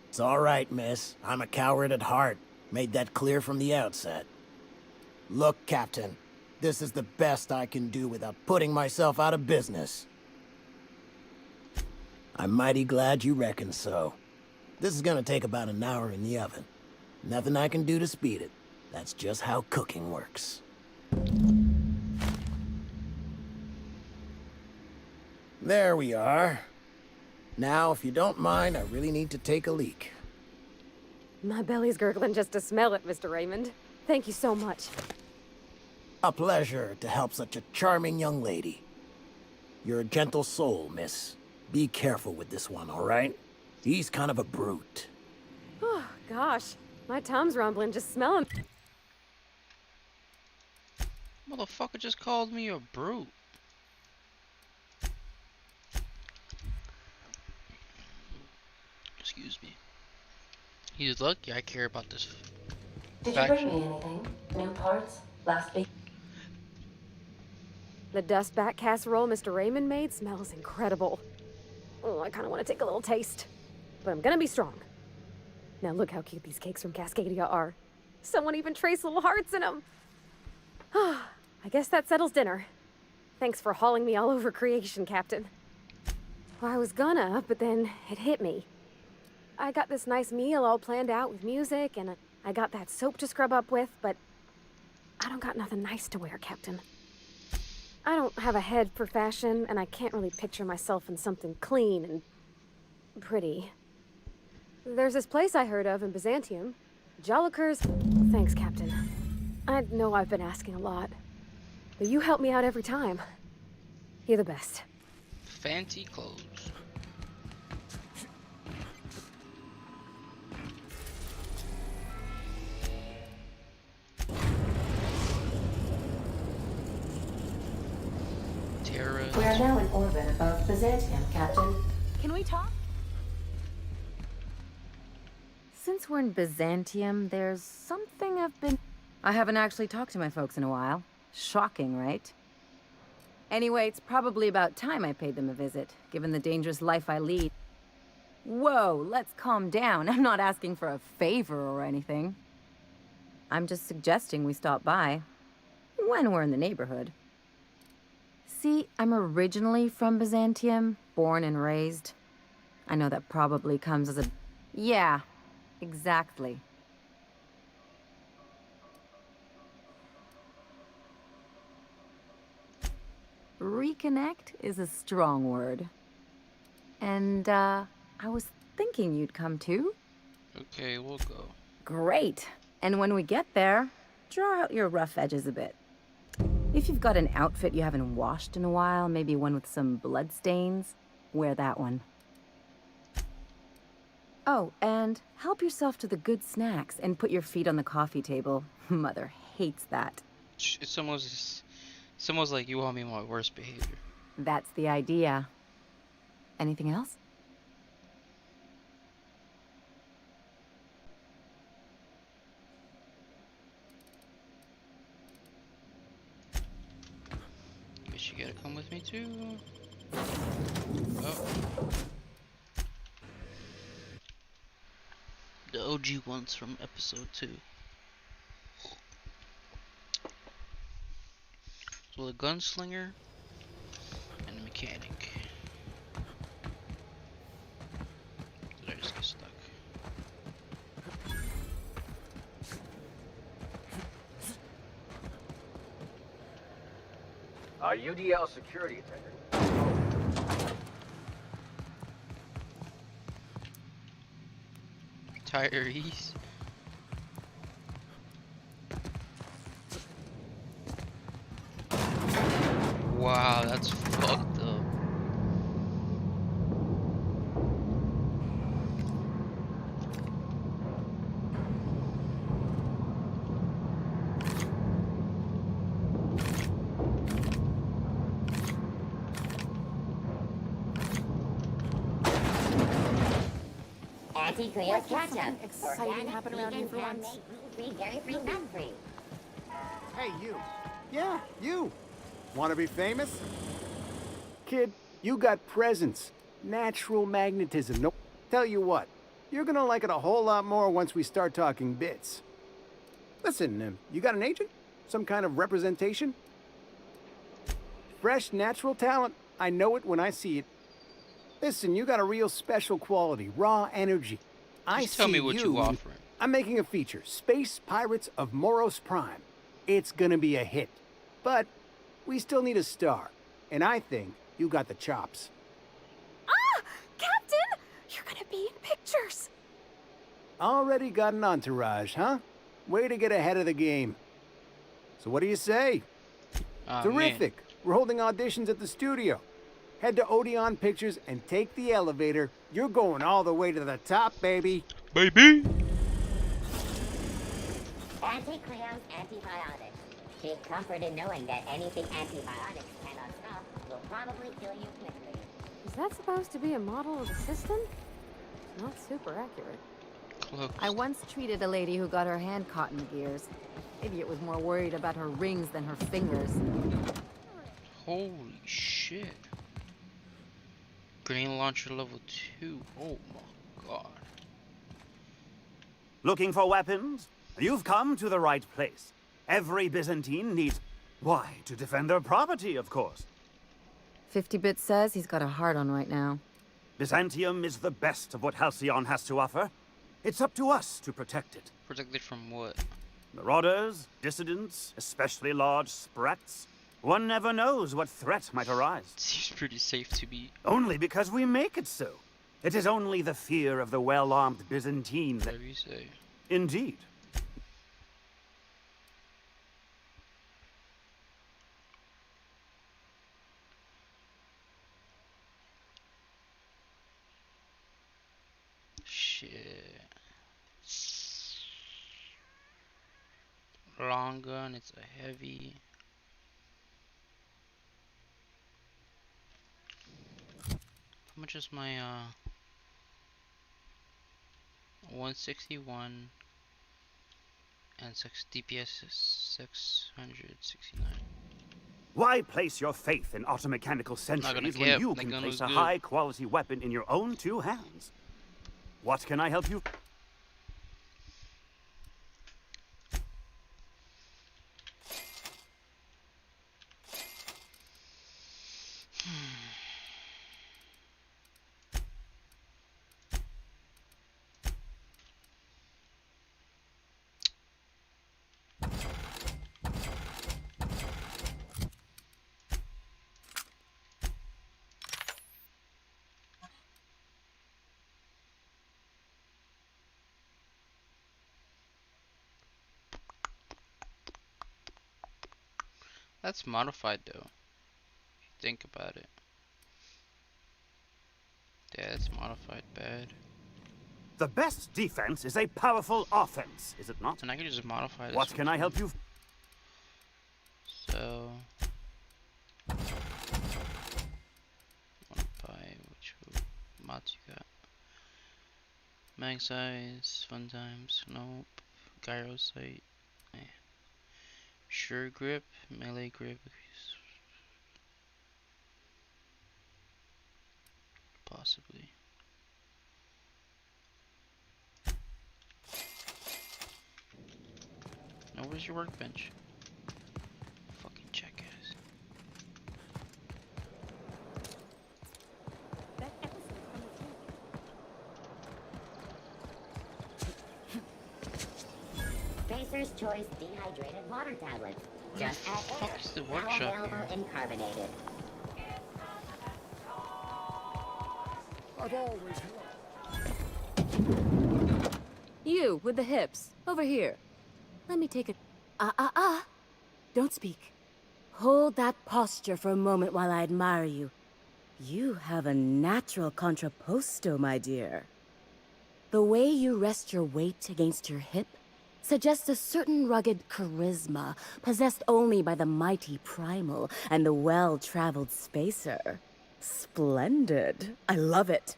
It's all right, miss. I'm a coward at heart. Made that clear from the outset. Look, Captain, this is the best I can do without putting myself out of business. I'm mighty glad you reckon so. This is gonna take about an hour in the oven. Nothing I can do to speed it. That's just how cooking works. There we are. Now, if you don't mind, I really need to take a leak. My belly's gurgling just to smell it, Mr. Raymond. Thank you so much. A pleasure to help such a charming young lady. You're a gentle soul, miss. Be careful with this one, all right? He's kind of a brute. Oh, gosh. My tum's rumbling just smelling. Motherfucker just called me a brute. Excuse me. He's lucky I care about this. Did you bring me anything? New parts? Last week? The dust back casserole Mr. Raymond made smells incredible. Oh, I kind of want to take a little taste. But I'm gonna be strong. Now look how cute these cakes from Cascadia are. Someone even traced little hearts in them. Ah, I guess that settles dinner. Thanks for hauling me all over creation, Captain. Well, I was gonna, but then it hit me. I got this nice meal all planned out with music, and I got that soap to scrub up with, but I don't got nothing nice to wear, Captain. I don't have a head for fashion, and I can't really picture myself in something clean and pretty. There's this place I heard of in Byzantium. Jolliker's. Thanks, Captain. I know I've been asking a lot, but you help me out every time. You're the best. Fancy clothes. Terra We are now in orbit above Byzantium, Captain. Can we talk? Since we're in Byzantium, there's something I haven't actually talked to my folks in a while. Shocking, right? Anyway, it's probably about time I paid them a visit, given the dangerous life I lead. Whoa, let's calm down. I'm not asking for a favor or anything. I'm just suggesting we stop by. When we're in the neighborhood. See, I'm originally from Byzantium, born and raised. I know that probably comes as a... Yeah, exactly. Reconnect is a strong word. And, I was thinking you'd come too. Okay, we'll go. Great. And when we get there, draw out your rough edges a bit. If you've got an outfit you haven't washed in a while, maybe one with some blood stains, wear that one. Oh, and help yourself to the good snacks and put your feet on the coffee table. Mother hates that. It's almost like you want me on my worst behavior. That's the idea. Anything else? Guess you gotta come with me too. Oh. The OG ones from episode 2. So the gunslinger and the mechanic. Did I just get stuck? UDL security attendant. Tyrese. Wow, that's fucked up. Anti-Creo's catch-up. Exciting happen around here for once. Free, dairy-free, nut-free. Hey, you. Yeah, you. Want to be famous? Kid, you got presence. Natural magnetism. No, tell you what. You're gonna like it a whole lot more once we start talking bits. Listen, you got an agent? Some kind of representation? Fresh, natural talent. I know it when I see it. Listen, you got a real special quality, raw energy. Just tell me what you offering. I'm making a feature, Space Pirates of Moros Prime. It's gonna be a hit. But we still need a star. And I think you got the chops. Ah! Captain! You're gonna be in pictures! Already got an entourage, huh? Way to get ahead of the game. So what do you say? Terrific. Man. We're holding auditions at the studio. Head to Odeon Pictures and take the elevator. You're going all the way to the top, baby. Baby! Anti-Creo's antibiotics. Take comfort in knowing that anything antibiotics cannot stop will probably kill you quickly. Is that supposed to be a model of the system? Not super accurate. Close. I once treated a lady who got her hand caught in gears. Idiot was more worried about her rings than her fingers. Holy shit. Grenade launcher level 2. Oh my god. Looking for weapons? You've come to the right place. Every Byzantine needs... Why, to defend their property, of course. 50-bit says he's got a heart on right now. Byzantium is the best of what Halcyon has to offer. It's up to us to protect it. Protected from what? Marauders, dissidents, especially large sprats. One never knows what threat might arise. Seems pretty safe to be. Only because we make it so. It is only the fear of the well-armed Byzantine that... Whatever you say. Indeed. Shit. Long gun, it's a heavy. much is my 161 and 6 DPS is 669. Why place your faith in automechanical sentries when you can place a high-quality weapon in your own two hands? What can I help you? That's modified though. Think about it. Yeah, it's modified bad. The best defense is a powerful offense, is it not? And I can just modify this. What can I help you? So, modify which mods you got? Mag size, fun times, nope. Gyro sight, sure grip, melee grip. Possibly. Now where's your workbench? Fucking jackass. Spacer's Choice dehydrated water tablets. Just add fuck air. is the workshop Now available here? in carbonated. I've always You, with the hips. Over here. Let me take a... Don't speak. Hold that posture for a moment while I admire you. You have a natural contrapposto, my dear. The way you rest your weight against your hip suggests a certain rugged charisma possessed only by the mighty primal and the well-traveled spacer. Splendid. I love it.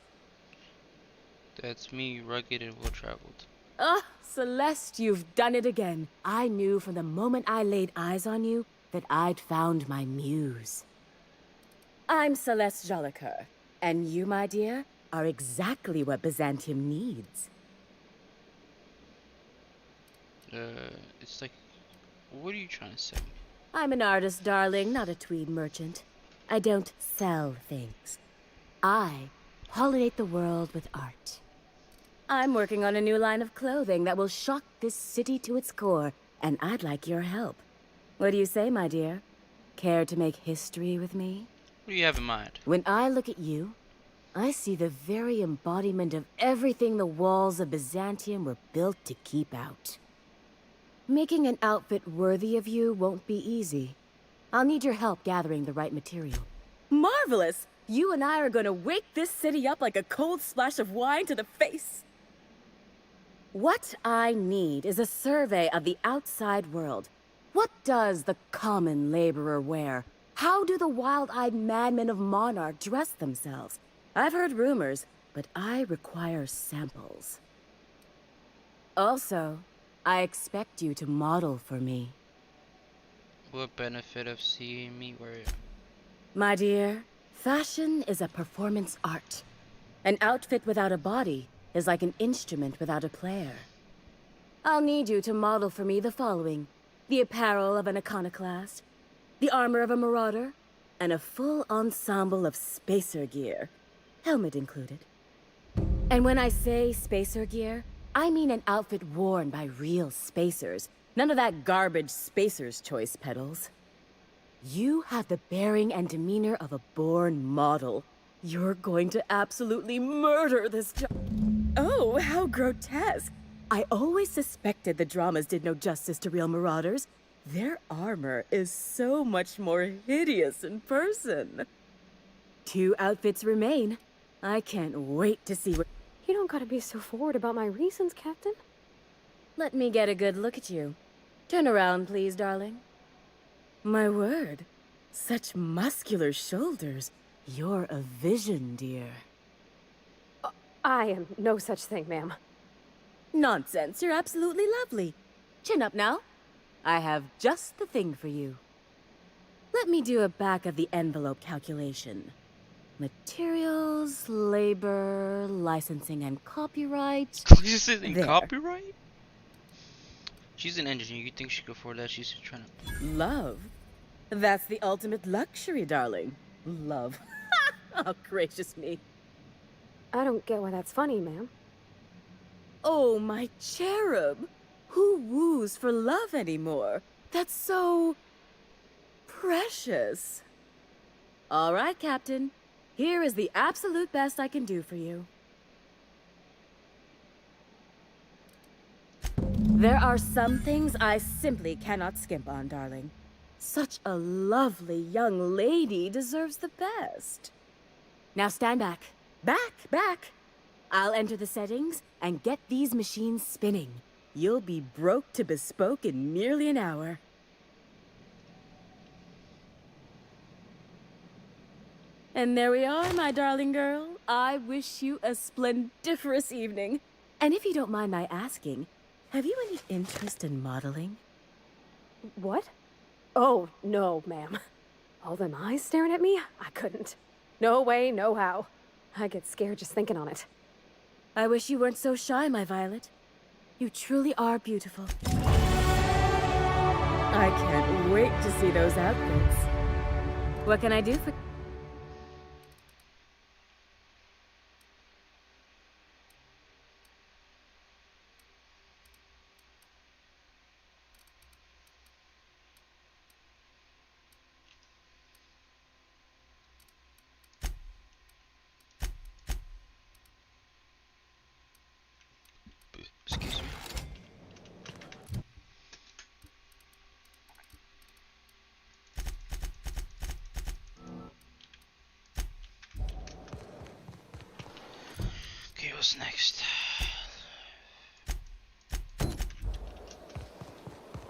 That's me, rugged and well-traveled. Ah, Celeste, you've done it again. I knew from the moment I laid eyes on you that I'd found my muse. I'm Celeste Jolicoeur, and you, my dear, are exactly what Byzantium needs. It's like, what are you trying to say? I'm an artist, darling, not a tweed merchant. I don't sell things. I pollinate the world with art. I'm working on a new line of clothing that will shock this city to its core, and I'd like your help. What do you say, my dear? Care to make history with me? What do you have in mind? When I look at you, I see the very embodiment of everything the walls of Byzantium were built to keep out. Making an outfit worthy of you won't be easy. I'll need your help gathering the right material. Marvelous! You and I are gonna wake this city up like a cold splash of wine to the face. What I need is a survey of the outside world. What does the common laborer wear? How do the wild-eyed madmen of Monarch dress themselves? I've heard rumors, but I require samples. Also, I expect you to model for me. What benefit of seeing me wear it? My dear, fashion is a performance art. An outfit without a body is like an instrument without a player. I'll need you to model for me the following: the apparel of an iconoclast, the armor of a marauder, and a full ensemble of spacer gear, helmet included. And when I say spacer gear, I mean an outfit worn by real spacers. None of that garbage Spacer's Choice pedals. You have the bearing and demeanor of a born model. You're going to absolutely murder this job. Oh, how grotesque. I always suspected the dramas did no justice to real marauders. Their armor is so much more hideous in person. 2 outfits remain. I can't wait to see what... You don't gotta be so forward about my reasons, Captain. Let me get a good look at you. Turn around, please, darling. My word. Such muscular shoulders. You're a vision, dear. I am no such thing, ma'am. Nonsense, you're absolutely lovely. Chin up now. I have just the thing for you. Let me do a back-of-the-envelope calculation. Materials, labor, licensing and copyright. Licensing and copyright? She's an engineer. You think she could afford that? She's just trying to... Love? That's the ultimate luxury, darling. Love. Oh, gracious me. I don't get why that's funny, ma'am. Oh, my cherub. Who woos for love anymore? That's so... precious. All right, Captain. Here is the absolute best I can do for you. There are some things I simply cannot skimp on, darling. Such a lovely young lady deserves the best. Now stand back. Back! I'll enter the settings and get these machines spinning. You'll be broke to bespoke in merely an hour. And there we are, my darling girl. I wish you a splendiferous evening. And if you don't mind my asking, have you any interest in modeling? What? Oh, no, ma'am. All them eyes staring at me? I couldn't. No way, no how. I get scared just thinking on it. I wish you weren't so shy, my Violet. You truly are beautiful. I can't wait to see those outfits. What can I do for... Excuse me. Okay, what's next?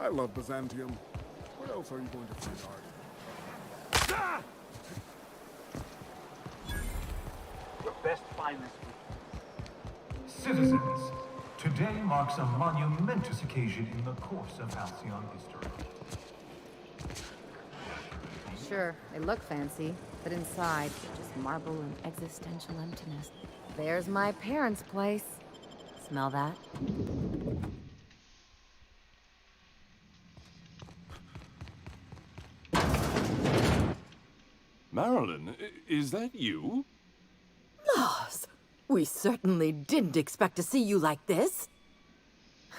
I love Byzantium. What else are you going to find art? Ah! Your best find this week. Citizens, today marks a monumentous occasion in the course of Halcyon history. Sure, they look fancy, but inside, they're just marble and existential emptiness. There's my parents' place. Smell that? Marilyn, is that you? Laws! We certainly didn't expect to see you like this.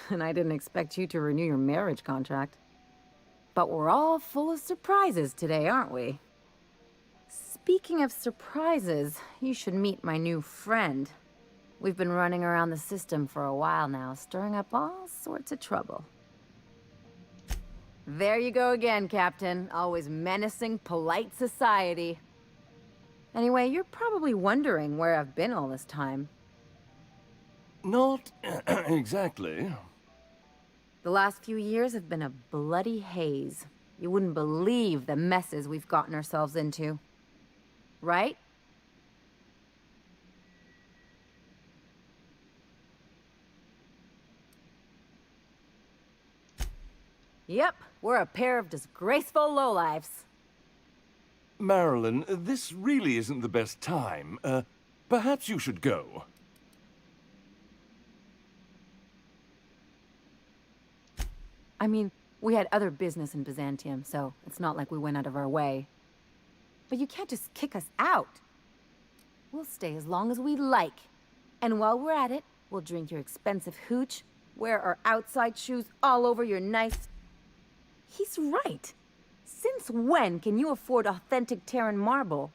And I didn't expect you to renew your marriage contract. But we're all full of surprises today, aren't we? Speaking of surprises, you should meet my new friend. We've been running around the system for a while now, stirring up all sorts of trouble. There you go again, Captain. Always menacing polite society. Anyway, you're probably wondering where I've been all this time. Not exactly. The last few years have been a bloody haze. You wouldn't believe the messes we've gotten ourselves into. Right? Yep, we're a pair of disgraceful lowlifes. Marilyn, this really isn't the best time. Perhaps you should go. I mean, we had other business in Byzantium, so it's not like we went out of our way. But you can't just kick us out. We'll stay as long as we like. And while we're at it, we'll drink your expensive hooch, wear our outside shoes all over your nice... He's right. Since when can you afford authentic Terran marble?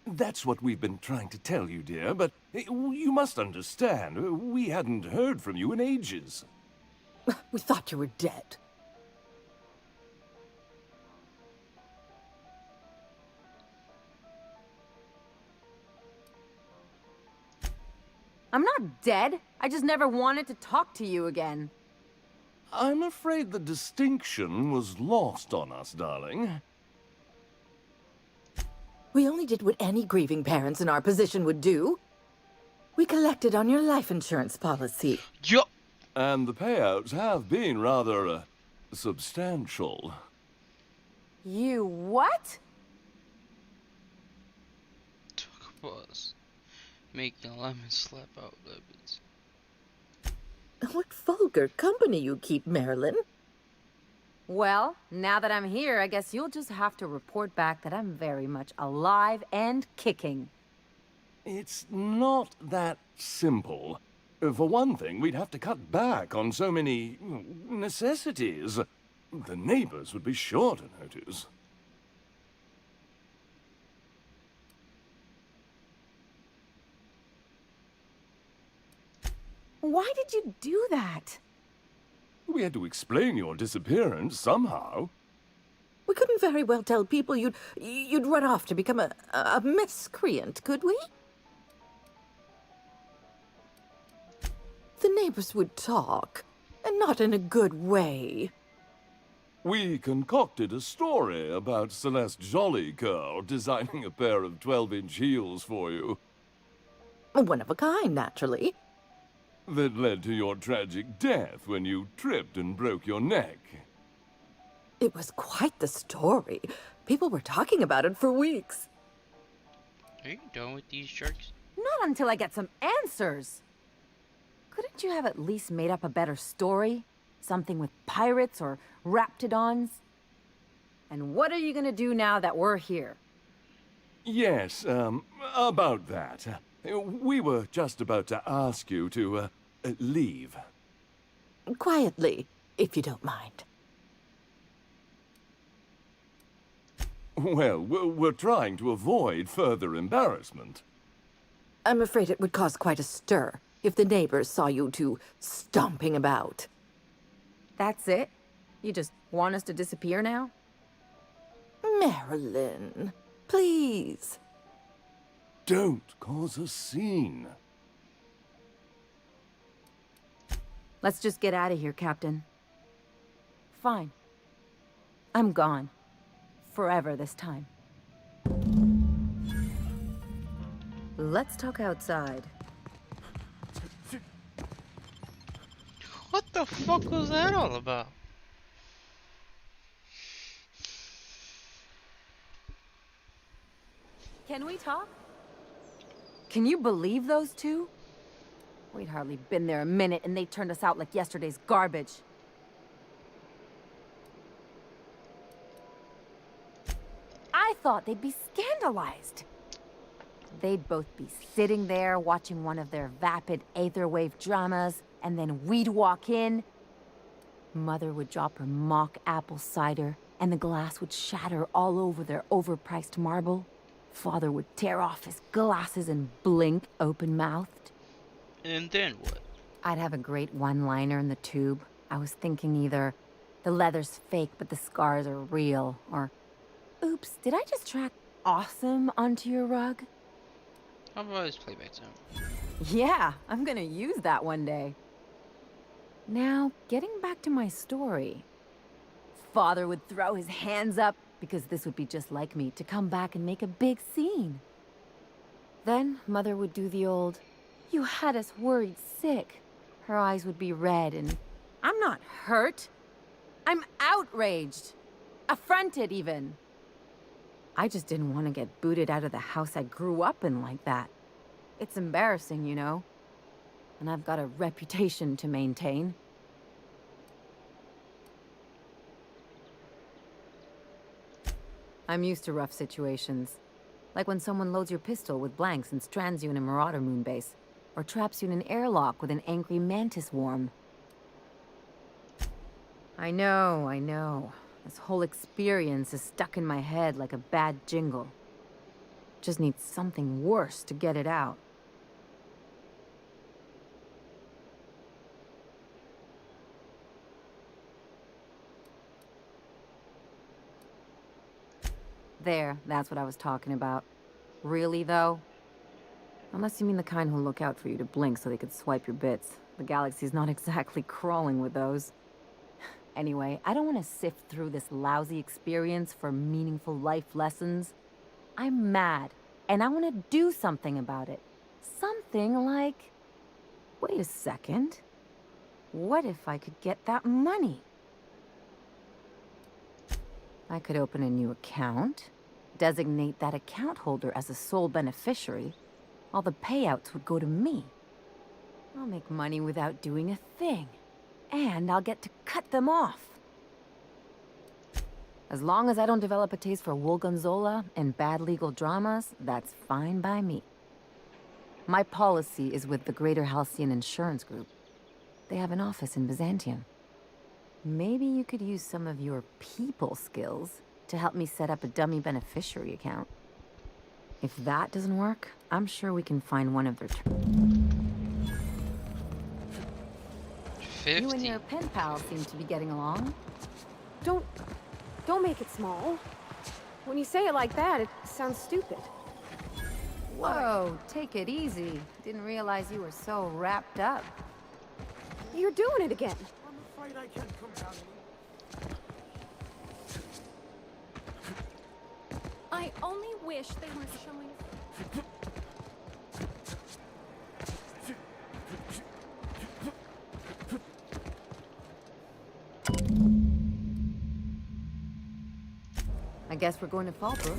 That's what we've been trying to tell you, dear, but you must understand, we hadn't heard from you in ages. We thought you were dead. I'm not dead. I just never wanted to talk to you again. I'm afraid the distinction was lost on us, darling. We only did what any grieving parents in our position would do. We collected on your life insurance policy. Yup. And the payouts have been rather, substantial. You what? Talk about us making lemons slap out lemons. What vulgar company you keep, Marilyn. Well, now that I'm here, I guess you'll just have to report back that I'm very much alive and kicking. It's not that simple. For one thing, we'd have to cut back on so many necessities. The neighbors would be sure to notice. Why did you do that? We had to explain your disappearance somehow. We couldn't very well tell people you'd run off to become a miscreant, could we? The neighbors would talk, and not in a good way. We concocted a story about Celeste Jollycurl designing a pair of 12-inch heels for you. One of a kind, naturally. That led to your tragic death when you tripped and broke your neck. It was quite the story. People were talking about it for weeks. Are you done with these jerks? Not until I get some answers. Couldn't you have at least made up a better story? Something with pirates or raptidons? And what are you gonna do now that we're here? Yes, about that. We were just about to ask you to, leave. Quietly, if you don't mind. Well, we're trying to avoid further embarrassment. I'm afraid it would cause quite a stir if the neighbors saw you two stomping about. That's it? You just want us to disappear now? Marilyn, please. Don't cause a scene. Let's just get out of here, Captain. Fine. I'm gone. Forever this time. Let's talk outside. What the fuck was that all about? Can we talk? Can you believe those two? We'd hardly been there a minute and they turned us out like yesterday's garbage. I thought they'd be scandalized. They'd both be sitting there watching one of their vapid aetherwave dramas, and then we'd walk in. Mother would drop her mock apple cider, and the glass would shatter all over their overpriced marble. Father would tear off his glasses and blink open-mouthed. And then what? I'd have a great one-liner in the tube. I was thinking either, the leather's fake but the scars are real, or, oops, did I just track awesome onto your rug? How about this playback sound? Yeah, I'm gonna use that one day. Now, getting back to my story. Father would throw his hands up, because this would be just like me, to come back and make a big scene. Then, Mother would do the old, "You had us worried sick." Her eyes would be red, and I'm not hurt. I'm outraged. Affronted, even. I just didn't want to get booted out of the house I grew up in like that. It's embarrassing, you know. And I've got a reputation to maintain. I'm used to rough situations. Like when someone loads your pistol with blanks and strands you in a Marauder moon base, or traps you in an airlock with an angry mantis worm. I know. This whole experience is stuck in my head like a bad jingle. Just need something worse to get it out. There, that's what I was talking about. Really, though? Unless you mean the kind who'll look out for you to blink so they could swipe your bits. The galaxy's not exactly crawling with those. Anyway, I don't want to sift through this lousy experience for meaningful life lessons. I'm mad, and I want to do something about it. Something like... Wait a second. What if I could get that money? I could open a new account, designate that account holder as a sole beneficiary. All the payouts would go to me. I'll make money without doing a thing. And I'll get to cut them off. As long as I don't develop a taste for Wolgonzola and bad legal dramas, that's fine by me. My policy is with the Greater Halcyon Insurance Group. They have an office in Byzantium. Maybe you could use some of your people skills to help me set up a dummy beneficiary account. If that doesn't work, I'm sure we can find one of their terms. 50. You and your pen pal seem to be getting along. Don't make it small. When you say it like that, it sounds stupid. Whoa, take it easy. Didn't realize you were so wrapped up. You're doing it again. I'm afraid I can't come down. I only wish they weren't showing... I guess we're going to Fallbrook.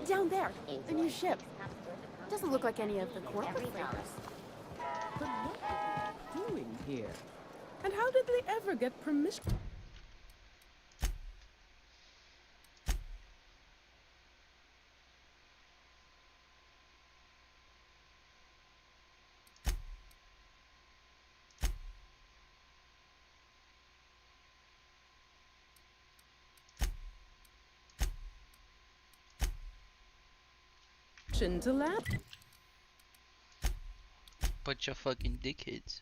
Down there, the new ship. Doesn't look like any of the corporate fighters. But what are they doing here? And how did they ever get permission? To laugh. Bunch of fucking dickheads.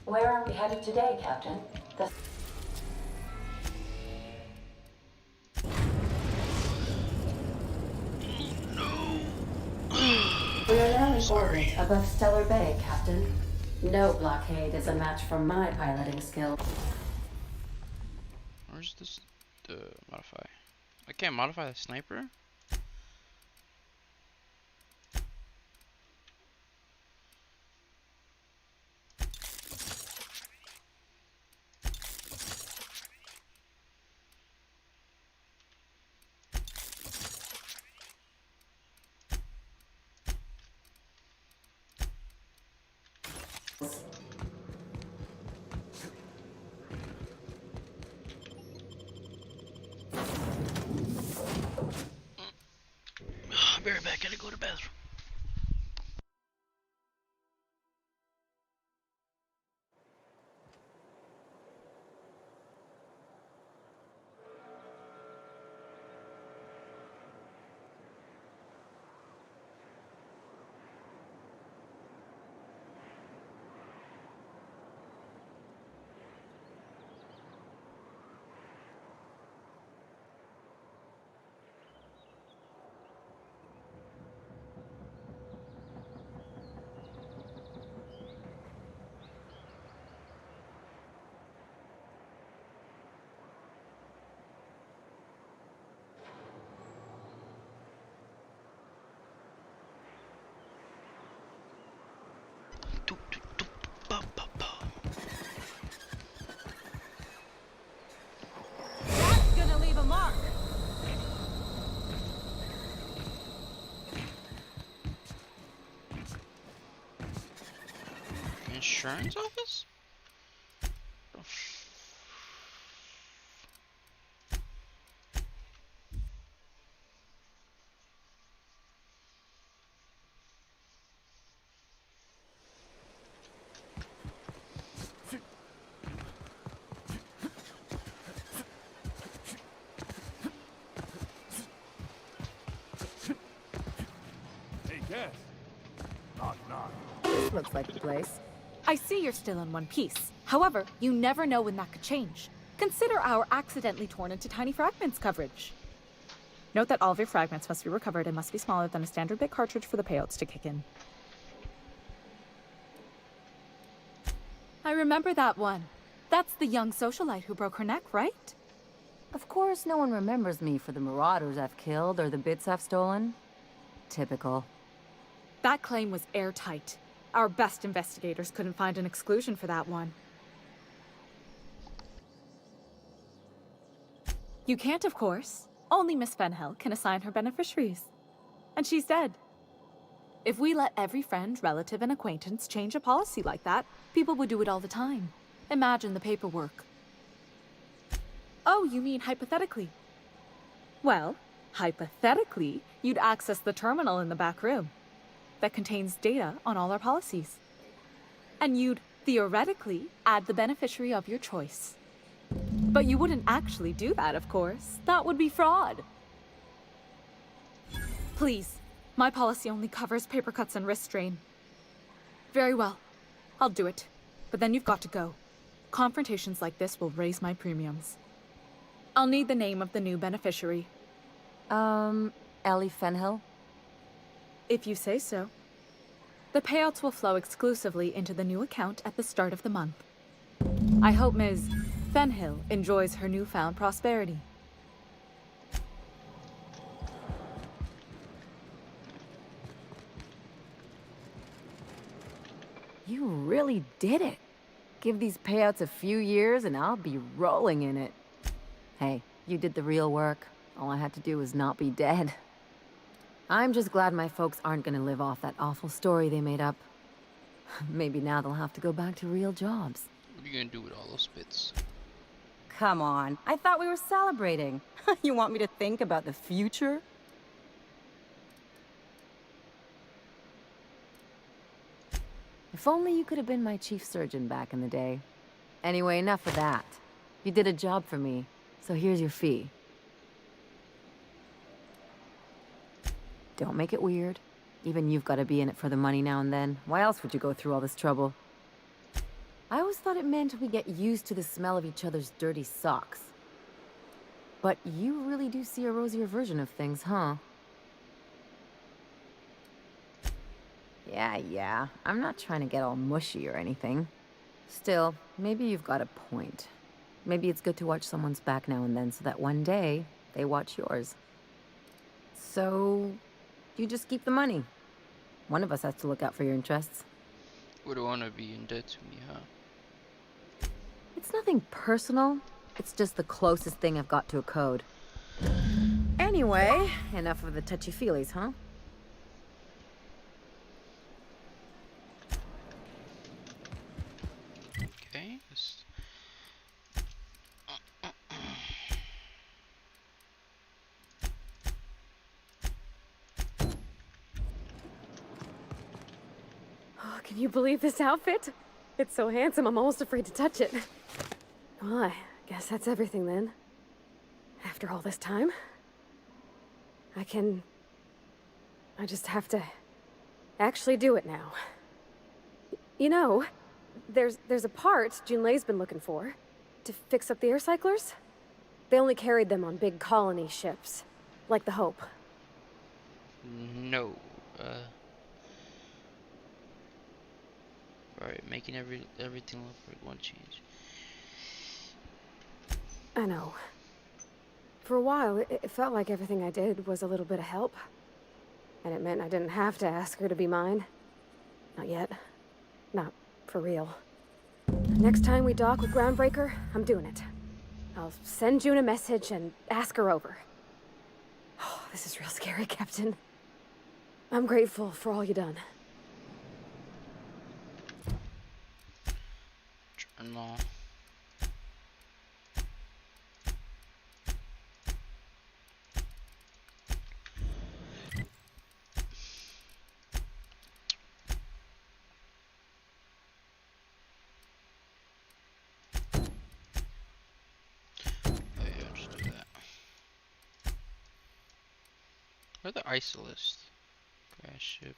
Where are we headed today, Captain? We are now in orbit above Stellar Bay, Captain. No blockade is a match for my piloting skill. Where's this? The modify. I can't modify the sniper? I'll be right back, gotta go to the bathroom. That's gonna leave a mark. Insurance office? This looks like the place. I see you're still in one piece. However, you never know when that could change. Consider our accidentally torn into tiny fragments coverage. Note that all of your fragments must be recovered and must be smaller than a standard bit cartridge for the payouts to kick in. I remember that one. That's the young socialite who broke her neck, right? Of course, no one remembers me for the marauders I've killed or the bits I've stolen. Typical. That claim was airtight. Our best investigators couldn't find an exclusion for that one. You can't, of course. Only Miss Fenhill can assign her beneficiaries. And she's dead. If we let every friend, relative, and acquaintance change a policy like that, people would do it all the time. Imagine the paperwork. Oh, you mean hypothetically? Well, hypothetically, you'd access the terminal in the back room that contains data on all our policies. And you'd, theoretically, add the beneficiary of your choice. But you wouldn't actually do that, of course. That would be fraud. Please, my policy only covers paper cuts and wrist strain. Very well, I'll do it. But then you've got to go. Confrontations like this will raise my premiums. I'll need the name of the new beneficiary. Ellie Fenhill? If you say so. The payouts will flow exclusively into the new account at the start of the month. I hope Ms. Fenhill enjoys her newfound prosperity. You really did it. Give these payouts a few years and I'll be rolling in it. Hey, you did the real work. All I had to do was not be dead. I'm just glad my folks aren't gonna live off that awful story they made up. Maybe now they'll have to go back to real jobs. What are you gonna do with all those bits? Come on, I thought we were celebrating. You want me to think about the future? If only you could have been my chief surgeon back in the day. Anyway, enough of that. You did a job for me, so here's your fee. Don't make it weird. Even you've got to be in it for the money now and then. Why else would you go through all this trouble? I always thought it meant we get used to the smell of each other's dirty socks. But you really do see a rosier version of things, huh? Yeah. I'm not trying to get all mushy or anything. Still, maybe you've got a point. Maybe it's good to watch someone's back now and then so that one day they watch yours. So, you just keep the money. One of us has to look out for your interests. Would want to be in debt to me, huh? It's nothing personal. It's just the closest thing I've got to a code. Anyway, enough of the touchy-feelies, huh? Okay, let's... Oh, can you believe this outfit? It's so handsome, I'm almost afraid to touch it. Well, I guess that's everything then. After all this time. I just have to actually do it now. You know, there's a part Junlei's been looking for to fix up the air cyclers. They only carried them on big colony ships, like the Hope. No, Alright, making everything look like one change. I know. For a while, it felt like everything I did was a little bit of help. And it meant I didn't have to ask her to be mine. Not yet. Not for real. Next time we dock with Groundbreaker, I'm doing it. I'll send June a message and ask her over. Oh, this is real scary, Captain. I'm grateful for all you done. Journal. Where are the isolists? Crash ship.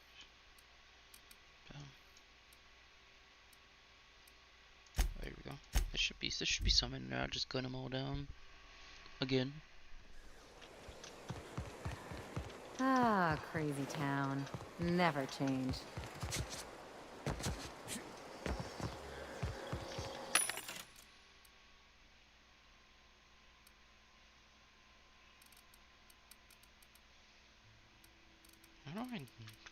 There we go. There should be some in there. I'll just gun them all down again. Ah, crazy town. Never change. How do I...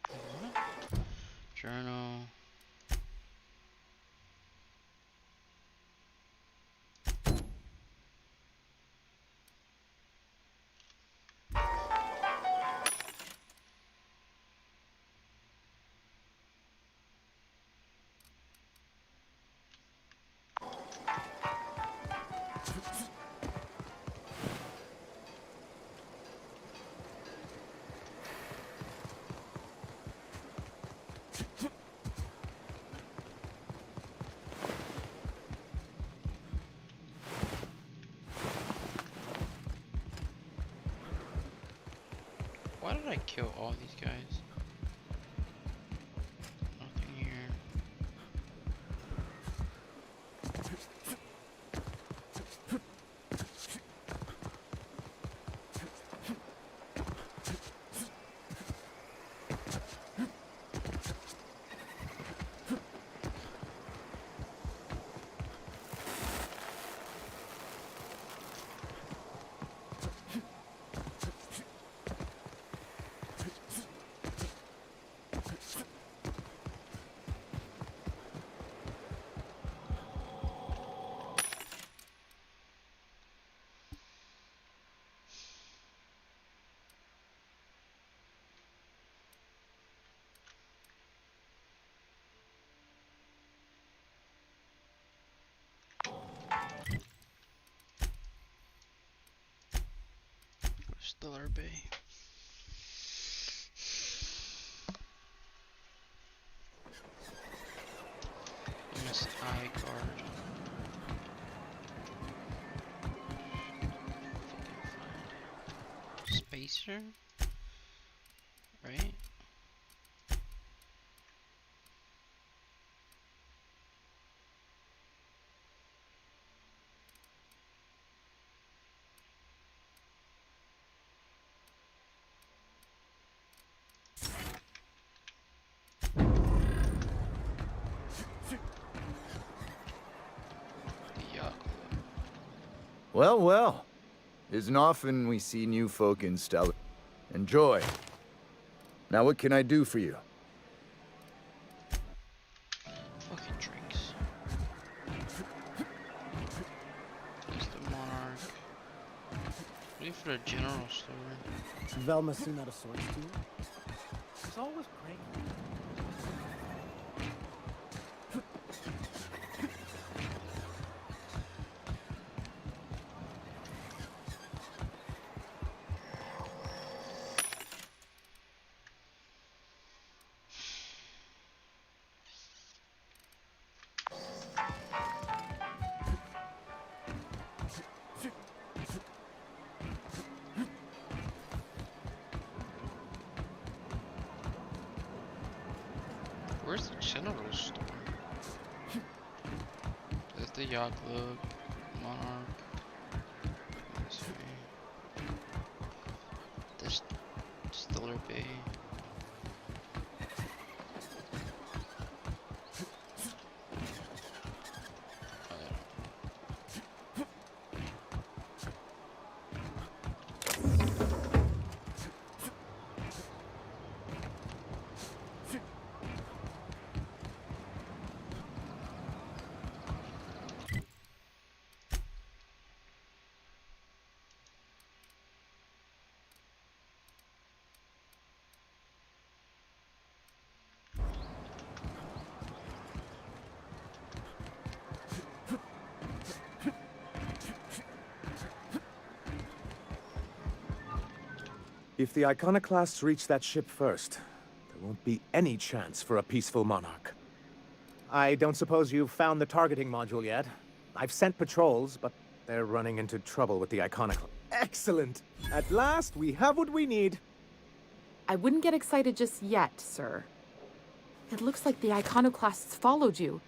What? Journal... Why did I kill all these guys? Nothing here. Stellar Bay. MSI guard. Spacer? Right? Well, well. Isn't often we see new folk in Stellar. Enjoy. Now what can I do for you? Fucking drinks. There's the Monarch. Waiting for the general store. Velma seem out of sorts to you? It's always great. Where's the general store? There's the Yacht Club, Monarch. Let's see. There's Stellar Bay. If the Iconoclasts reach that ship first, there won't be any chance for a peaceful monarch. I don't suppose you've found the targeting module yet. I've sent patrols, but they're running into trouble with the Iconoclast. Excellent! At last, we have what we need. I wouldn't get excited just yet, sir. It looks like the Iconoclasts followed you.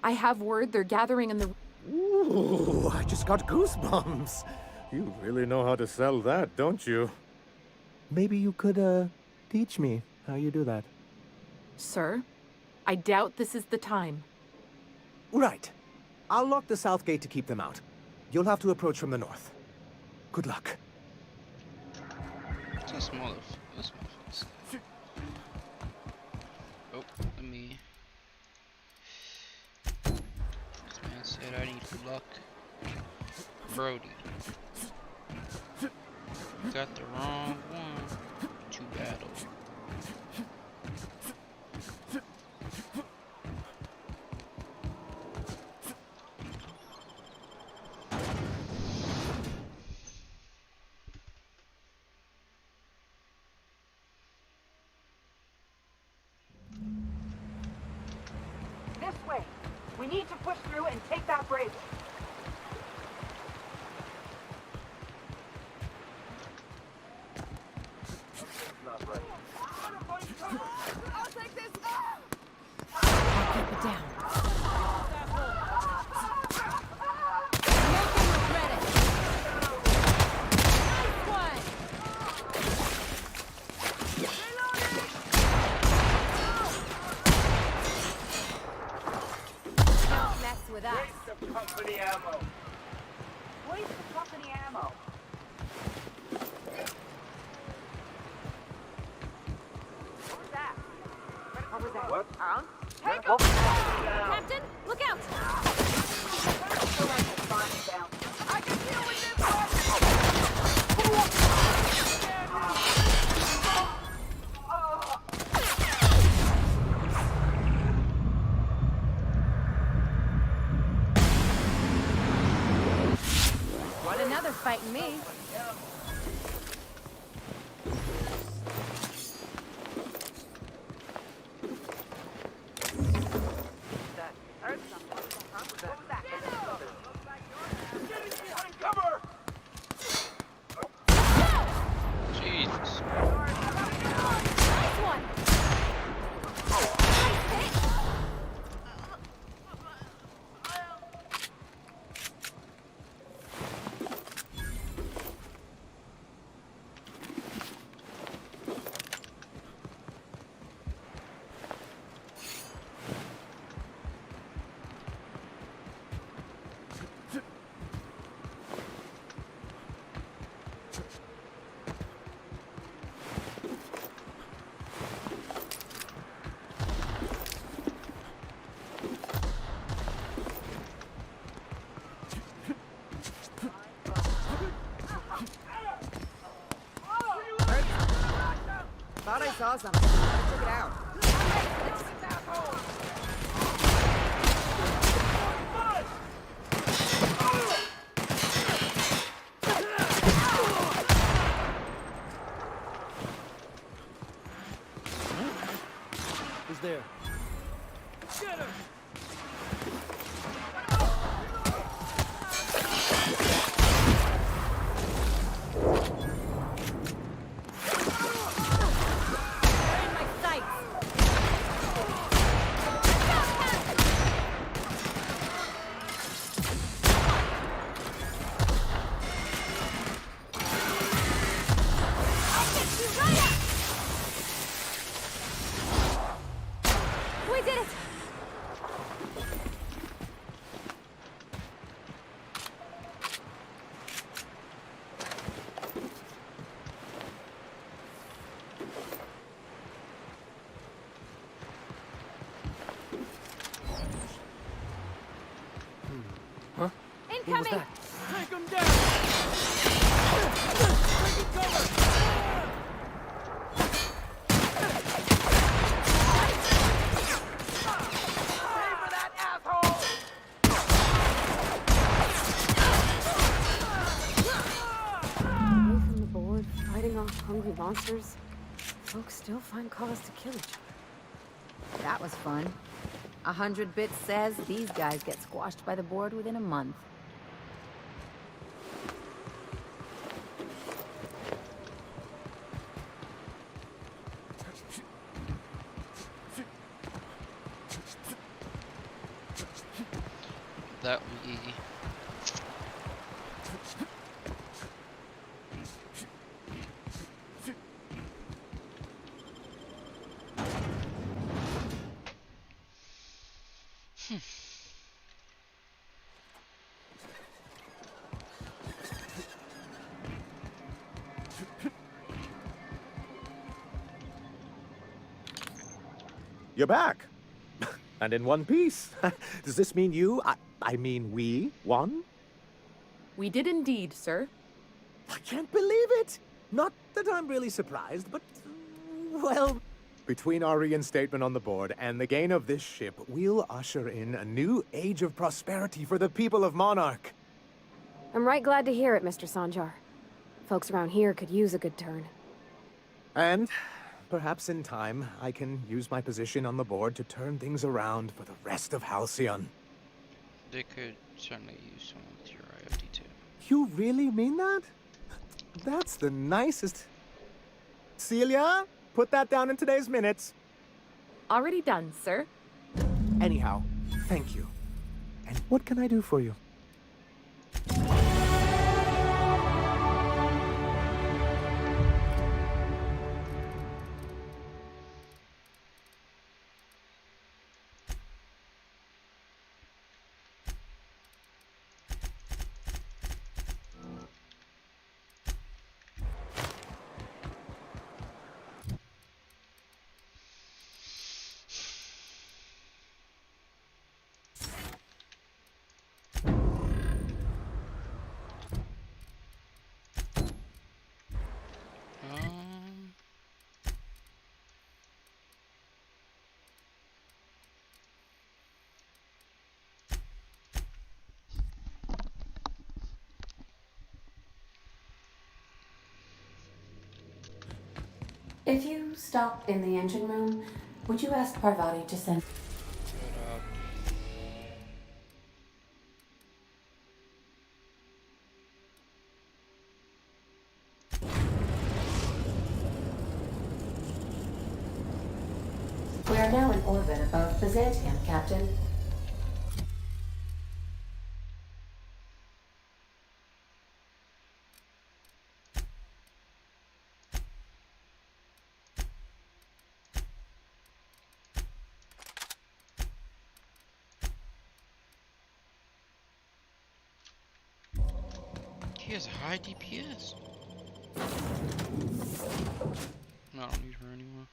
I have word they're gathering in the... Ooh, I just got goosebumps. You really know how to sell that, don't you? Maybe you could, teach me how you do that. Sir, I doubt this is the time. Right. I'll lock the south gate to keep them out. You'll have to approach from the north. Good luck. It's This motherfucker. Oh, let me. This man said I need good luck. Brody. Got the wrong one to battle. This way. We need to push through and take that bridge. I'll take this. I'll keep it down. Don't mess with us. Waste of company ammo. Waste of company ammo. What was that? What was that? What? Take What? Captain, look out! I can deal with this one. What another fighting me. Jesus. Nice one! Thought I saw something. Check it out. Who's there? Get her! We did it! Huh? Incoming! Take him down! Away from the board, fighting off hungry monsters, folks still find cause to kill each other. That was fun. 100 Bits says these guys get squashed by the board within a month. That was easy. You're back. And in one piece. Does this mean I mean we, won? We did indeed, sir. I can't believe it! Not that I'm really surprised, but, well... Between our reinstatement on the board and the gain of this ship, we'll usher in a new age of prosperity for the people of Monarch. I'm right glad to hear it, Mr. Sanjar. Folks around here could use a good turn. And, perhaps in time, I can use my position on the board to turn things around for the rest of Halcyon. They could certainly use someone with your IoT too. You really mean that? That's the nicest... Celia, put that down in today's minutes. Already done, sir. Anyhow, thank you. And what can I do for you? If you stop in the engine room, would you ask Parvati to send... We are now in orbit above Byzantium, Captain. He has a high DPS. No, I don't need her anymore.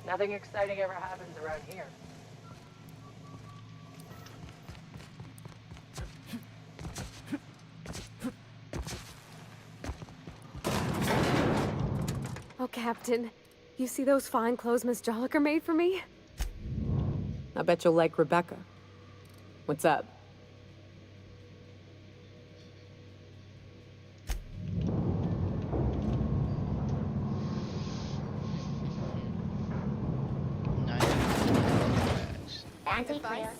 Nothing exciting ever happens around here. Oh, Captain, you see those fine clothes Miss Jolliker made for me? I bet you'll like Rebecca. What's up? Antivirus.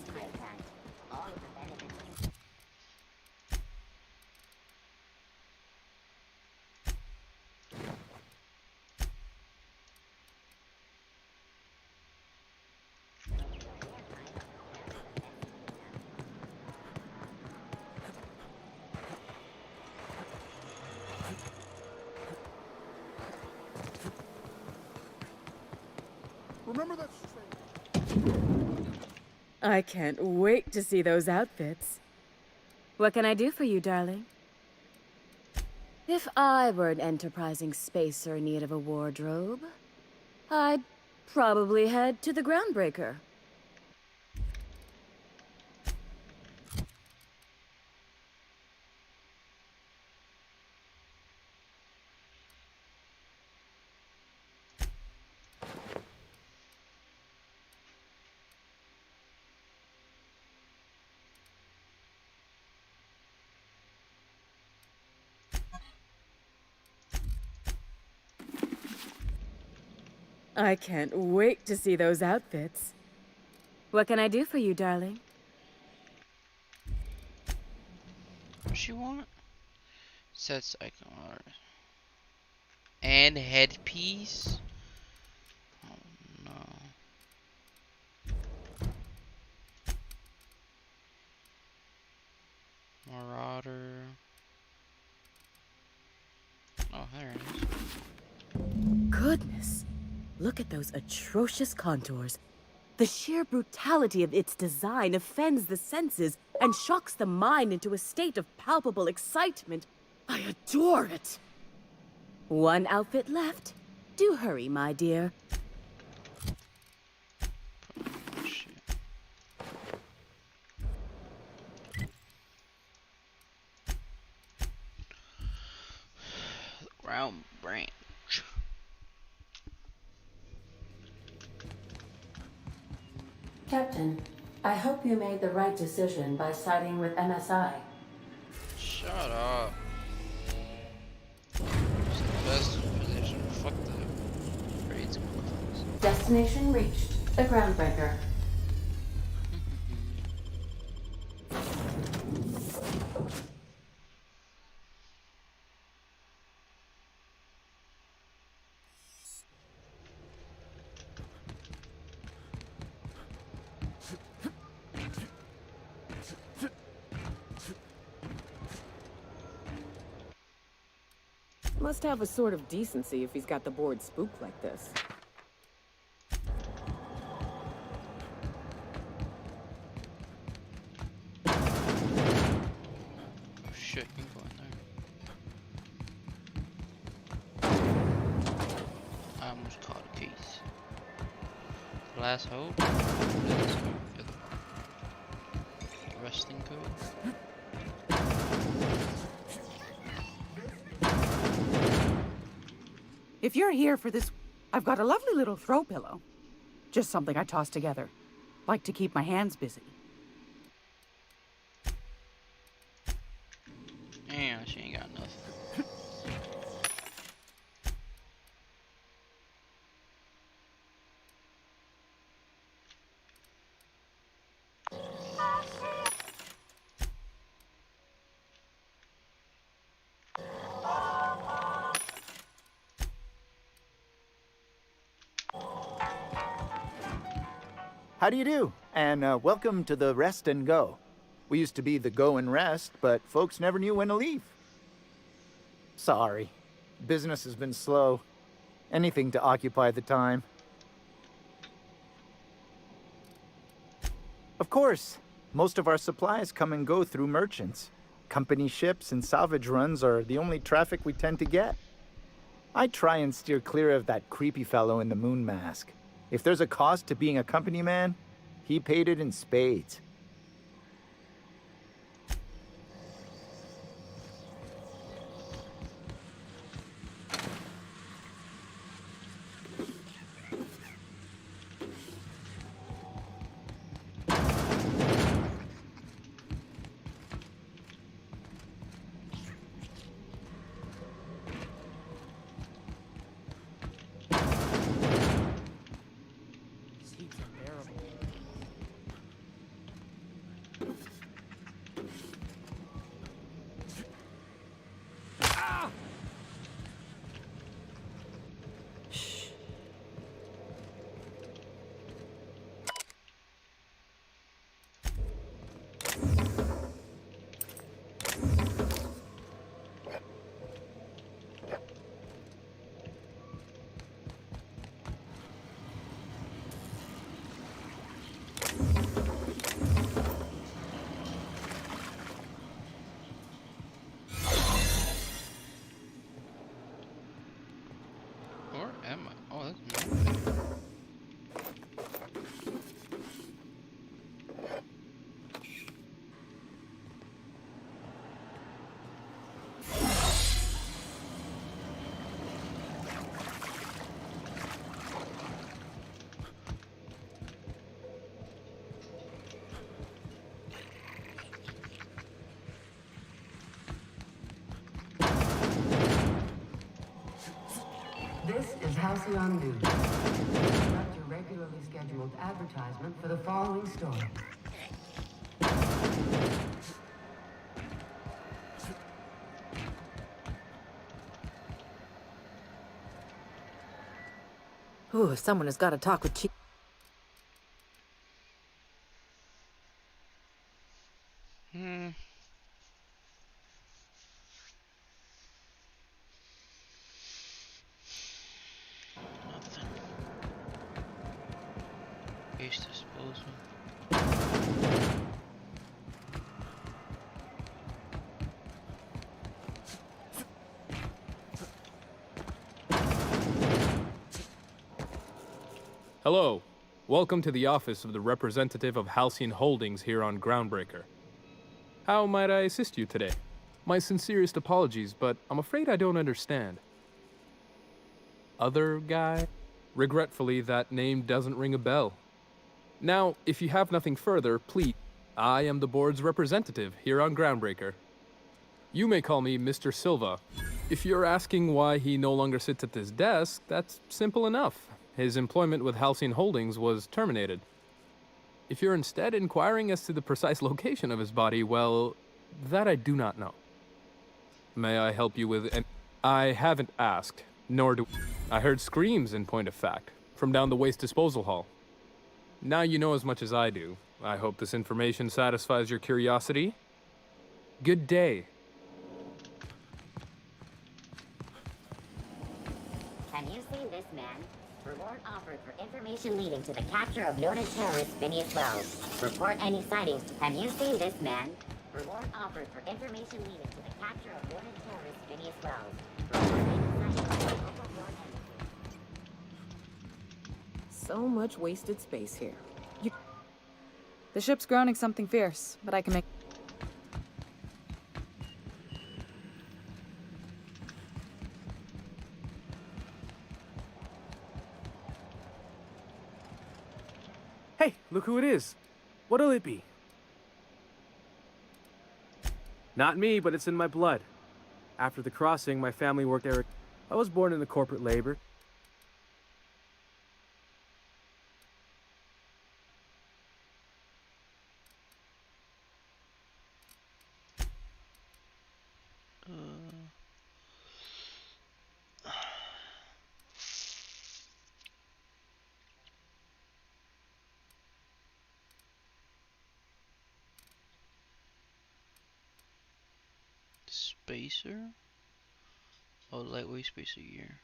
Remember that... I can't wait to see those outfits. What can I do for you, darling? If I were an enterprising spacer in need of a wardrobe, I'd probably head to the Groundbreaker. I can't wait to see those outfits. What can I do for you, darling? What she want? Sets icon. And headpiece? Oh no. Marauder. Oh, there it is. Goodness. Look at those atrocious contours. The sheer brutality of its design offends the senses and shocks the mind into a state of palpable excitement. I adore it. One outfit left. Do hurry, my dear. Round branch. Captain, I hope you made the right decision by siding with MSI. Shut up. It's the best position. Fuck the trades. Destination reached. The Groundbreaker. Must have a sort of decency if he's got the board spooked like this. Oh shit, you can go in there. I almost caught a case. Last hope. Resting code. If you're here for this, I've got a lovely little throw pillow. Just something I toss together. Like to keep my hands busy. Damn, she ain't got nothing. How do you do? And welcome to the Rest and Go. We used to be the Go and Rest, but folks never knew when to leave. Sorry. Business has been slow. Anything to occupy the time. Of course, most of our supplies come and go through merchants. Company ships and salvage runs are the only traffic we tend to get. I try and steer clear of that creepy fellow in the moon mask. If there's a cost to being a company man, he paid it in spades. Or am I? Oh, that's me. This is Halcyon News. Select your regularly scheduled advertisement for the following story. Ooh, someone has got to talk with Chief. Hmm. Nothing. Waste disposal. Hello. Welcome to the office of the representative of Halcyon Holdings here on Groundbreaker. How might I assist you today? My sincerest apologies, but I'm afraid I don't understand. Other guy? Regretfully, that name doesn't ring a bell. Now, if you have nothing further, please, I am the board's representative here on Groundbreaker. You may call me Mr. Silva. If you're asking why he no longer sits at this desk, that's simple enough. His employment with Halcyon Holdings was terminated. If you're instead inquiring as to the precise location of his body, well, that I do not know. May I help you with I haven't asked, nor do I heard screams, in point of fact, from down the waste disposal hall. Now you know as much as I do. I hope this information satisfies your curiosity. Good day. Have you seen this man? Reward offered for information leading to the capture of noted terrorist Phineas Wells. Report any sightings. Have you seen this man? Reward offered for information leading to the capture of noted terrorist Phineas Wells. Report any sightings. So much wasted space here. The ship's groaning something fierce, but I can make... Hey, look who it is. What'll it be? Not me, but it's in my blood. After the crossing, my family worked there. I was born into corporate labor. Spacer? Oh, lightweight spacer gear.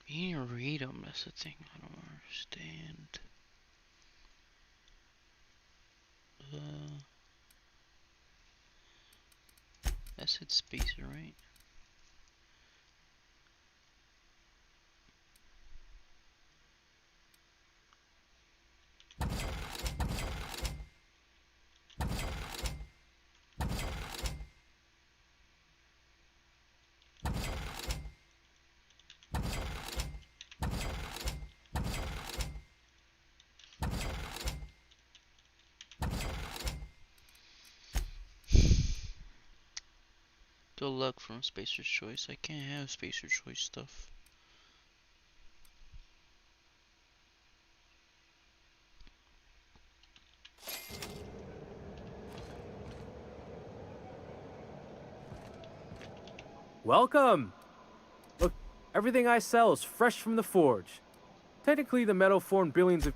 You need to read them, that's the thing. I don't understand. I said spacer, right? Good luck from Spacer's Choice. I can't have Spacer's Choice stuff. Welcome! Look, everything I sell is fresh from the forge. Technically, the metal formed billions of...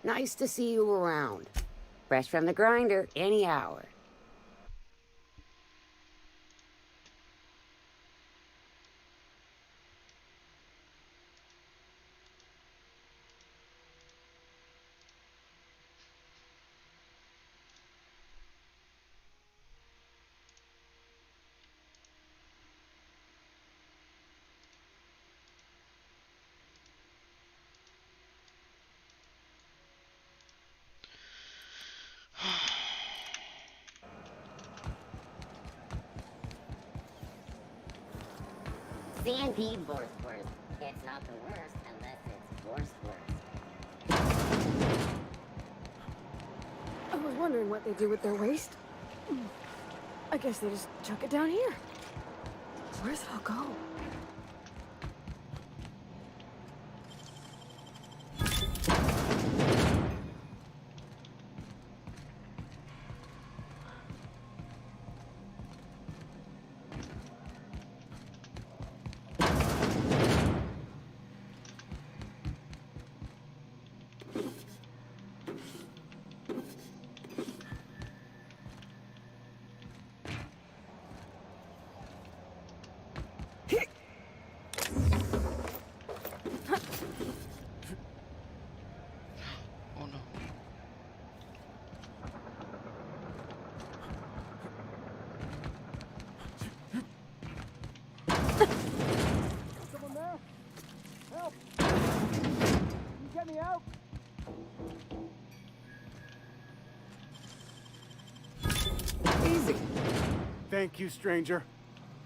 Nice to see you around. Fresh from the grinder, any hour. CNP Borsworth. It's not the worst unless it's Borsworth. I was wondering what they do with their waste. I guess they just chuck it down here. Where's it all go? Oh no. Someone there? Help! Can you get me out? Easy. Thank you, stranger.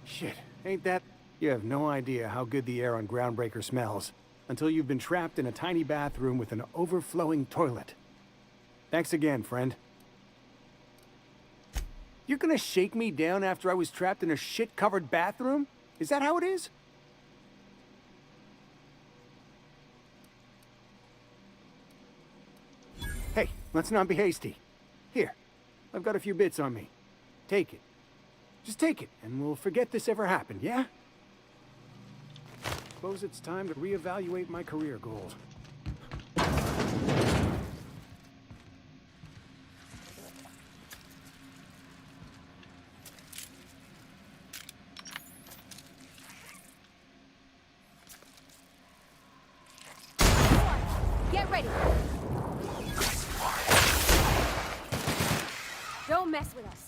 Shit, ain't that... You have no idea how good the air on Groundbreaker smells until you've been trapped in a tiny bathroom with an overflowing toilet. Thanks again, friend. You're gonna shake me down after I was trapped in a shit-covered bathroom? Is that how it is? Hey, let's not be hasty. Here, I've got a few bits on me. Take it. Just take it, and we'll forget this ever happened, yeah? Suppose it's time to reevaluate my career goals. Get ready. Don't mess with us.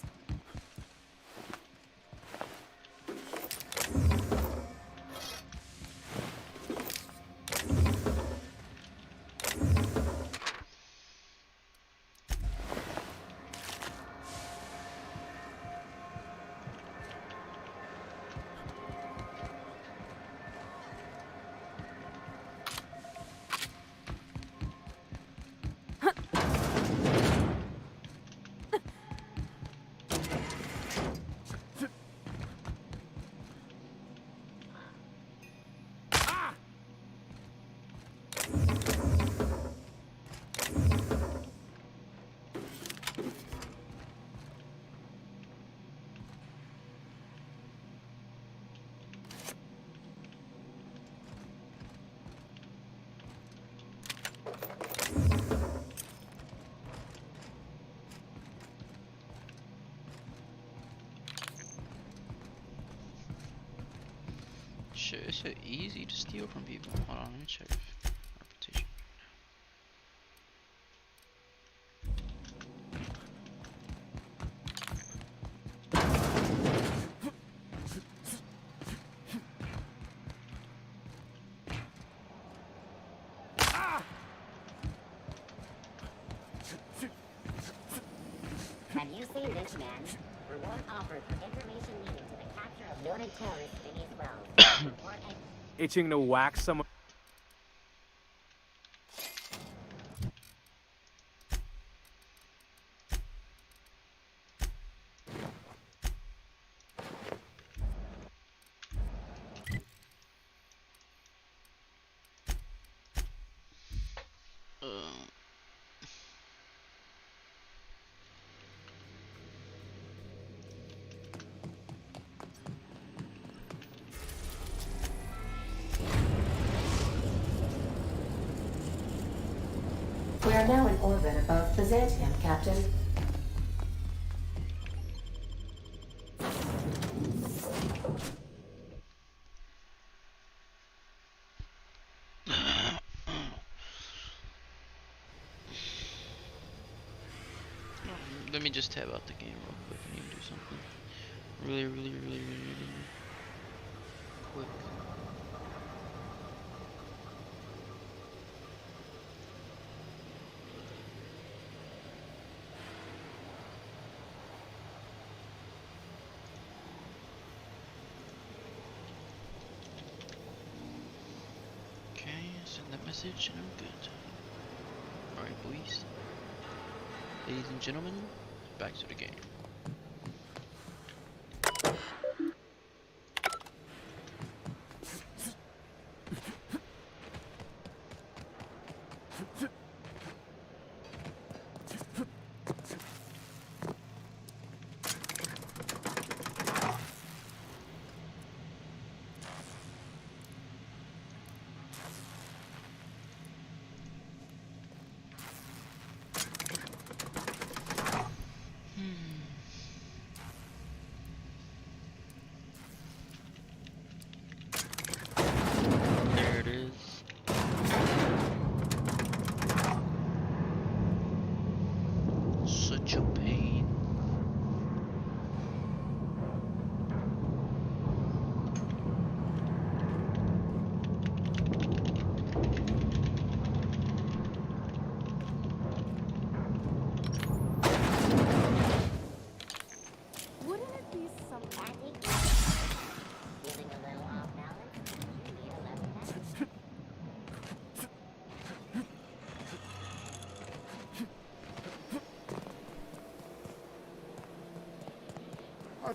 Shit, it's so easy to steal from people. Hold on, let me check. Reputation. Have you seen this man? Reward offered for information leading to the capture of noted terrorists in his realm. Report and Itching to whack someone. We are now in orbit above Byzantium, Captain. Let me just tab out the game real quick. I need to do something really quick. Okay, send that message and I'm good. Alright, boys. Ladies and gentlemen, back to the game.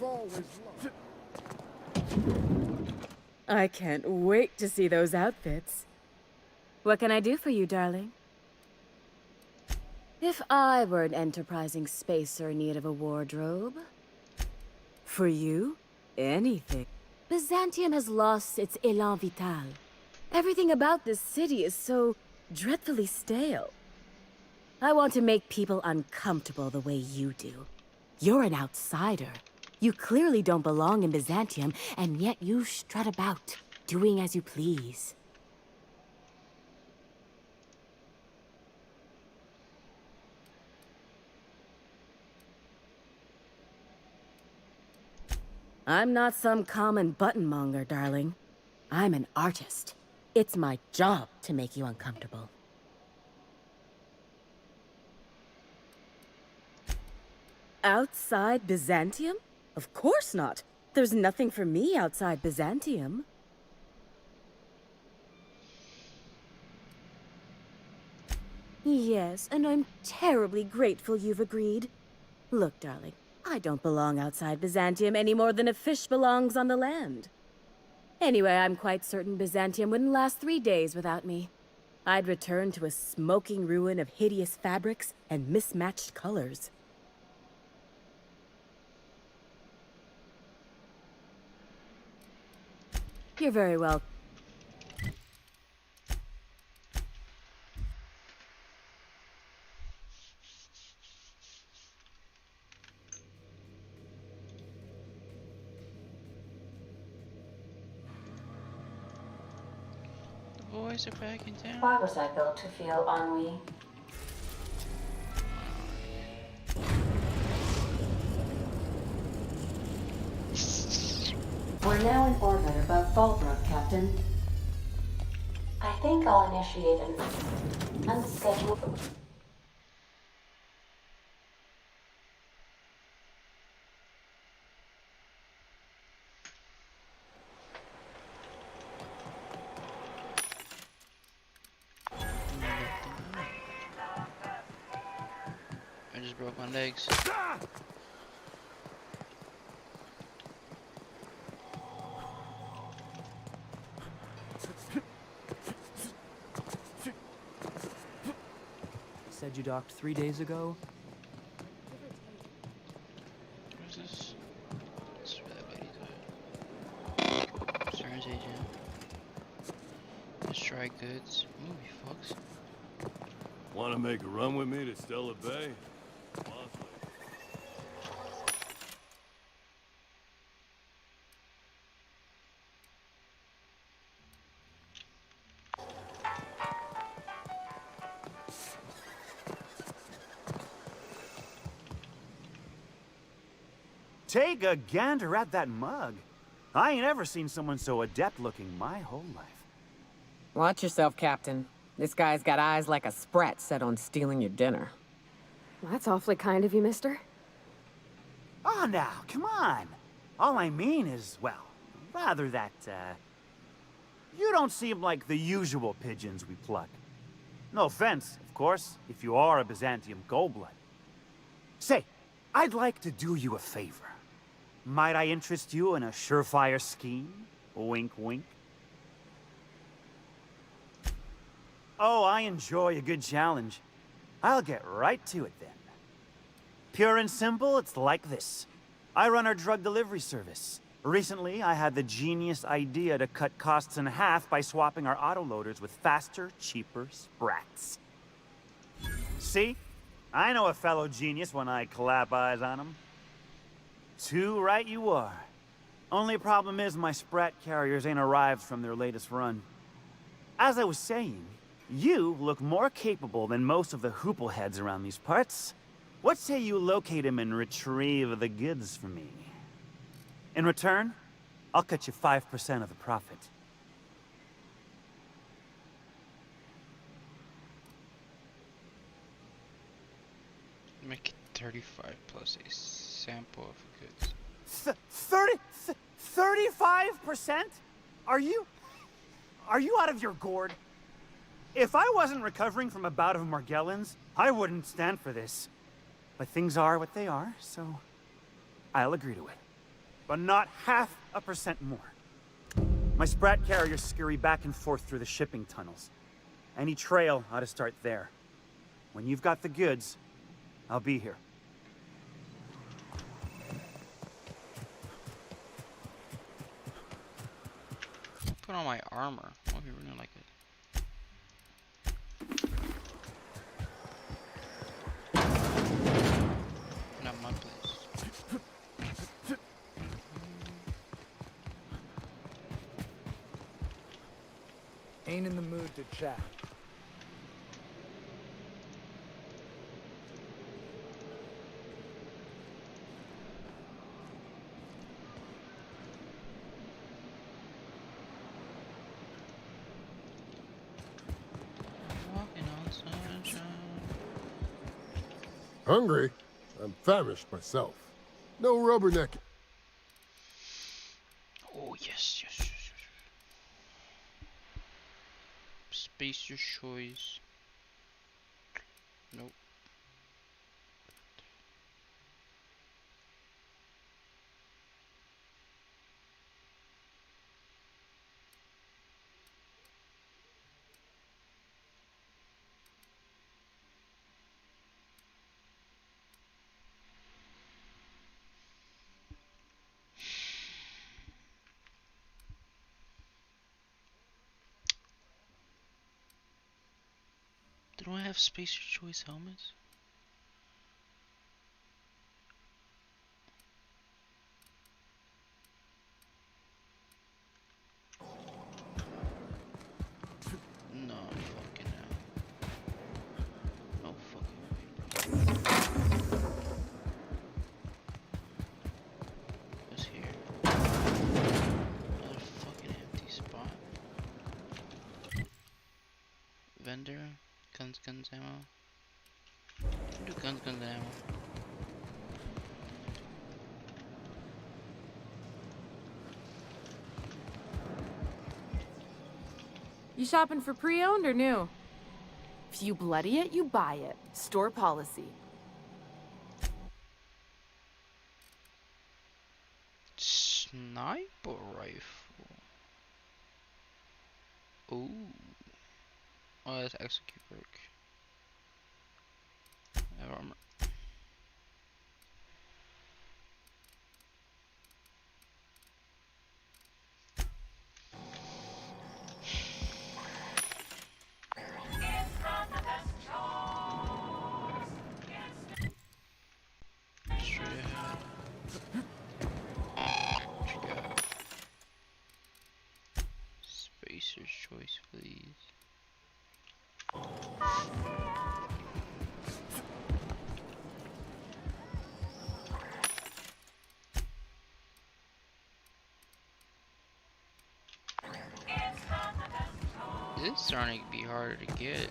I've always loved. I can't wait to see those outfits. What can I do for you, darling? If I were an enterprising spacer in need of a wardrobe... For you, anything. Byzantium has lost its élan vital. Everything about this city is so dreadfully stale. I want to make people uncomfortable the way you do. You're an outsider. You clearly don't belong in Byzantium, and yet you strut about, doing as you please. I'm not some common buttonmonger, darling. I'm an artist. It's my job to make you uncomfortable. Outside Byzantium? Of course not. There's nothing for me outside Byzantium. Yes, and I'm terribly grateful you've agreed. Look, darling, I don't belong outside Byzantium any more than a fish belongs on the land. Anyway, I'm quite certain Byzantium wouldn't last 3 days without me. I'd return to a smoking ruin of hideous fabrics and mismatched colors. You're very welcome. The boys are back in town. Why was I built to feel ennui? We're now in orbit above Fallbrook, Captain. I think I'll initiate an unscheduled... I just broke my legs. Said you docked 3 days ago? What is this? It's that lady. Stearns agent. Let's try goods. Movie fucks. Want to make a run with me to Stella Bay? Take a gander at that mug. I ain't ever seen someone so adept-looking my whole life. Watch yourself, Captain. This guy's got eyes like a sprat set on stealing your dinner. Well, that's awfully kind of you, mister. Oh, now, come on. All I mean is, well, rather that, you don't seem like the usual pigeons we pluck. No offense, of course, if you are a Byzantium goldblood. Say, I'd like to do you a favor. Might I interest you in a surefire scheme? Wink, wink. Oh, I enjoy a good challenge. I'll get right to it then. Pure and simple, it's like this. I run our drug delivery service. Recently, I had the genius idea to cut costs in half by swapping our autoloaders with faster, cheaper sprats. See? I know a fellow genius when I clap eyes on him. Too right you are. Only problem is my sprat carriers ain't arrived from their latest run. As I was saying, you look more capable than most of the hoople heads around these parts. What say you locate him and retrieve the goods for me? In return, I'll cut you 5% of the profit. Make it 35 plus a sample of goods. 35%? Are you out of your gourd? If I wasn't recovering from a bout of Morgellons, I wouldn't stand for this. But things are what they are, so I'll agree to it. but not 0.5% more. My Sprat carriers scurry back and forth through the shipping tunnels. Any trail ought to start there. When you've got the goods, I'll be here. Put on my armor. I'll be running like it. Not my place. Ain't in the mood to chat. Walking on sunshine. Hungry? I'm famished myself. No rubbernecking. Oh yes, yes, yes, yes. Space your choice. Nope. Don't I have space your choice helmets? No fucking hell. No fucking way, bro. What's here? Another fucking empty spot. Vendor? Guns, ammo. Do guns, ammo. You shopping for pre-owned or new? If you bloody it, you buy it. Store policy. Sniper rifle. Ooh. Oh, that's execute work. I have armor. Straight ahead. What you got? Spacer's choice, please. This is starting to be harder to get.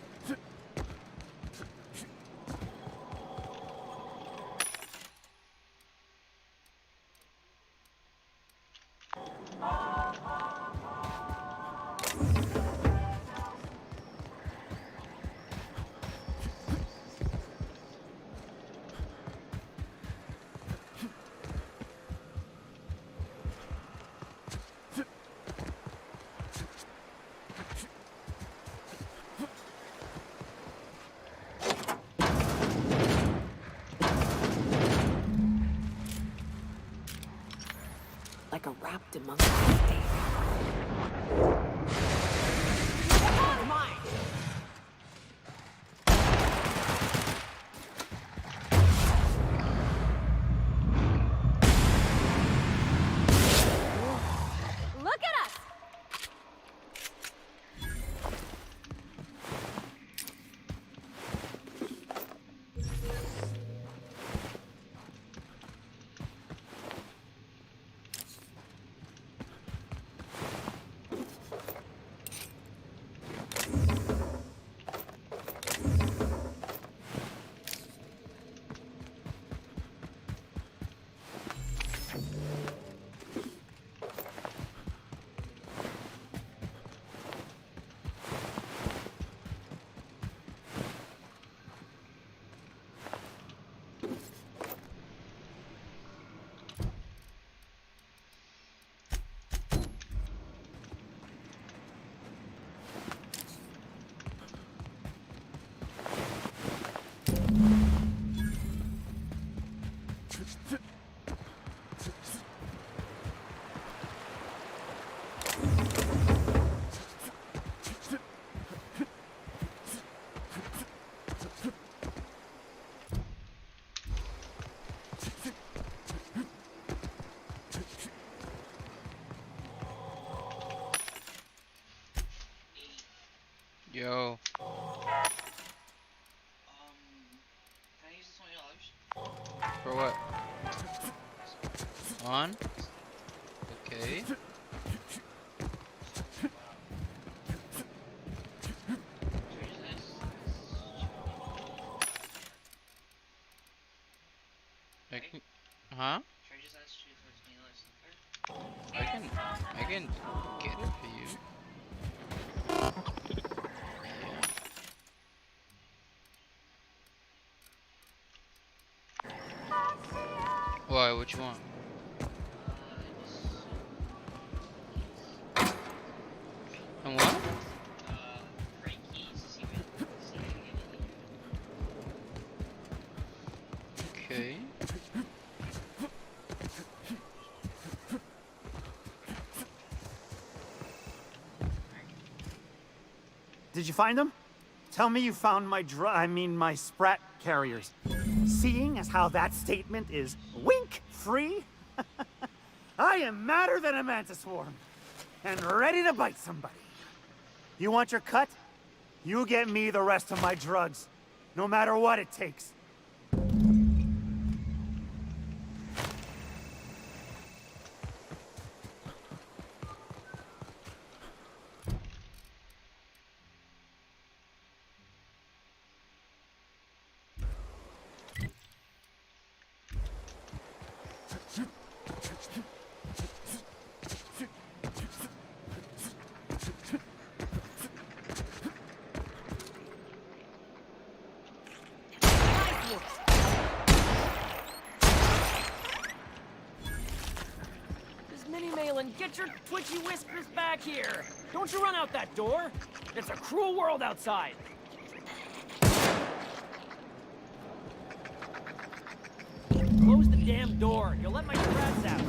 Like a wrapped amongst the state. Look at us! Yo. For what? On? Okay. Huh? I can get it for you. Why? What you want? And what? Okay. Did you find them? Tell me you found my my Sprat carriers. Seeing as how that statement is wink-free, I am madder than a mantis swarm, and ready to bite somebody. You want your cut? You get me the rest of my drugs, no matter what it takes. Get your twitchy whiskers back here! Don't you run out that door! It's a cruel world outside! Close the damn door! You'll let my rats out!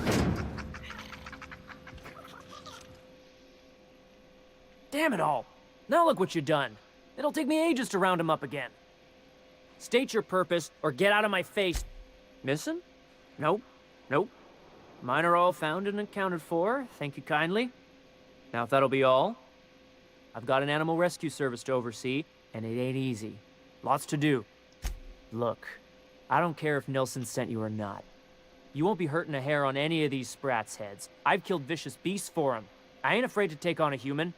Damn it all! Now look what you've done! It'll take me ages to round him up again. State your purpose, or get out of my face. Missing? Nope. Nope. Mine are all found and accounted for, thank you kindly. Now if that'll be all, I've got an animal rescue service to oversee, and it ain't easy. Lots to do. Look, I don't care if Nelson sent you or not. You won't be hurting a hair on any of these sprats' heads. I've killed vicious beasts for them. I ain't afraid to take on a human.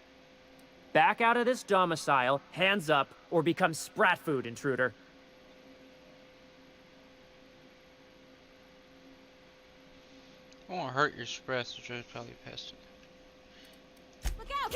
Back out of this domicile, hands up, or become sprat food, intruder. I won't hurt your sprats, which is probably past it. Look out!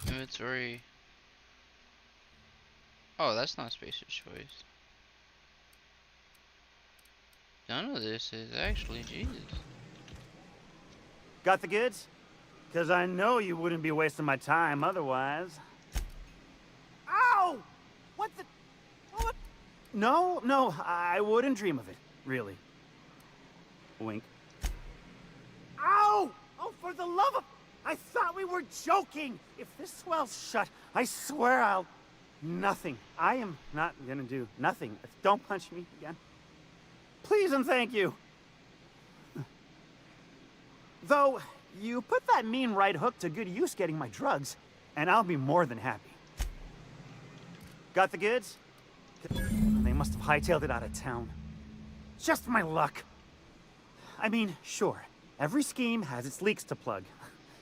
Inventory. Oh, that's not Spacer's Choice. None of this is actually Jesus. Got the goods? Because I know you wouldn't be wasting my time otherwise. Ow! What the... What? No, no, I wouldn't dream of it, really. Wink. Ow! Oh, for the love of... I thought we were joking! If this swells shut, I swear I'll... Nothing. I am not gonna do nothing. Don't punch me again. Please and thank you. Though, you put that mean right hook to good use getting my drugs, and I'll be more than happy. Got the goods? They must have hightailed it out of town. Just my luck. I mean, sure, every scheme has its leaks to plug.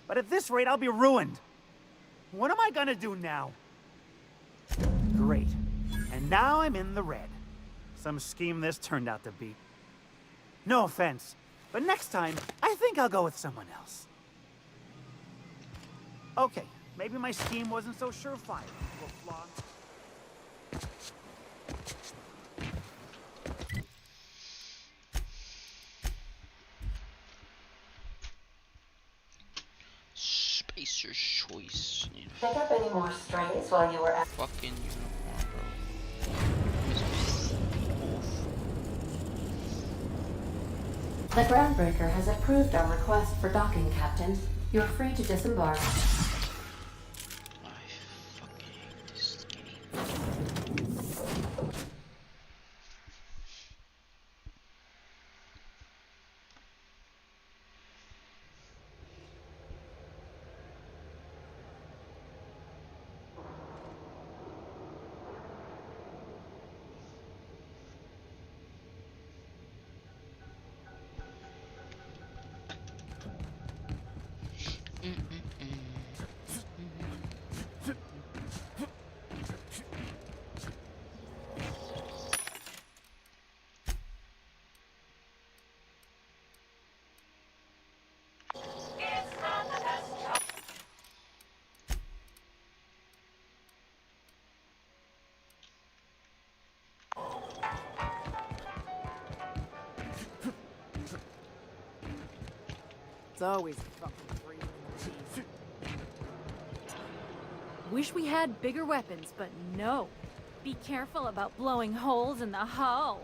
But at this rate, I'll be ruined. What am I gonna do now? Great. And now I'm in the red. Some scheme this turned out to be. No offense, but next time, I think I'll go with someone else. Okay, maybe my scheme wasn't so surefire. Little flaw. Spacer's choice. Pick up any more strays while you were at. Fucking uniform, bro. The Groundbreaker has approved our request for docking, Captain. You're free to disembark. It's always fucking free. Wish we had bigger weapons, but no. Be careful about blowing holes in the hull.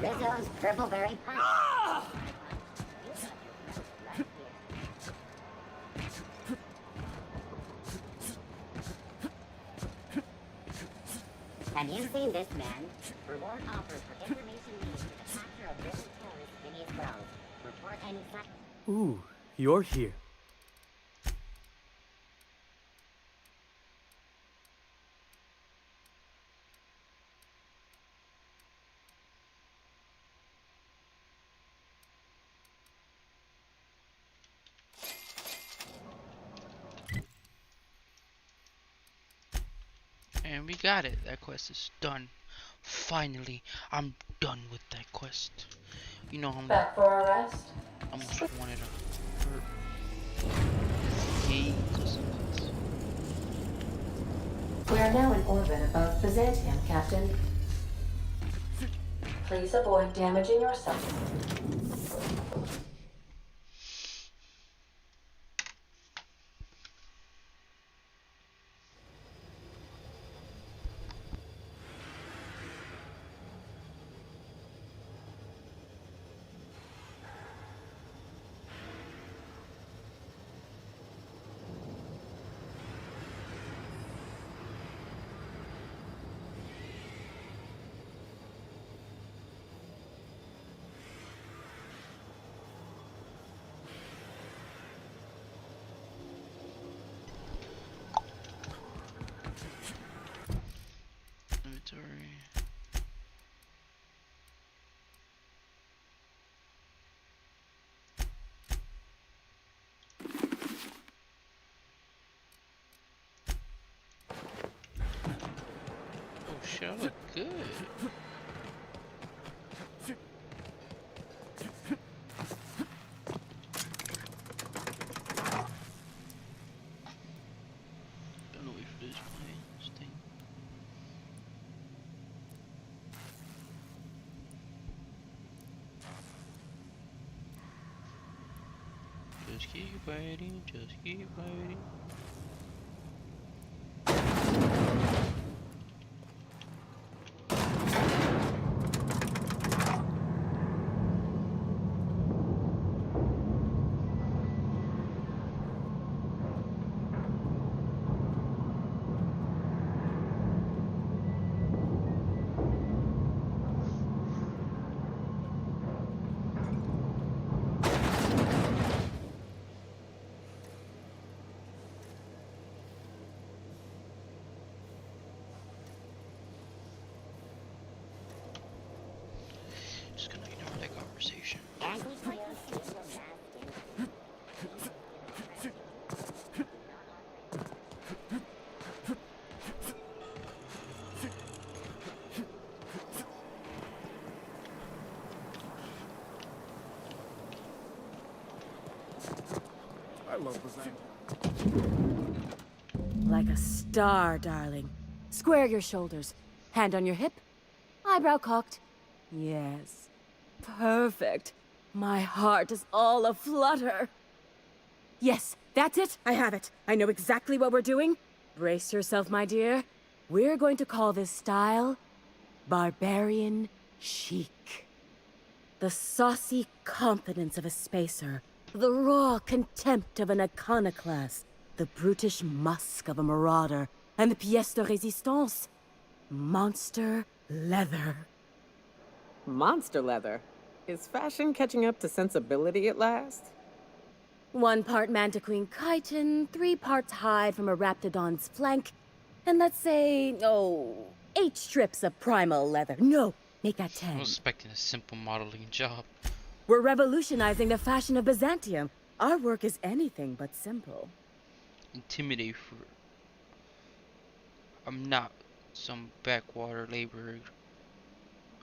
Rizzo's Purpleberry Pie. Have you seen this man? Reward offers for information needed to the capture of this terrorist in his grounds. Report any fact. Ooh, you're here. And we got it. That quest is done. Finally, I'm done with that quest. You know, Back for our rest? I almost wanted to hurt. Hey, We are now in orbit above Byzantium, Captain. Please avoid damaging yourself. inventory. Oh shit, I look good. Gotta wait for this plane, this thing. Just keep waiting, just keep waiting. I love Byzantium. Like a star, darling. Square your shoulders. Hand on your hip. Eyebrow cocked. Yes. Perfect. My heart is all aflutter. Yes, that's it. I have it. I know exactly what we're doing. Brace yourself, my dear. We're going to call this style Barbarian Chic. The saucy confidence of a spacer. The raw contempt of an iconoclast. The brutish musk of a marauder. And the pièce de résistance. Monster leather. Monster leather? Is fashion catching up to sensibility at last? 1 part Mantiqueen chitin, 3 parts hide from a raptidon's flank, and let's say, 8 strips of primal leather. No, make that 10. I was expecting a simple modeling job. We're revolutionizing the fashion of Byzantium. Our work is anything but simple. Intimidate for. I'm not some backwater laborer.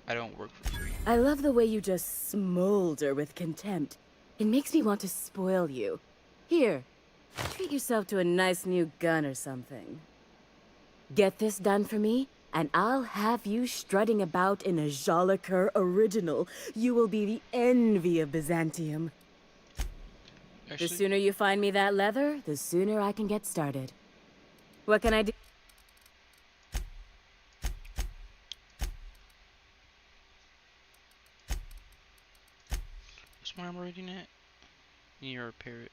I don't work for free. I love the way you just smolder with contempt. It makes me want to spoil you. Here, treat yourself to a nice new gun or something. Get this done for me, and I'll have you strutting about in a Jolicoeur original. You will be the envy of Byzantium. Actually, The sooner you find me that leather, the sooner I can get started. What can I do? what's my rating at? You need to repair it.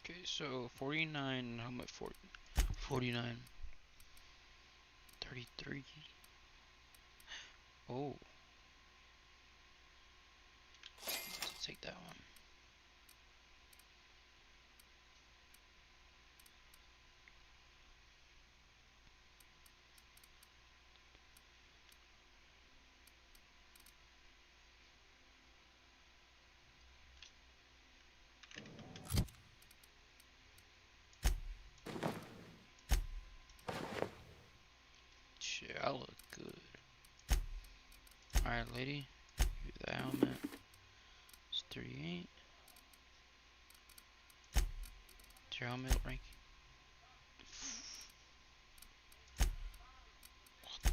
Okay, so 49, how much? 49. 33. Oh. Let's take that one. Shit, I look good. Alright, lady. Give you the helmet. It's 38. What's your helmet rank? What the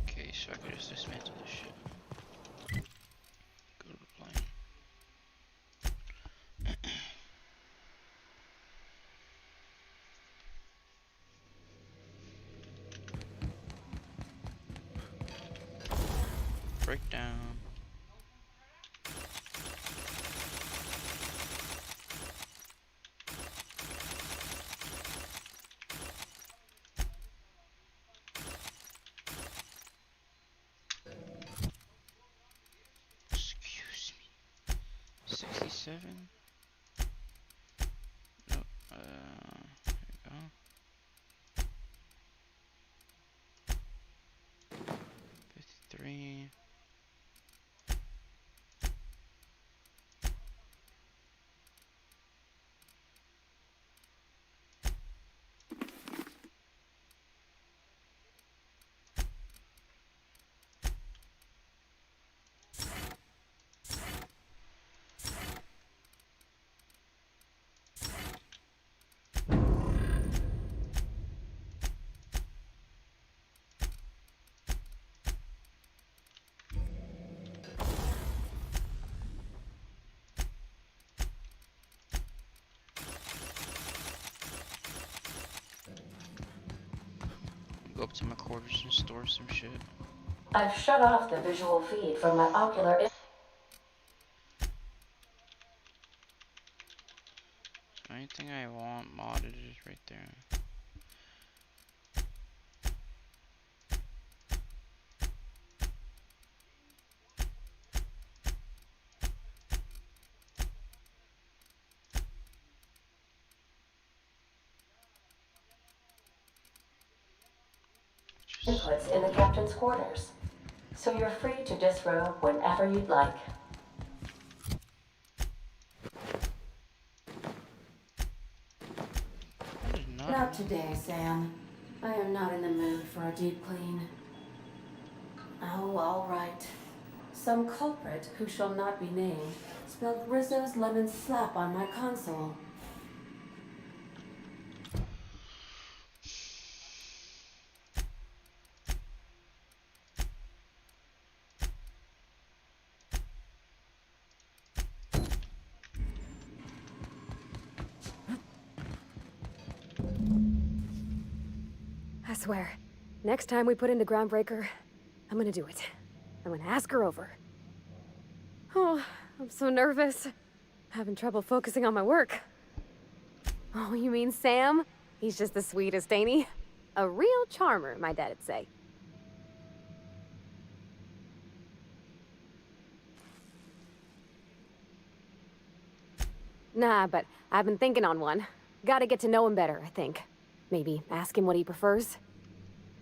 Okay, so I could just dismantle this shit. Go to the plane. Breakdown. Excuse me. 67. Nope. There we go. 53. Go up to my quarters and store some shit. I've shut off the visual feed from my ocular. Anything I want modded is right there. inputs in the captain's quarters, so you're free to disrobe whenever you'd like. Not today, Sam. I am not in the mood for a deep clean. Oh, all right. Some culprit who shall not be named spilled Rizzo's lemon slap on my console. I swear, next time we put into Groundbreaker, I'm gonna do it. I'm gonna ask her over. Oh, I'm so nervous. Having trouble focusing on my work. Oh, you mean Sam? He's just the sweetest, ain't he? A real charmer, my dad'd say. Nah, but I've been thinking on one. Gotta get to know him better, I think. Maybe ask him what he prefers.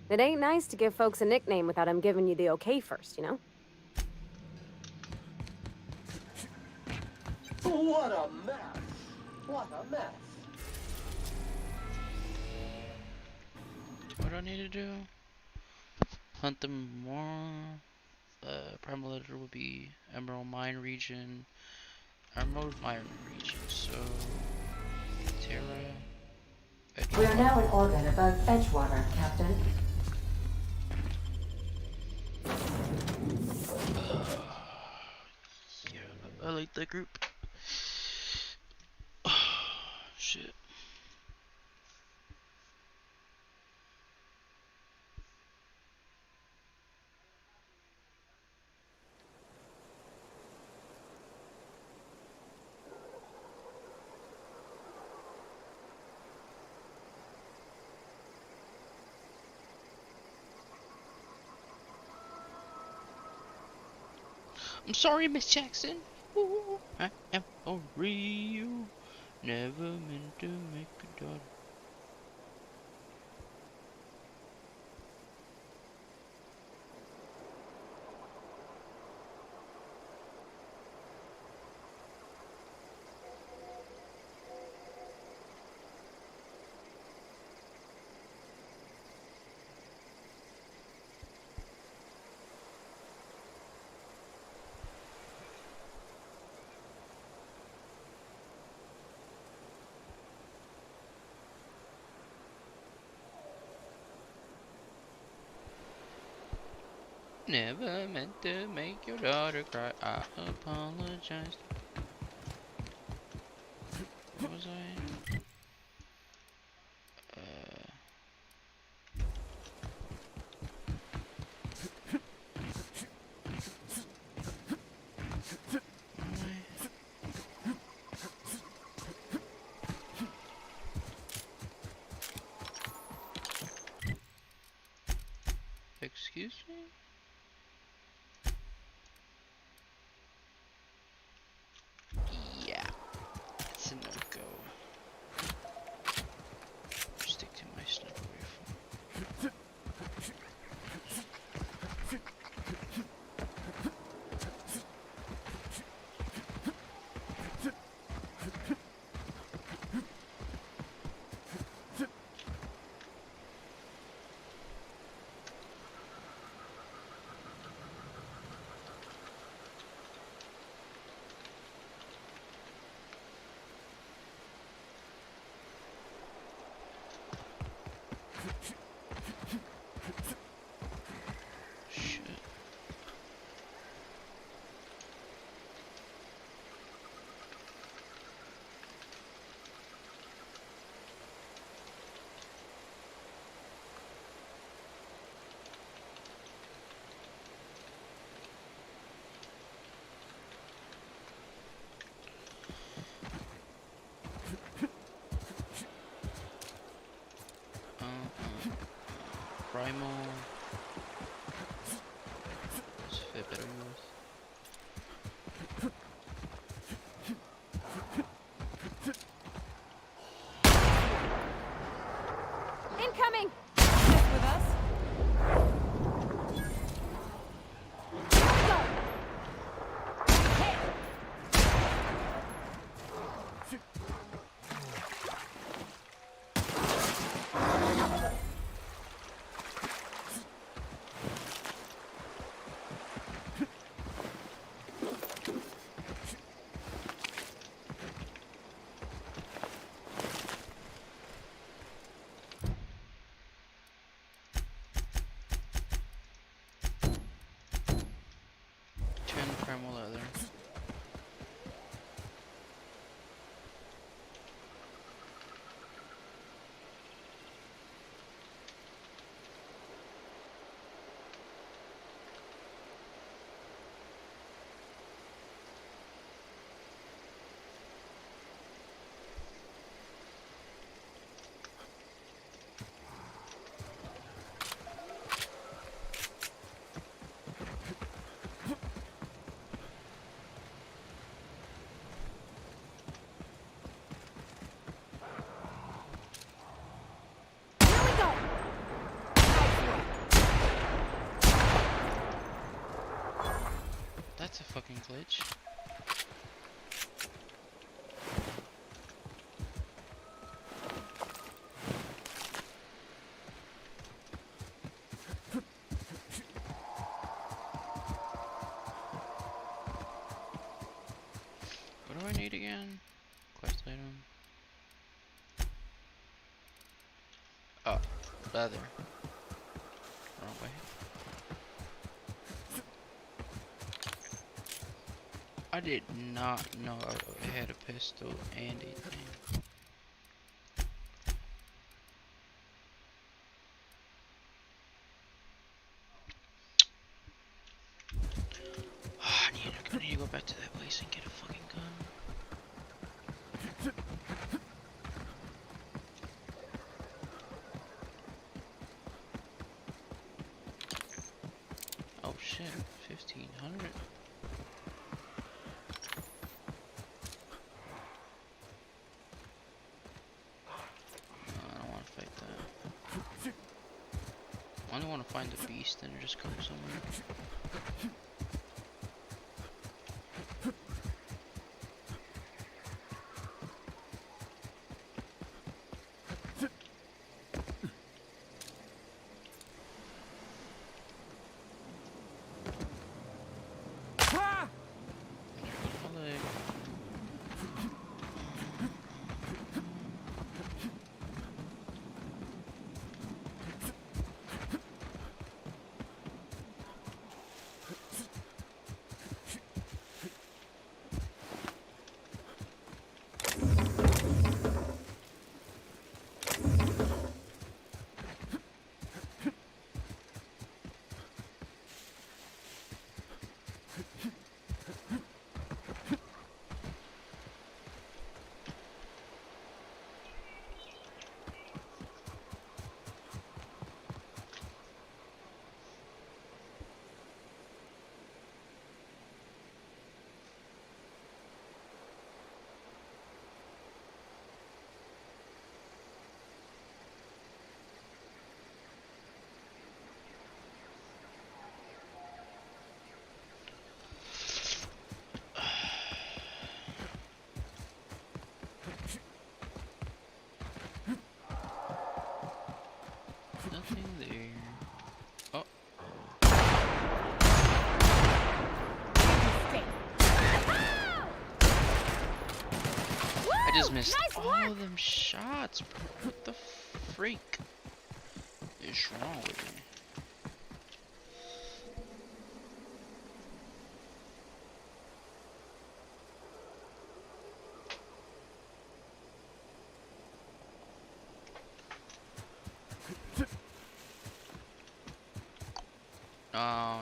It ain't nice to give folks a nickname without him giving you the okay first, you know? What a mess! What a mess! What do I need to do? Hunt them more. Primal letter will be Emerald Mine region. Emerald Mine region, so Terra. We are now in orbit above Edgewater, Captain. Yeah, I like that group. Shit. I'm sorry, Miss Jackson. Ooh, I am for real. Never meant to make a daughter. Never meant to make your daughter cry. I apologize. What was I? Excuse me? Yeah, it's a no-go. Stick to my sniper rifle. Primal. Let's fit better with. Incoming! With us? I need again? Quest item. Oh, leather. Wrong way. I did not know I had a pistol and a thing. I need to go back to that place and get a fucking gun. Oh shit, 1500. I don't want to fight that. I only want to find the beast and just go somewhere. Nothing there. Oh. I just missed all of them shots, bro. What the freak is wrong with me?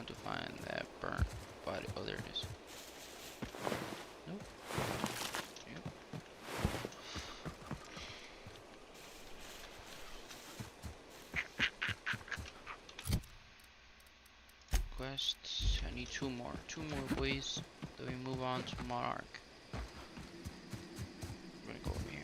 To find that burnt body. Oh, there it is. Nope. Yep. Quests. I need two more. Two more, boys. Then we move on to Monarch. I'm gonna go over here.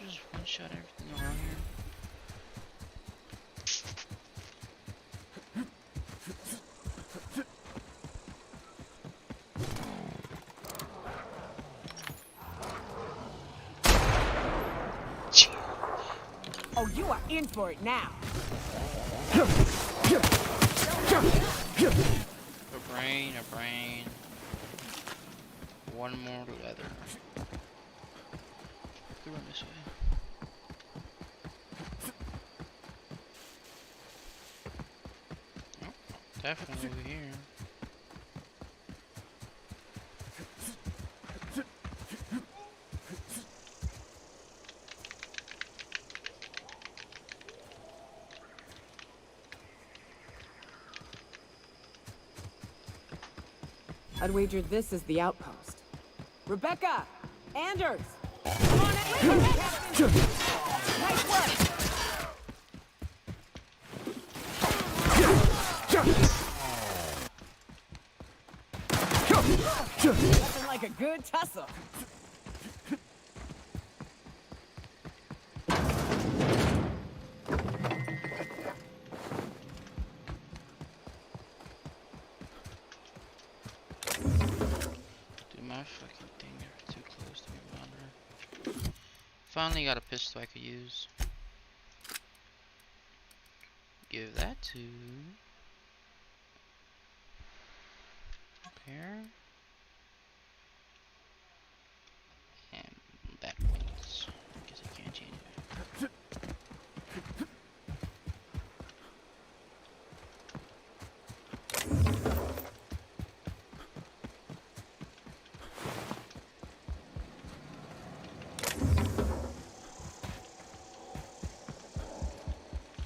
Just one shot everything around here. Oh, you are in for it now. A brain, a brain. One more leather. Could run this way. Oh, definitely over here. I'd wager this is the outpost. Rebecca! Anders! Come on, nice work! Nothing like a good tussle. finally got a pistol I could use. Give that to Pear. And that one's. Guess I can't change it.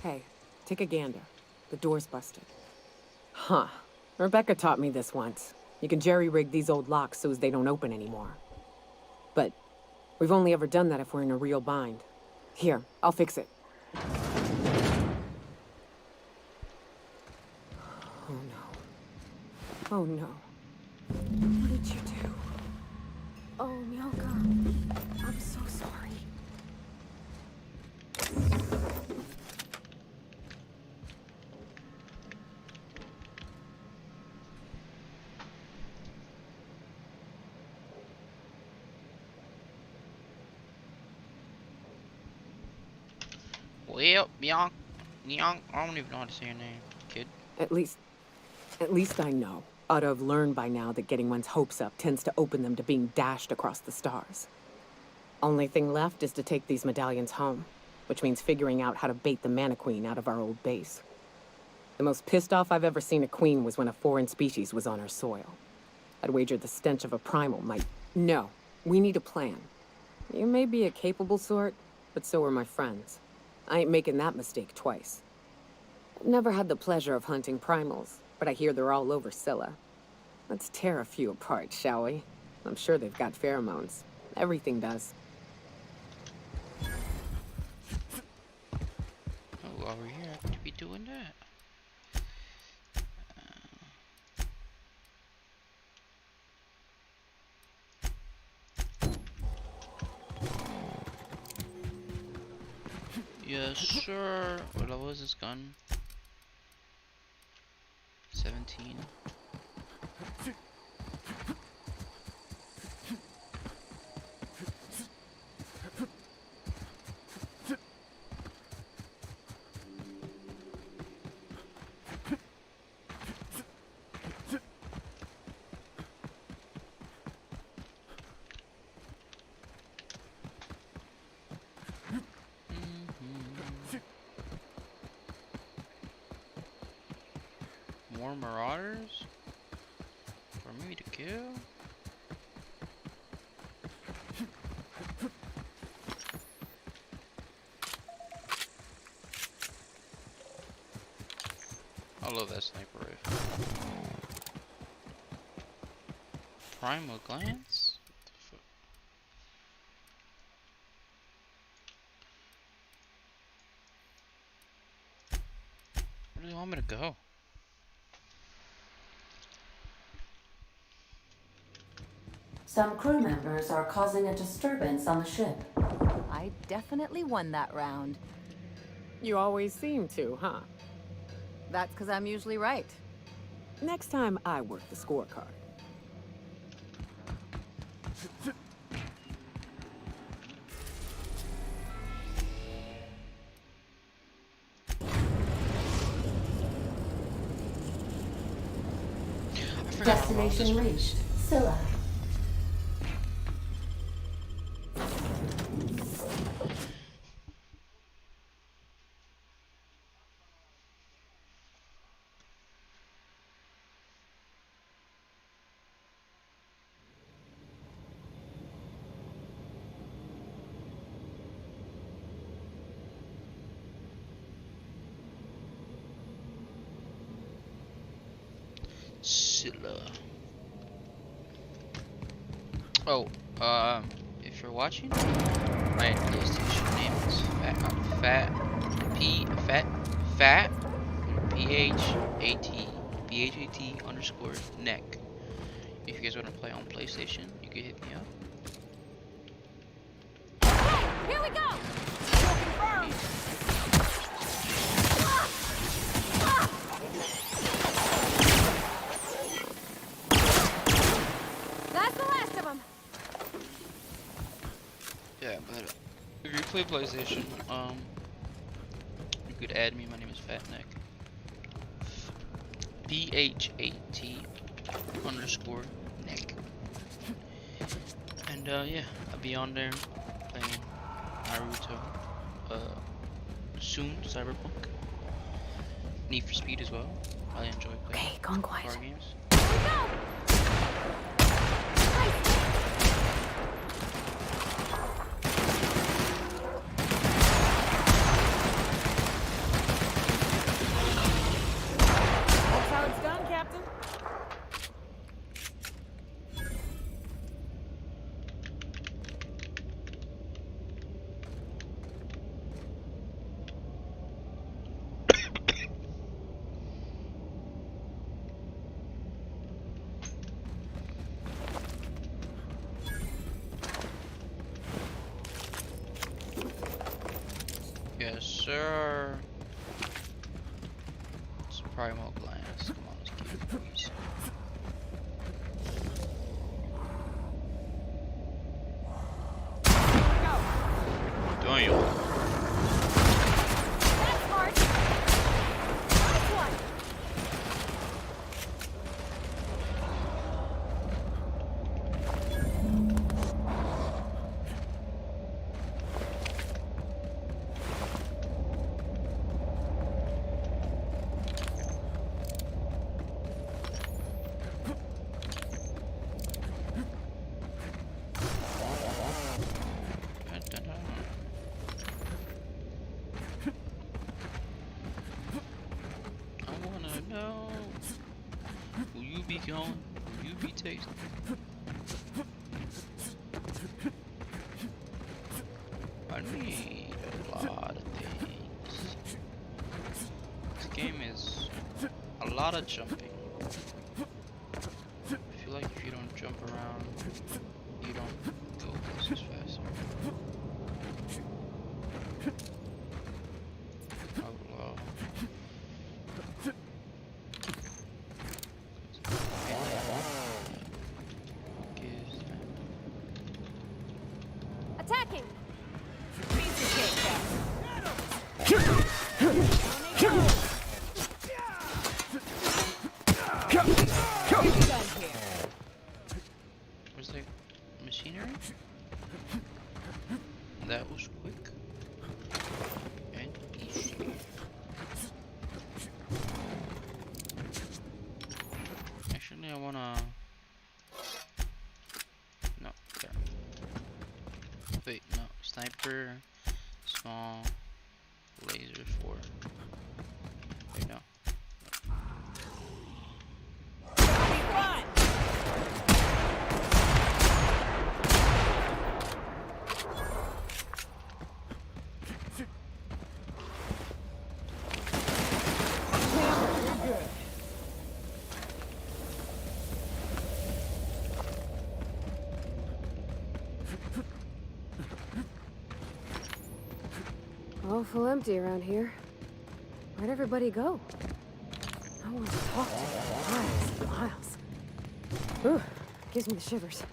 Hey, take a gander. The door's busted. Huh. Rebecca taught me this once. You can jerry-rig these old locks so as they don't open anymore. But we've only ever done that if we're in a real bind. Here, I'll fix it. Oh no. Oh no. What did you do? Oh, Myoka. I'm so sorry. Well, Young, I don't even know how to say your name, kid. At least I know. Ought to have learned by now that getting one's hopes up tends to open them to being dashed across the stars. Only thing left is to take these medallions home, which means figuring out how to bait the Mana Queen out of our old base. The most pissed off I've ever seen a queen was when a foreign species was on her soil. I'd wager the stench of a primal might... No, we need a plan. You may be a capable sort, but so are my friends. I ain't making that mistake twice. I've never had the pleasure of hunting primals, but I hear they're all over Scylla. Let's tear a few apart, shall we? I'm sure they've got pheromones. Everything does. Oh, while we're here, I could be doing that. Yes, sir. What level is this gun? 17. More marauders? For me to kill? I love that sniper rifle. Primal glance? What the fuck? Where do you want me to go? Some crew members are causing a disturbance on the ship. I definitely won that round. You always seem to, huh? That's because I'm usually right. Next time I work the scorecard. Destination reached. Scylla. Scylla. Oh, if you're watching, my PlayStation name is PHAT_neck. If you guys want to play on PlayStation, you can hit me up. Here we go! That's the last of them. Yeah, but play PlayStation. You could add me. My name is Fatneck. PHAT_neck. And yeah, I'll be on there playing Naruto. Soon Cyberpunk. Need for Speed as well. I enjoy playing gone quiet. car games. That's how it's done, Captain. Yes, sir. It's Primal Glance. Come on, let's keep it please. Damn. That's hard. Nice one. I wanna know. Will you be gone? Will you be tasting? I need a lot of things. This game is a lot of jumping. I feel like if you don't jump around, you don't go places faster. Outlaw. Attacking. Was there machinery? That was quick and easy. Actually, I wanna. No, there. Wait, no. Sniper, small, laser 4. Wait, no. Awful empty around here. Where'd everybody go? No one to talk to for miles and miles. Ooh, gives me the shivers.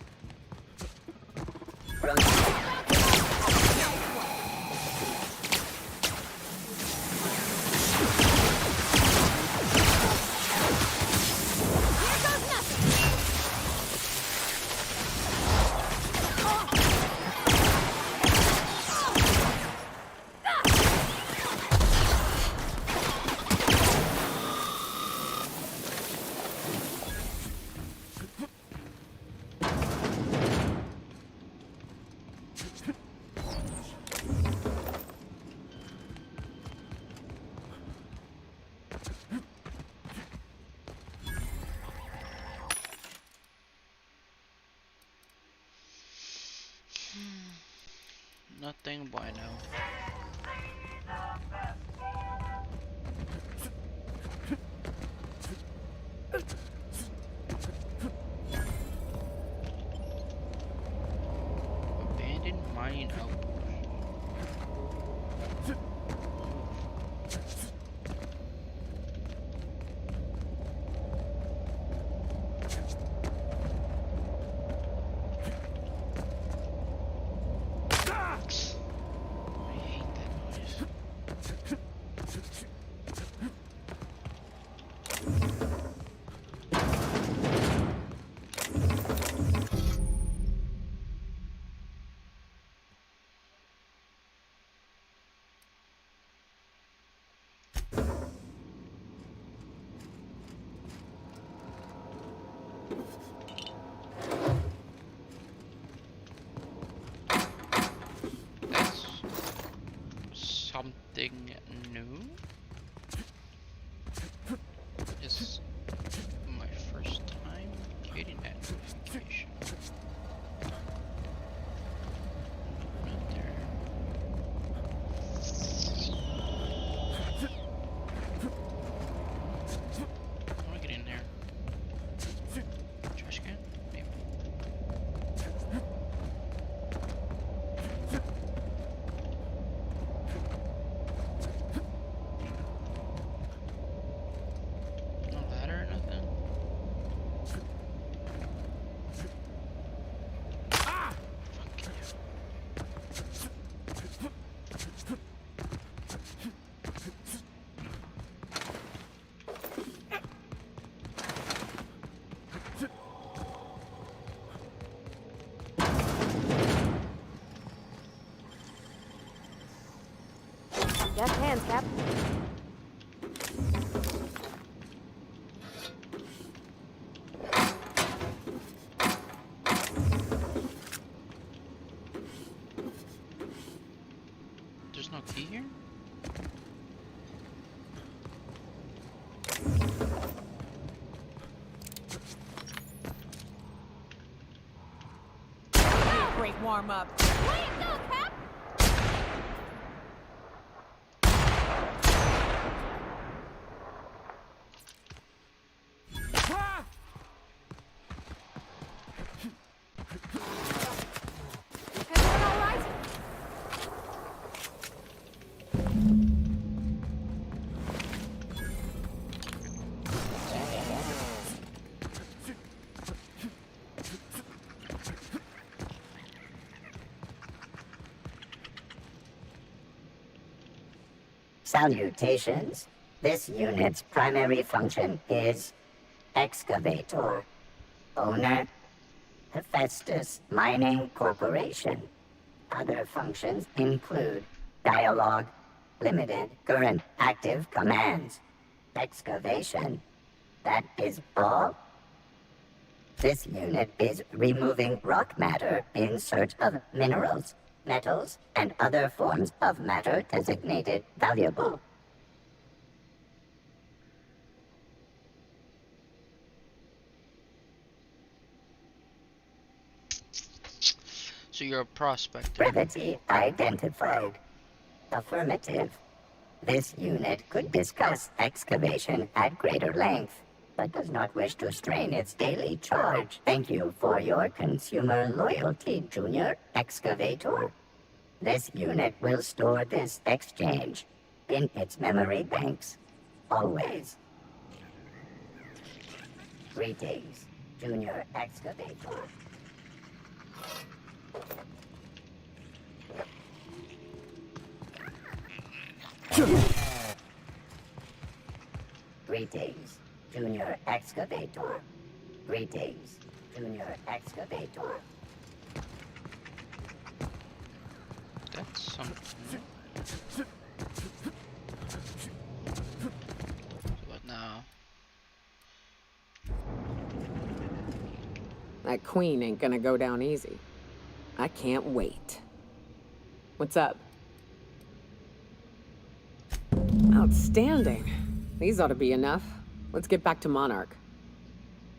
Nothing bueno. Abandoned mining outpost. Deft hands, Cap. There's no key here? Great warm up. Way to go, Cap! Everyone all right? Salutations. This unit's primary function is excavator. Owner, Hephaestus Mining Corporation. Other functions include dialogue, limited current active commands, excavation. That is all. This unit is removing rock matter in search of minerals, metals, and other forms of matter designated valuable. So you're a prospector. Brevity identified. Affirmative. This unit could discuss excavation at greater length, but does not wish to strain its daily charge. Thank you for your consumer loyalty, Junior Excavator. This unit will store this exchange in its memory banks, always. Greetings, Junior Excavator. Greetings, Junior Excavator. Greetings, Junior Excavator. That's something. What now? That queen ain't gonna go down easy. I can't wait. What's up? Outstanding. These ought to be enough. Let's get back to Monarch.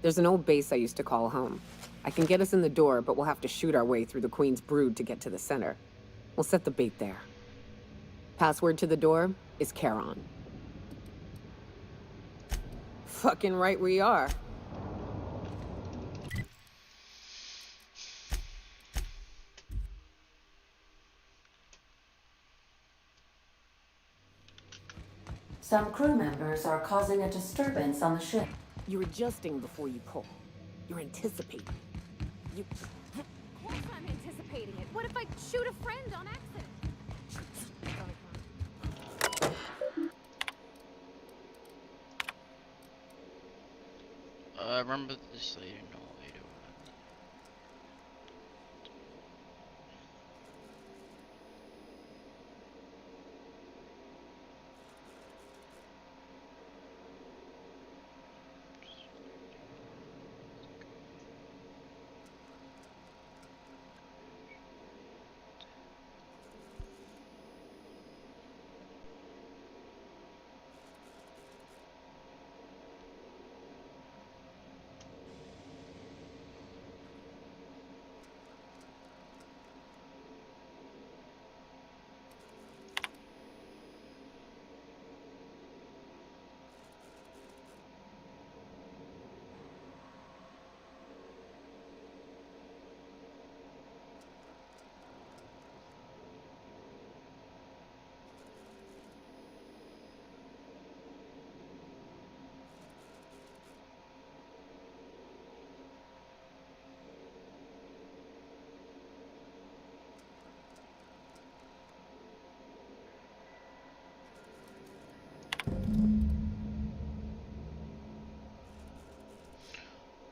There's an old base I used to call home. I can get us in the door, but we'll have to shoot our way through the Queen's brood to get to the center. We'll set the bait there. Password to the door is Charon. Fucking right we are. Some crew members are causing a disturbance on the ship. You're adjusting before you pull. You're anticipating. You... Of course I'm anticipating it. What if I shoot a friend on accident? I remember this later. No, later.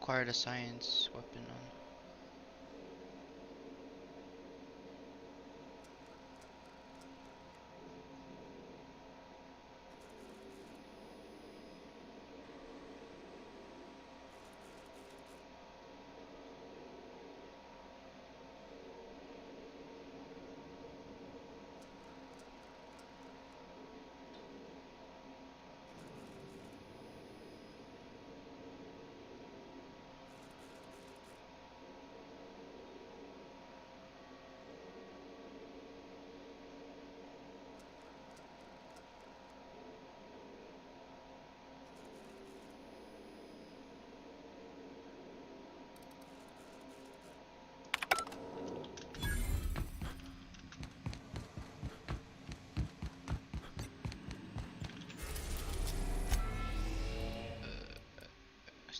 Acquired a science weapon on.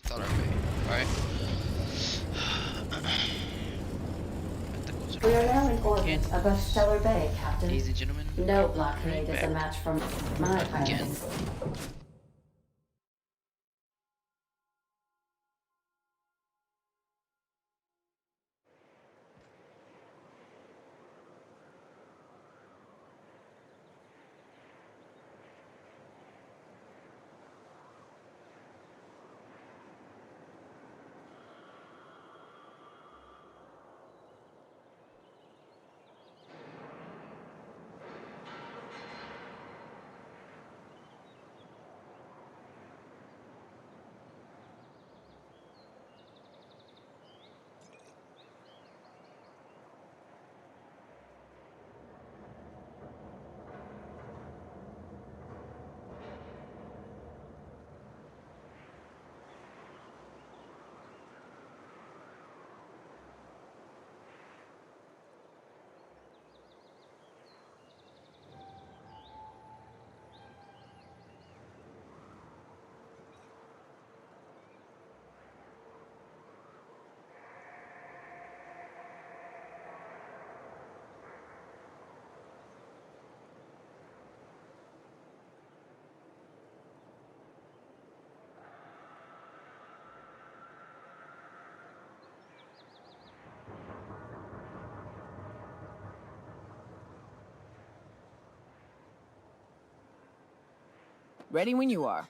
Stellar Bay. Alright. We are now in orbit above Stellar Bay, Captain. Easy, gentlemen. No blockade is a match for my piloting. Ready when you are.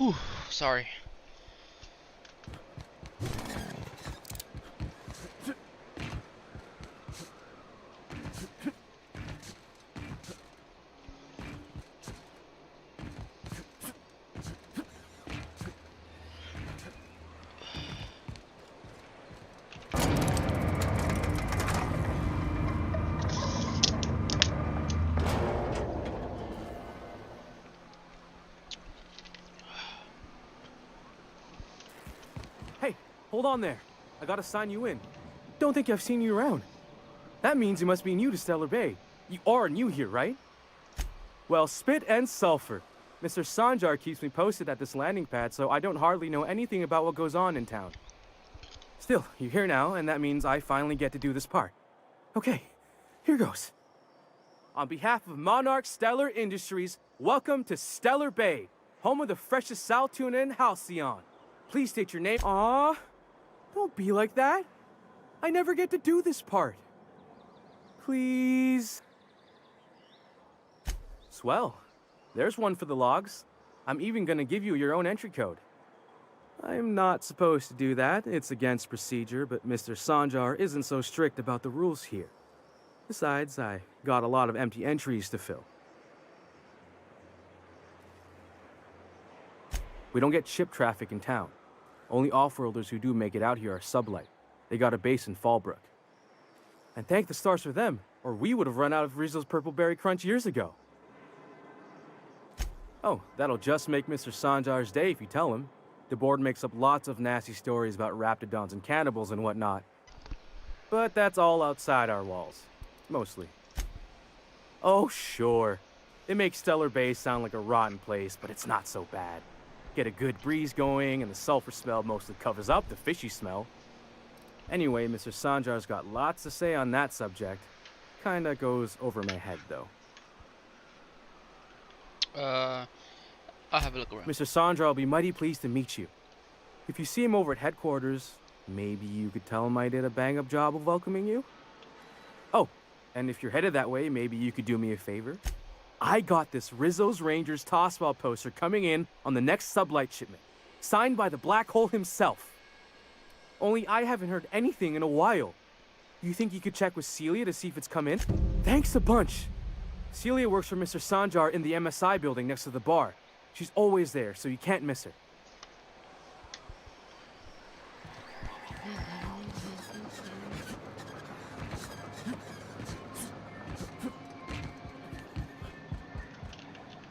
Whew, sorry. Hey, hold on there. I gotta sign you in. Don't think I've seen you around. That means you must be new to Stellar Bay. You are new here, right? Well, spit and sulfur. Mr. Sanjar keeps me posted at this landing pad, so I don't hardly know anything about what goes on in town. Still, you're here now, and that means I finally get to do this part. Okay, here goes. On behalf of Monarch Stellar Industries, welcome to Stellar Bay, home of the freshest sal tuna in Halcyon. Please state your name. Aw, don't be like that. I never get to do this part. Please. Swell. There's one for the logs. I'm even gonna give you your own entry code. I'm not supposed to do that. It's against procedure, but Mr. Sanjar isn't so strict about the rules here. Besides, I got a lot of empty entries to fill. We don't get ship traffic in town. Only off-worlders who do make it out here are Sublight. They got a base in Fallbrook. And thank the stars for them, or we would have run out of Rizzo's Purple Berry Crunch years ago. Oh, that'll just make Mr. Sanjar's day if you tell him. The board makes up lots of nasty stories about raptidons and cannibals and whatnot. But that's all outside our walls. Mostly. Oh, sure. It makes Stellar Bay sound like a rotten place, but it's not so bad. Get a good breeze going, and the sulfur smell mostly covers up the fishy smell. Anyway, Mr. Sanjar's got lots to say on that subject. Kinda goes over my head, though. I'll have a look around. Mr. Sanjar will be mighty pleased to meet you. If you see him over at headquarters, maybe you could tell him I did a bang-up job of welcoming you? Oh, and if you're headed that way, maybe you could do me a favor. I got this Rizzo's Rangers Tosswell poster coming in on the next Sublight shipment, signed by the Black Hole himself. Only I haven't heard anything in a while. You think you could check with Celia to see if it's come in? Thanks a bunch. Celia works for Mr. Sanjar in the MSI building next to the bar. She's always there, so you can't miss her.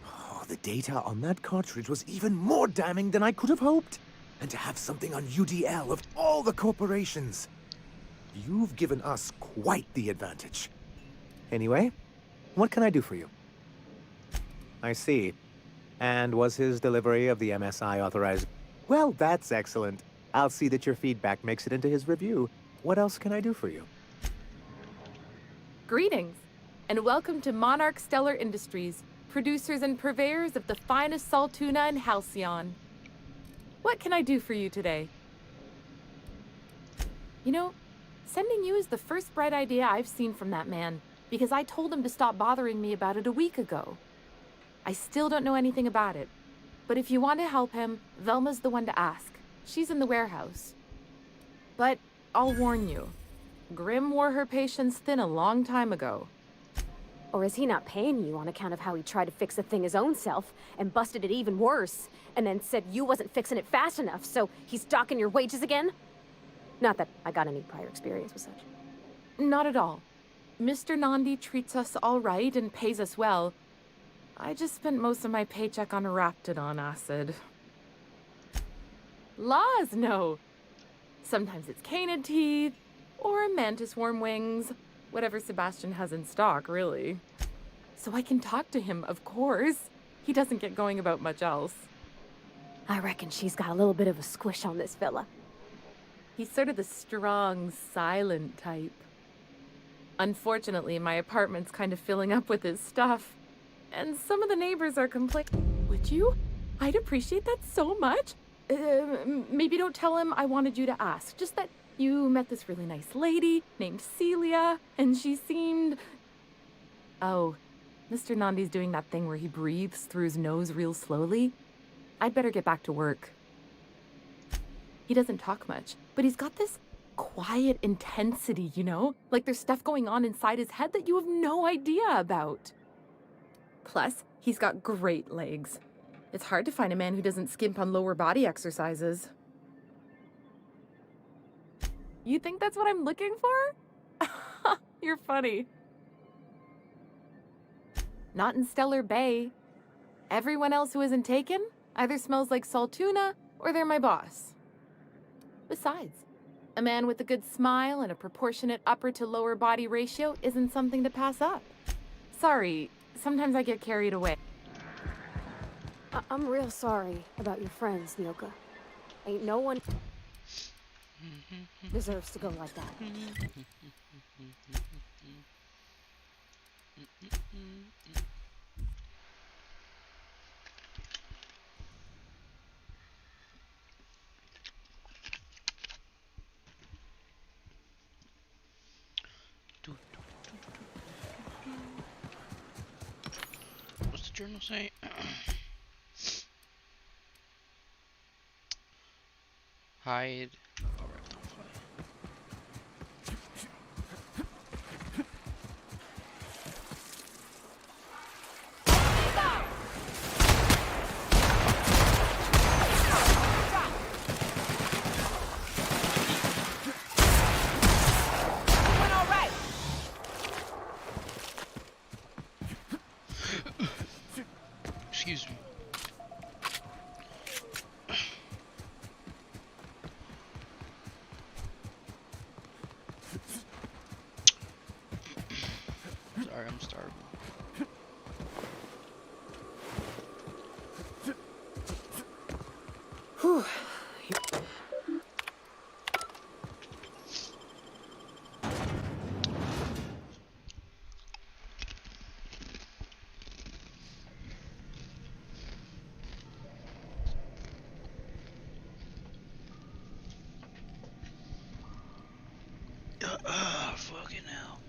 Oh, the data on that cartridge was even more damning than I could have hoped. And to have something on UDL of all the corporations. You've given us quite the advantage. Anyway, what can I do for you? I see. And was his delivery of the MSI authorized? Well, that's excellent. I'll see that your feedback makes it into his review. What else can I do for you? Greetings, and welcome to Monarch Stellar Industries, producers and purveyors of the finest salt tuna in Halcyon. What can I do for you today? You know, sending you is the first bright idea I've seen from that man, because I told him to stop bothering me about it a week ago. I still don't know anything about it, but if you want to help him, Velma's the one to ask. She's in the warehouse. But I'll warn you, Grim wore her patience thin a long time ago. Or is he not paying you on account of how he tried to fix the thing his own self and busted it even worse, and then said you wasn't fixing it fast enough, so he's docking your wages again? Not that I got any prior experience with such. Not at all. Mr. Nandi treats us all right and pays us well. I just spent most of my paycheck on raptidon acid. Laws, no. Sometimes it's canid teeth, or mantis worm wings. Whatever Sebastian has in stock, really. So I can talk to him, of course. He doesn't get going about much else. I reckon she's got a little bit of a squish on this fella. He's sort of the strong, silent type. Unfortunately, my apartment's kind of filling up with his stuff. And some of the neighbors are complaining. Would you? I'd appreciate that so much. Maybe don't tell him I wanted you to ask. Just that you met this really nice lady named Celia, and she seemed... Oh, Mr. Nandi's doing that thing where he breathes through his nose real slowly. I'd better get back to work. He doesn't talk much, but he's got this quiet intensity, you know? Like there's stuff going on inside his head that you have no idea about. Plus, he's got great legs. It's hard to find a man who doesn't skimp on lower body exercises. You think that's what I'm looking for? You're funny. Not in Stellar Bay. Everyone else who isn't taken either smells like salt tuna or they're my boss. Besides, a man with a good smile and a proportionate upper to lower body ratio isn't something to pass up. Sorry, sometimes I get carried away. I'm real sorry about your friends, Nyoka. Ain't no one deserves to go like that. What's the journal say? Hide. Excuse me. Sorry, I'm starving. Whew. Fucking hell.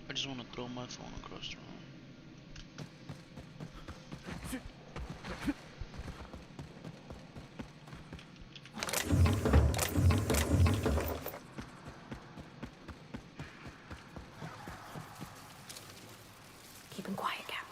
I just want to throw my phone across the room. Keep him quiet, Cap.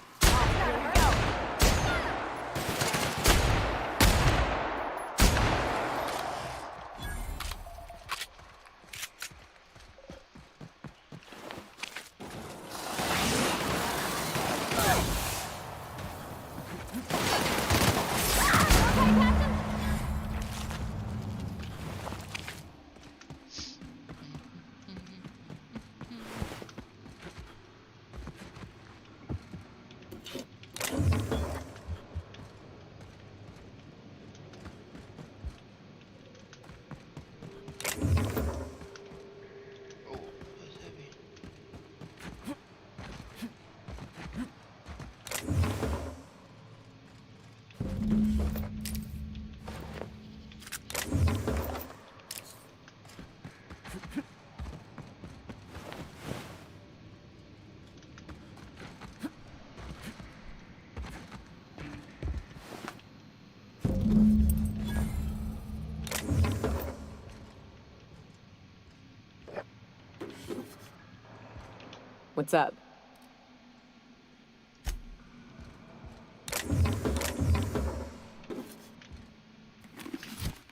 What's up?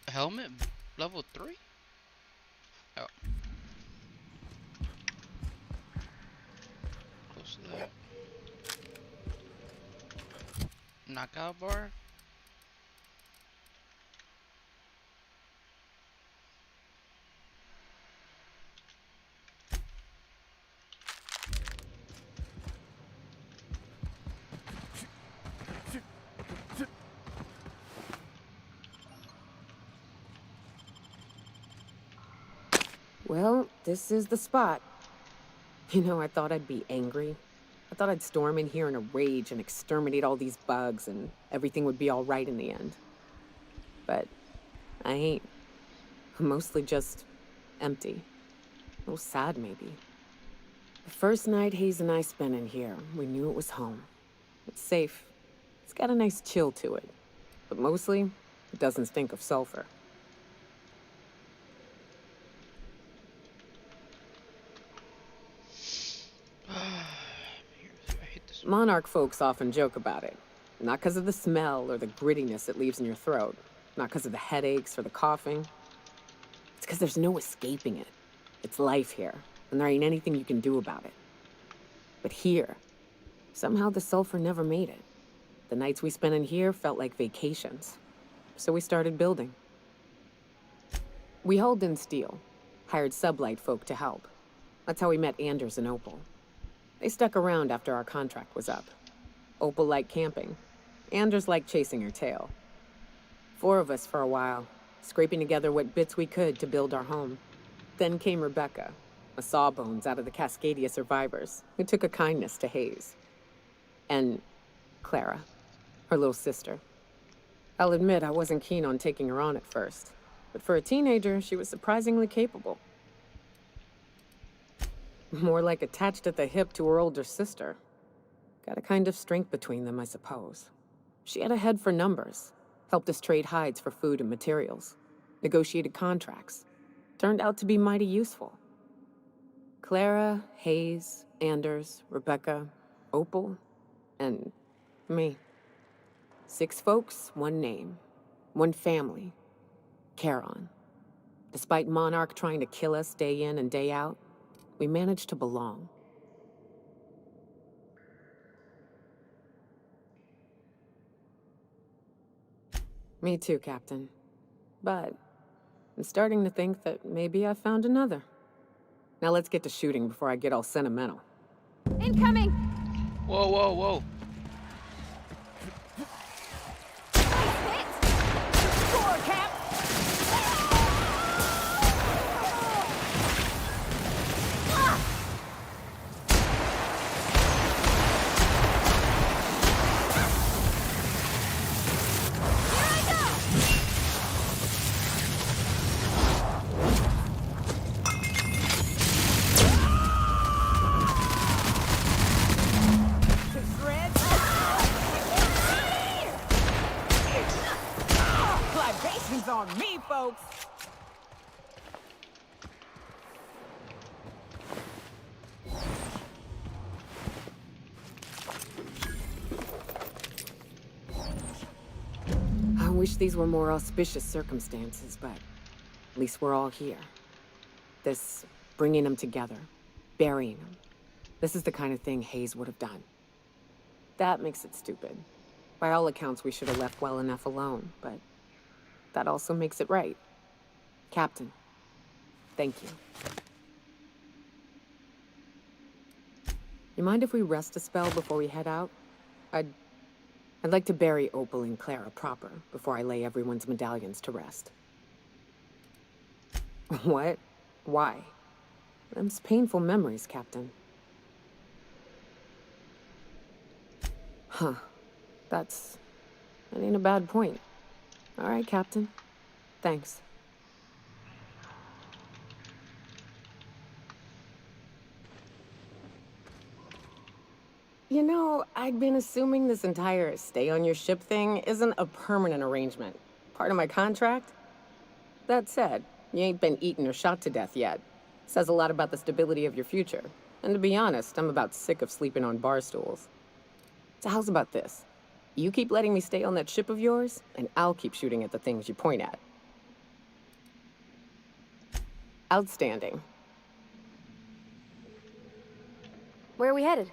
Helmet level 3? Oh. Close to that. Knockout bar? Well, this is the spot. You know, I thought I'd be angry. I thought I'd storm in here in a rage and exterminate all these bugs and everything would be all right in the end. But I ain't. I'm mostly just empty. A little sad, maybe. The first night Hayes and I spent in here, we knew it was home. It's safe. It's got a nice chill to it. But mostly, it doesn't stink of sulfur. Monarch folks often joke about it. Not because of the smell or the grittiness it leaves in your throat. Not because of the headaches or the coughing. It's because there's no escaping it. It's life here, and there ain't anything you can do about it. But here, somehow the sulfur never made it. The nights we spent in here felt like vacations. So we started building. We hauled in steel, hired sublight folk to help. That's how we met Anders and Opal. They stuck around after our contract was up. Opal liked camping. Anders liked chasing her tail. 4 of us for a while, scraping together what bits we could to build our home. Then came Rebecca, a sawbones out of the Cascadia survivors, who took a kindness to Hayes. And Clara, her little sister. I'll admit I wasn't keen on taking her on at first, but for a teenager, she was surprisingly capable. More like attached at the hip to her older sister. Got a kind of strength between them, I suppose. She had a head for numbers, helped us trade hides for food and materials, negotiated contracts. Turned out to be mighty useful. Clara, Hayes, Anders, Rebecca, Opal, and me. 6 folks, 1 name, 1 family. Charon. Despite Monarch trying to kill us day in and day out, we managed to belong. Me too, Captain. But I'm starting to think that maybe I found another. Now let's get to shooting before I get all sentimental. Incoming! Whoa, whoa, whoa. Score, Cap! Libations on me, folks! I wish these were more auspicious circumstances, but at least we're all here. This bringing them together, burying them. This is the kind of thing Hayes would have done. That makes it stupid. By all accounts, we should have left well enough alone, but that also makes it right. Captain, thank you. You mind if we rest a spell before we head out? I'd like to bury Opal and Clara proper before I lay everyone's medallions to rest. What? Why? Them's painful memories, Captain. Huh. That ain't a bad point. All right, Captain. Thanks. You know, I'd been assuming this entire stay on your ship thing isn't a permanent arrangement. Part of my contract? That said, you ain't been eaten or shot to death yet. Says a lot about the stability of your future. And to be honest, I'm about sick of sleeping on bar stools. So how's about this? You keep letting me stay on that ship of yours, and I'll keep shooting at the things you point at. Outstanding. Where are we headed?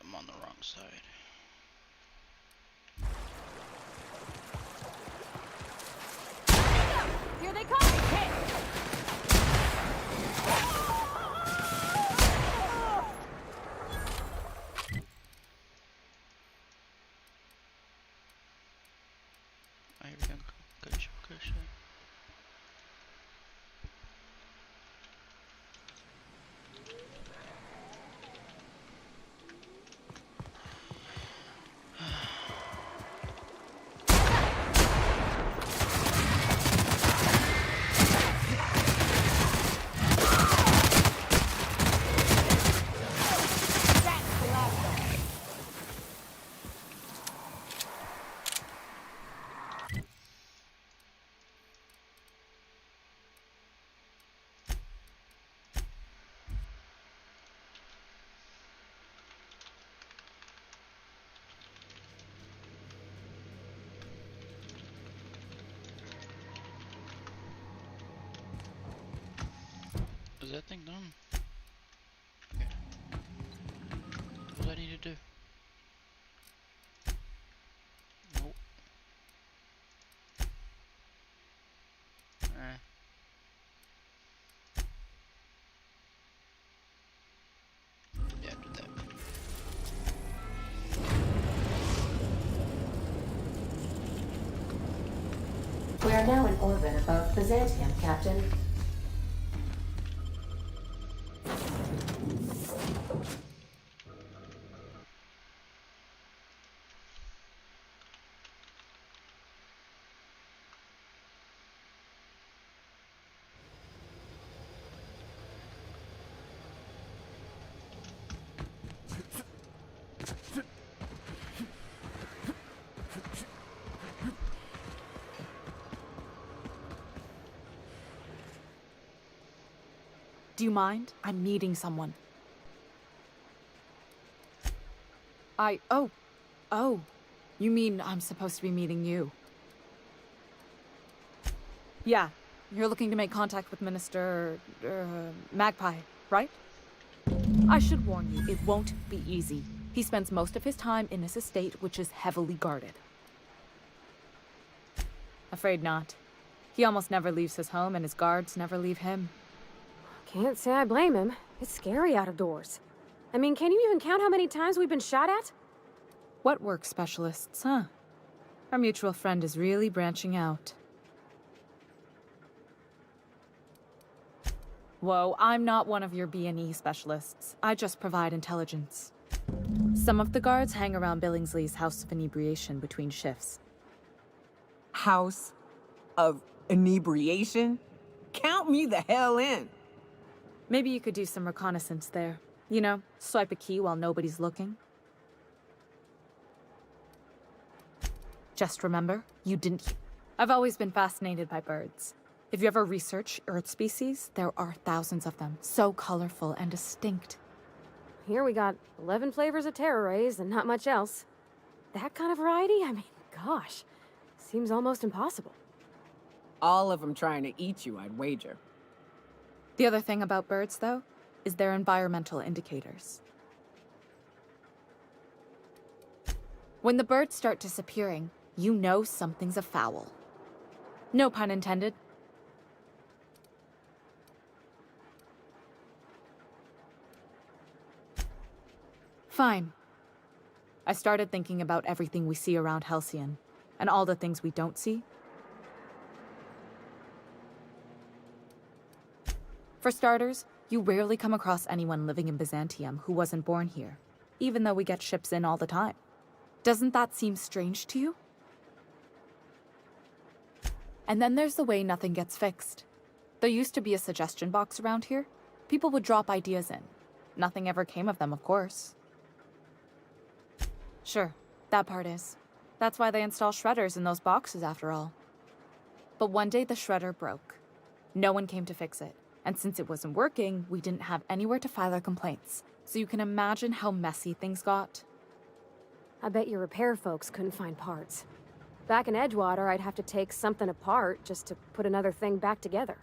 I'm on the wrong side. Here they come! Hit! Here we go. Good shot, good shot. Is that thing done? Okay. What do I need to do? Nope. Yeah, do that. We are now in orbit above Byzantium, Captain. Do you mind? I'm meeting someone. Oh. You mean I'm supposed to be meeting you? Yeah, you're looking to make contact with Minister... Magpie, right? I should warn you, it won't be easy. He spends most of his time in his estate, which is heavily guarded. Afraid not. He almost never leaves his home, and his guards never leave him. Can't say I blame him. It's scary out of doors. I mean, can you even count how many times we've been shot at? What work specialists, huh? Our mutual friend is really branching out. Whoa, I'm not one of your B&E specialists. I just provide intelligence. Some of the guards hang around Billingsley's House of Inebriation between shifts. House of Inebriation? Count me the hell in. Maybe you could do some reconnaissance there. You know, swipe a key while nobody's looking. Just remember, you didn't... I've always been fascinated by birds. If you ever research Earth species, there are thousands of them, so colorful and distinct. Here we got 11 flavors of terror rays and not much else. That kind of variety? I mean, gosh, seems almost impossible. All of them trying to eat you, I'd wager. The other thing about birds, though, is their environmental indicators. When the birds start disappearing, you know something's afoul. No pun intended. Fine. I started thinking about everything we see around Halcyon, and all the things we don't see. For starters, you rarely come across anyone living in Byzantium who wasn't born here, even though we get ships in all the time. Doesn't that seem strange to you? And then there's the way nothing gets fixed. There used to be a suggestion box around here. People would drop ideas in. Nothing ever came of them, of course. Sure, that part is. That's why they install shredders in those boxes, after all. But one day the shredder broke. No one came to fix it. And since it wasn't working, we didn't have anywhere to file our complaints. So you can imagine how messy things got. I bet your repair folks couldn't find parts. Back in Edgewater, I'd have to take something apart just to put another thing back together.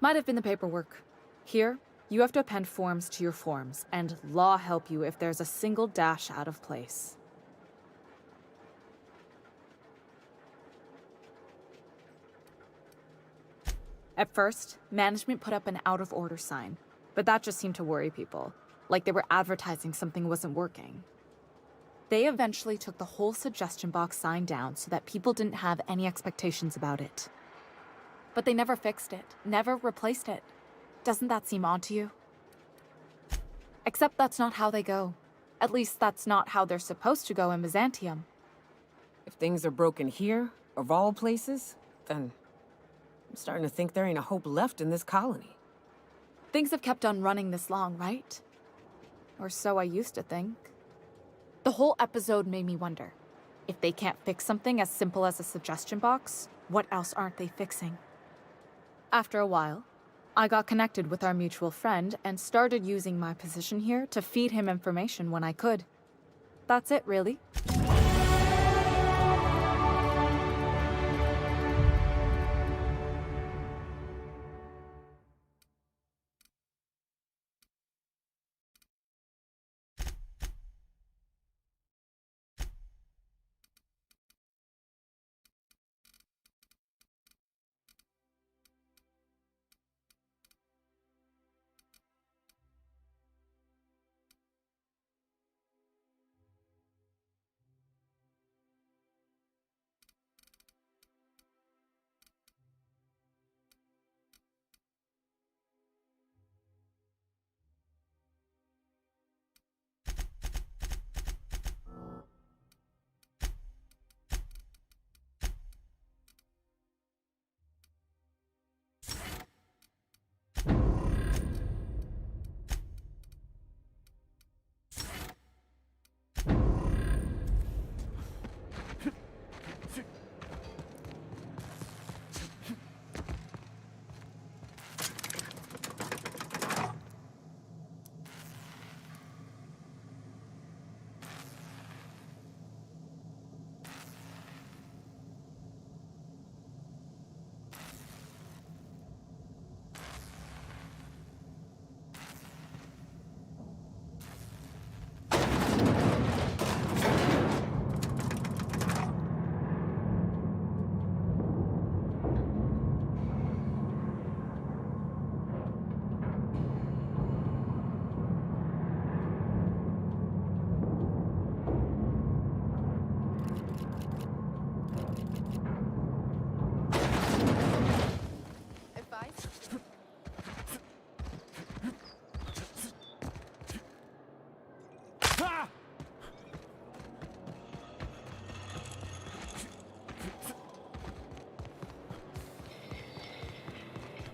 Might have been the paperwork. Here, you have to append forms to your forms, and law help you if there's a single dash out of place. At first, management put up an out-of-order sign, but that just seemed to worry people, like they were advertising something wasn't working. They eventually took the whole suggestion box sign down so that people didn't have any expectations about it. But they never fixed it, never replaced it. Doesn't that seem odd to you? Except that's not how they go. At least that's not how they're supposed to go in Byzantium. If things are broken here, of all places, then I'm starting to think there ain't a hope left in this colony. Things have kept on running this long, right? Or so I used to think. The whole episode made me wonder, if they can't fix something as simple as a suggestion box, what else aren't they fixing? After a while, I got connected with our mutual friend and started using my position here to feed him information when I could. That's it, really.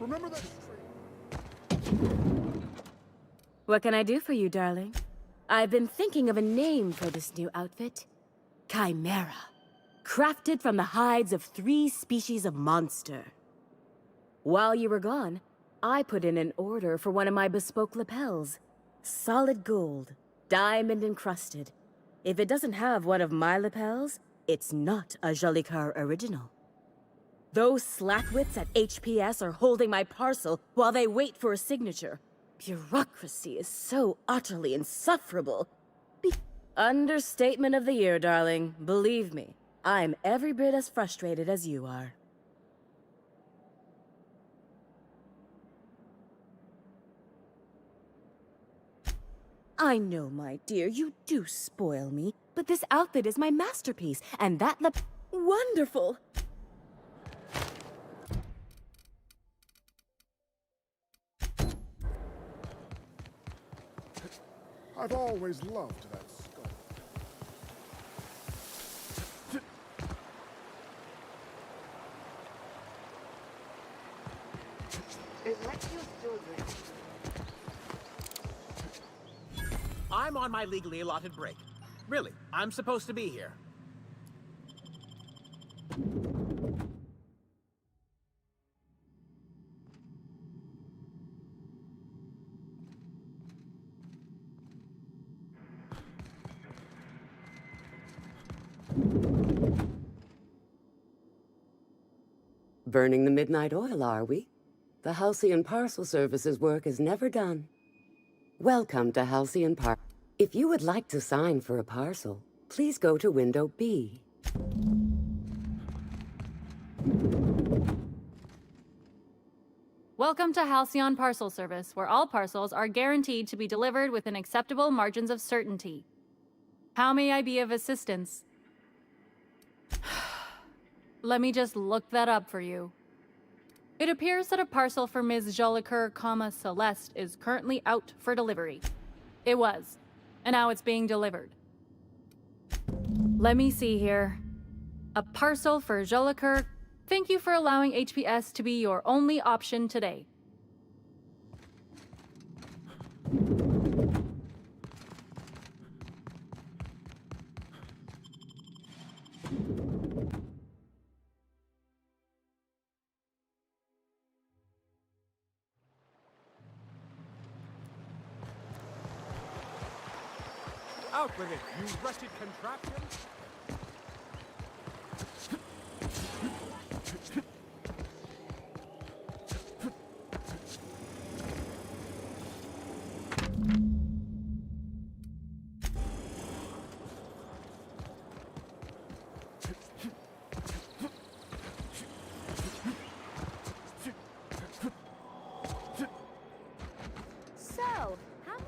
Remember that What can I do for you, darling? I've been thinking of a name for this new outfit. Chimera. Crafted from the hides of 3 species of monster. While you were gone, I put in an order for one of my bespoke lapels. Solid gold, diamond encrusted. If it doesn't have one of my lapels, it's not a Jolicoeur original. Those slatwits at HPS are holding my parcel while they wait for a signature. Bureaucracy is so utterly insufferable. Understatement of the year, darling. Believe me, I'm every bit as frustrated as you are. I know, my dear, you do spoil me, but this outfit is my masterpiece, and that wonderful! I've always loved that skull. I'm on my legally allotted break. Really, I'm supposed to be here. Burning the midnight oil, are we? The Halcyon Parcel Service's work is never done. Welcome to Halcyon Parcel. If you would like to sign for a parcel, please go to window B. Welcome to Halcyon Parcel Service, where all parcels are guaranteed to be delivered within acceptable margins of certainty. How may I be of assistance? Let me just look that up for you. It appears that a parcel for Ms. Jolicoeur, Celeste is currently out for delivery. It was, and now it's being delivered. Let me see here. A parcel for Jolicoeur. Thank you for allowing HPS to be your only option today. Out with it, you wretched contraption! So, how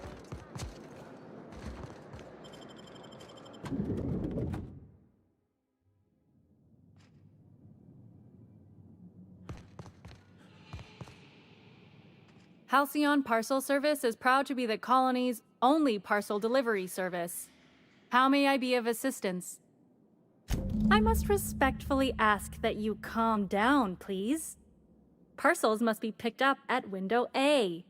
Halcyon Parcel Service is proud to be the colony's only parcel delivery service. How may I be of assistance? I must respectfully ask that you calm down, please. Parcels must be picked up at window A.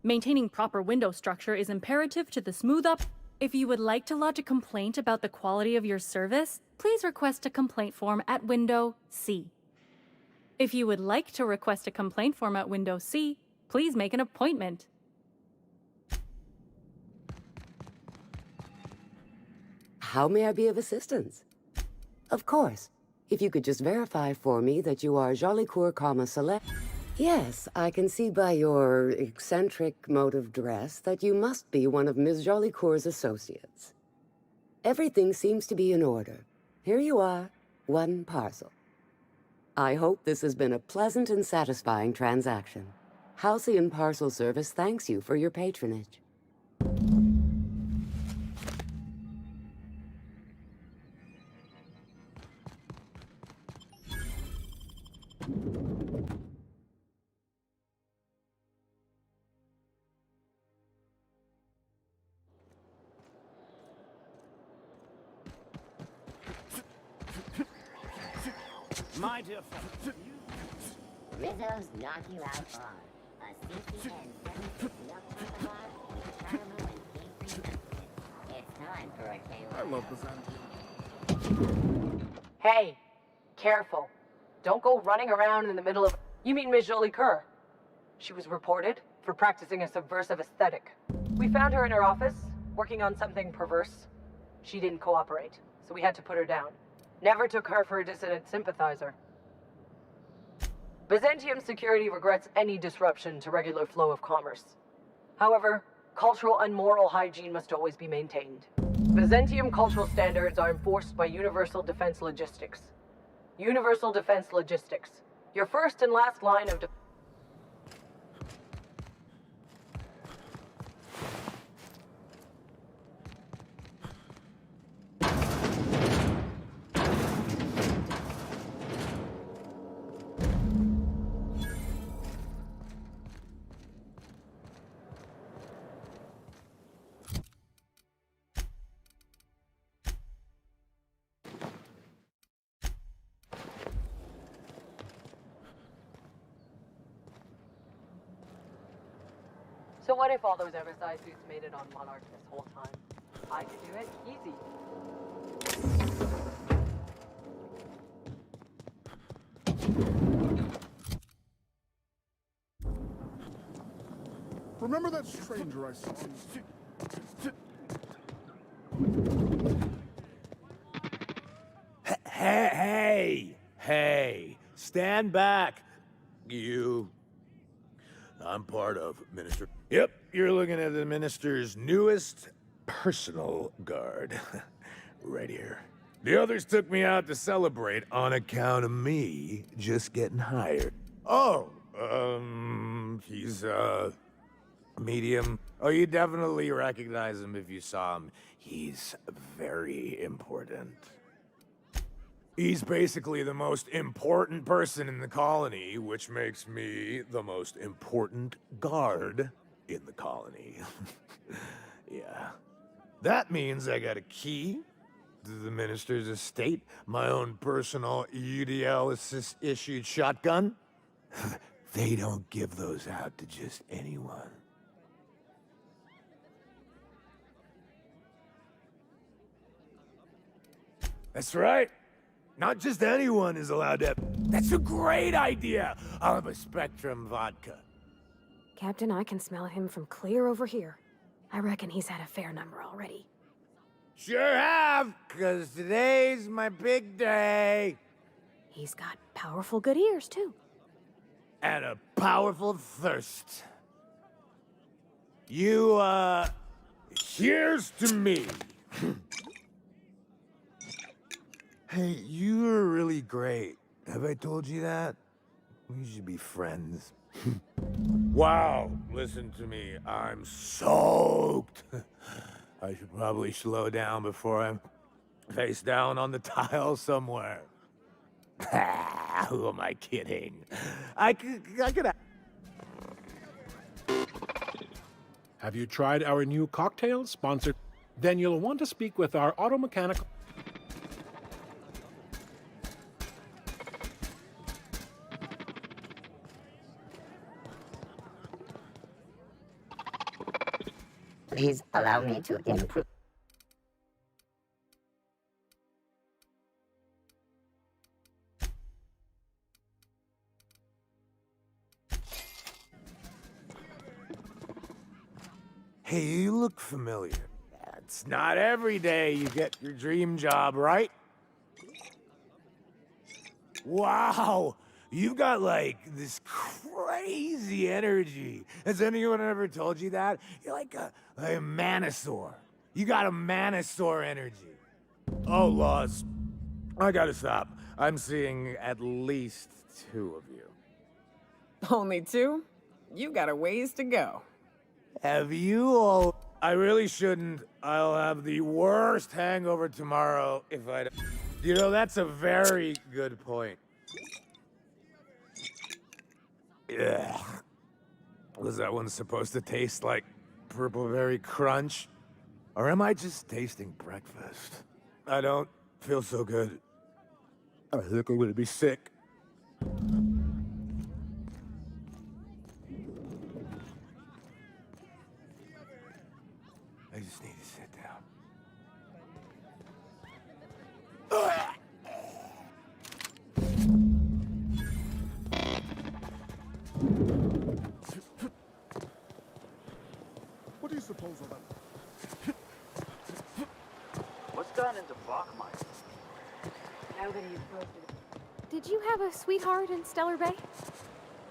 Maintaining proper window structure is imperative to the smooth up. If you would like to lodge a complaint about the quality of your service, please request a complaint form at window C. If you would like to request a complaint form at window C, please make an appointment. How may I be of assistance? Of course. If you could just verify for me that you are Jolicoeur, Celeste. Yes, I can see by your eccentric mode of dress that you must be one of Ms. Jolicoeur's associates. Everything seems to be in order. Here you are, one parcel. I hope this has been a pleasant and satisfying transaction. Halcyon Parcel Service thanks you for your patronage. My dear fellow, Rizzo's knock you out bar. A CCN 76 milk chocolate bar with caramel and cake-free biscuits. It's time for a K1. I love Byzantium. Hey, careful. Don't go running around in the middle of... You mean Ms. Jolicoeur? She was reported for practicing a subversive aesthetic. We found her in her office, working on something perverse. She didn't cooperate, so we had to put her down. Never took her for a dissident sympathizer. Byzantium security regrets any disruption to regular flow of commerce. However, cultural and moral hygiene must always be maintained. Byzantium cultural standards are enforced by Universal Defense Logistics. Universal Defense Logistics. Your first and last line of defense. So what if all those oversized suits made it on Monarch this whole time? I could do it easy. Remember that stranger I saw? Stand back, you. I'm part of Minister. Yep, you're looking at the Minister's newest personal guard. Right here. The others took me out to celebrate on account of me just getting hired. Oh, he's, medium. Oh, you definitely recognize him if you saw him. He's very important. He's basically the most important person in the colony, which makes me the most important guard in the colony. Yeah. That means I got a key to the Minister's estate, my own personal UDL-issued shotgun. They don't give those out to just anyone. That's right. Not just anyone is allowed to... That's a great idea! I'll have a Spectrum vodka. Captain, I can smell him from clear over here. I reckon he's had a fair number already. Sure have, 'cause today's my big day. He's got powerful good ears, too. And a powerful thirst. You, here's to me. Hey, you are really great. Have I told you that? We should be friends. Wow, listen to me. I'm soaked. I should probably slow down before I'm face down on the tile somewhere. Who am I kidding? I could. Have you tried our new cocktail sponsored? Then you'll want to speak with our auto mechanical. Please allow me to improve. Hey, you look familiar. It's not every day you get your dream job, right? Wow, you've got like this crazy energy. Has anyone ever told you that? You're like a Manosaur. You got a Manosaur energy. Oh, Laws. I gotta stop. I'm seeing at least 2 of you. Only 2? You got a ways to go. Have you all... I really shouldn't. I'll have the worst hangover tomorrow if I... You know, that's a very good point. Ugh. Was that one supposed to taste like Purple Berry Crunch? Or am I just tasting breakfast? I don't feel so good. I think I'm gonna be sick. I just need to sit down. What do you suppose of that? What's gotten into Bachmeyer? Did you have a sweetheart in Stellar Bay?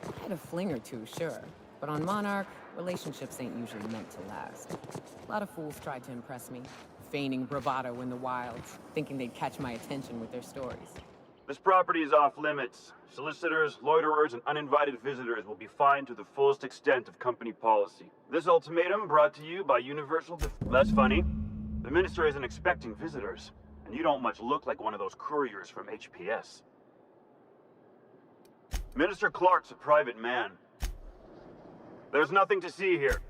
I had a fling or two, sure. But on Monarch, relationships ain't usually meant to last. A lot of fools tried to impress me, feigning bravado in the wilds, thinking they'd catch my attention with their stories. This property is off limits. Solicitors, loiterers, and uninvited visitors will be fined to the fullest extent of company policy. This ultimatum brought to you by Universal That's funny. The Minister isn't expecting visitors, and you don't much look like one of those couriers from HPS. Minister Clark's a private man. There's nothing to see here.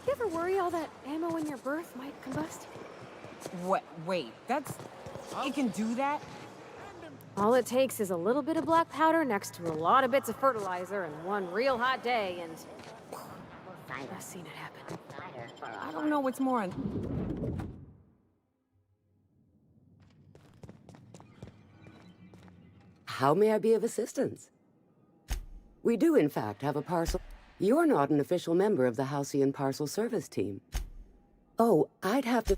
You ever worry all that ammo in your berth might combust? What? Wait, that's... It can do that? All it takes is a little bit of black powder next to a lot of bits of fertilizer and one real hot day, and I've seen it happen. I don't know what's more... How may I be of assistance? We do, in fact, have a parcel. You're not an official member of the Halcyon Parcel Service team. Oh, I'd have to...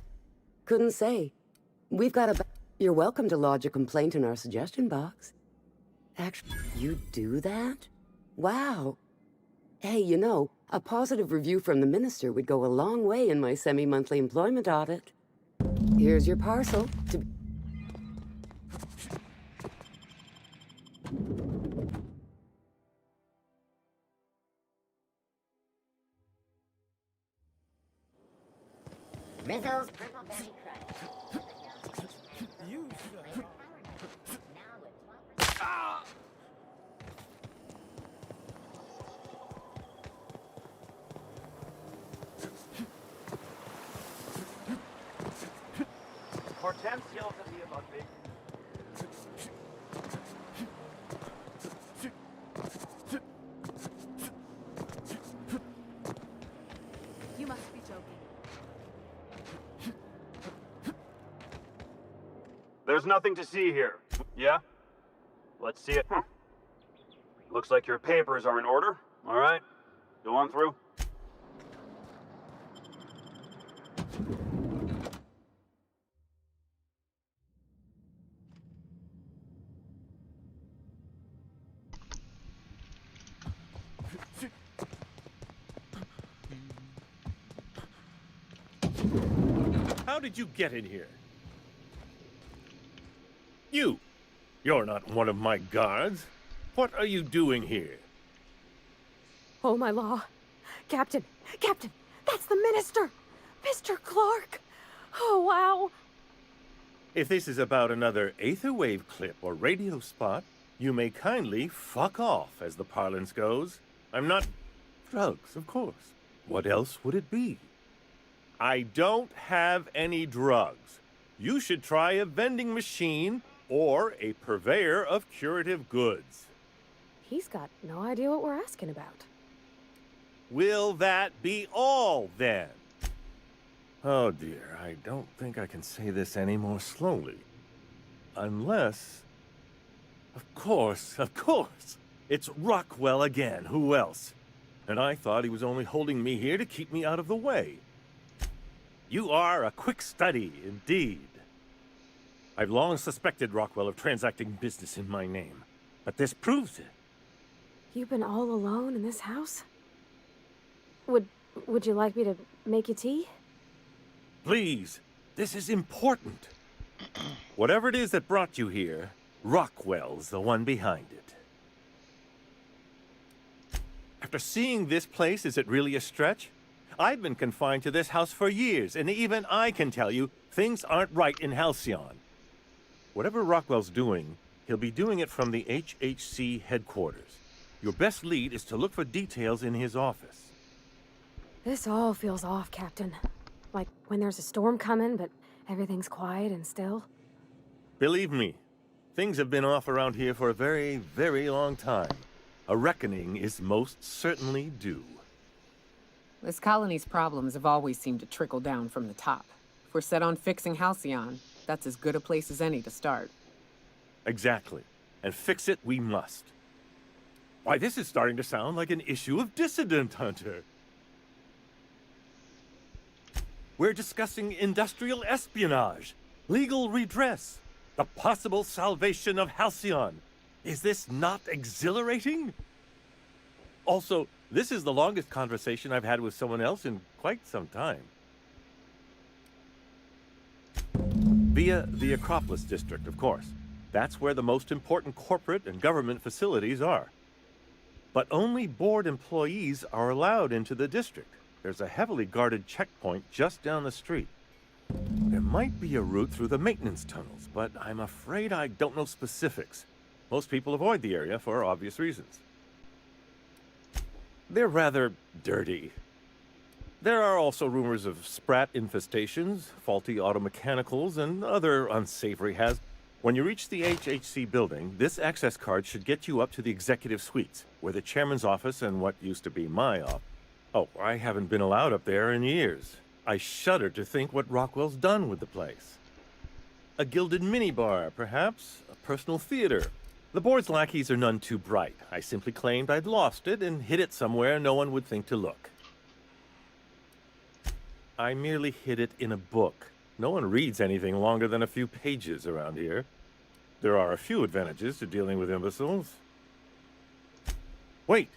Couldn't say. We've got a... You're welcome to lodge a complaint in our suggestion box. Actually, you do that? Wow. Hey, you know, a positive review from the minister would go a long way in my semi-monthly employment audit. Here's your parcel to... Missiles. Hortensio to be about big. You must be joking. There's nothing to see here. Yeah? Let's see it. Looks like your papers are in order. All right. Go on through. How did you get in here? You're not one of my guards. What are you doing here? Oh, my law. Captain, that's the minister! Mr. Clark! Oh, wow. If this is about another Aetherwave clip or radio spot, you may kindly fuck off, as the parlance goes. I'm not... Drugs, of course. What else would it be? I don't have any drugs. You should try a vending machine or a purveyor of curative goods. He's got no idea what we're asking about. Will that be all, then? Oh, dear, I don't think I can say this any more slowly. Unless... Of course. It's Rockwell again. Who else? And I thought he was only holding me here to keep me out of the way. You are a quick study, indeed. I've long suspected Rockwell of transacting business in my name, but this proves it. You've been all alone in this house? Would you like me to make you tea? Please, this is important. Whatever it is that brought you here, Rockwell's the one behind it. After seeing this place, is it really a stretch? I've been confined to this house for years, and even I can tell you, things aren't right in Halcyon. Whatever Rockwell's doing, he'll be doing it from the HHC headquarters. Your best lead is to look for details in his office. This all feels off, Captain. Like when there's a storm coming, but everything's quiet and still. Believe me, things have been off around here for a very, very long time. A reckoning is most certainly due. This colony's problems have always seemed to trickle down from the top. If we're set on fixing Halcyon, that's as good a place as any to start. Exactly. And fix it we must. Why, this is starting to sound like an issue of Dissident Hunter. We're discussing industrial espionage, legal redress, the possible salvation of Halcyon. Is this not exhilarating? Also, this is the longest conversation I've had with someone else in quite some time. Via the Acropolis District, of course. That's where the most important corporate and government facilities are. But only board employees are allowed into the district. There's a heavily guarded checkpoint just down the street. There might be a route through the maintenance tunnels, but I'm afraid I don't know specifics. Most people avoid the area for obvious reasons. They're rather dirty. There are also rumors of sprat infestations, faulty automechanicals, and other unsavory hazards. When you reach the HHC building, this access card should get you up to the executive suites, where the chairman's office and what used to be my office. Oh, I haven't been allowed up there in years. I shudder to think what Rockwell's done with the place. A gilded minibar, perhaps? A personal theater? The board's lackeys are none too bright. I simply claimed I'd lost it and hid it somewhere no one would think to look. I merely hid it in a book. No one reads anything longer than a few pages around here. There are a few advantages to dealing with imbeciles. Wait!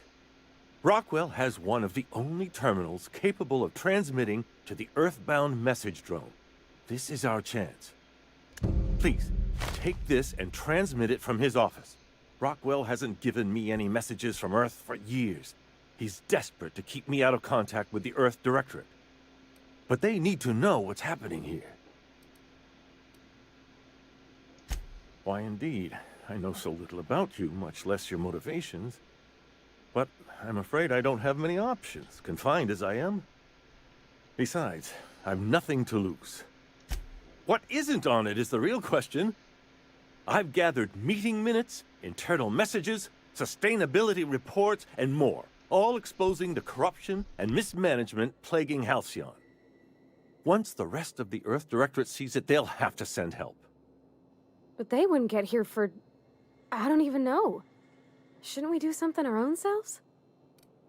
Rockwell has one of the only terminals capable of transmitting to the Earthbound message drone. This is our chance. Please, take this and transmit it from his office. Rockwell hasn't given me any messages from Earth for years. He's desperate to keep me out of contact with the Earth Directorate. But they need to know what's happening here. Why, indeed. I know so little about you, much less your motivations. But I'm afraid I don't have many options, confined as I am. Besides, I've nothing to lose. What isn't on it is the real question. I've gathered meeting minutes, internal messages, sustainability reports, and more, all exposing the corruption and mismanagement plaguing Halcyon. Once the rest of the Earth Directorate sees it, they'll have to send help. But they wouldn't get here for... I don't even know. Shouldn't we do something our own selves?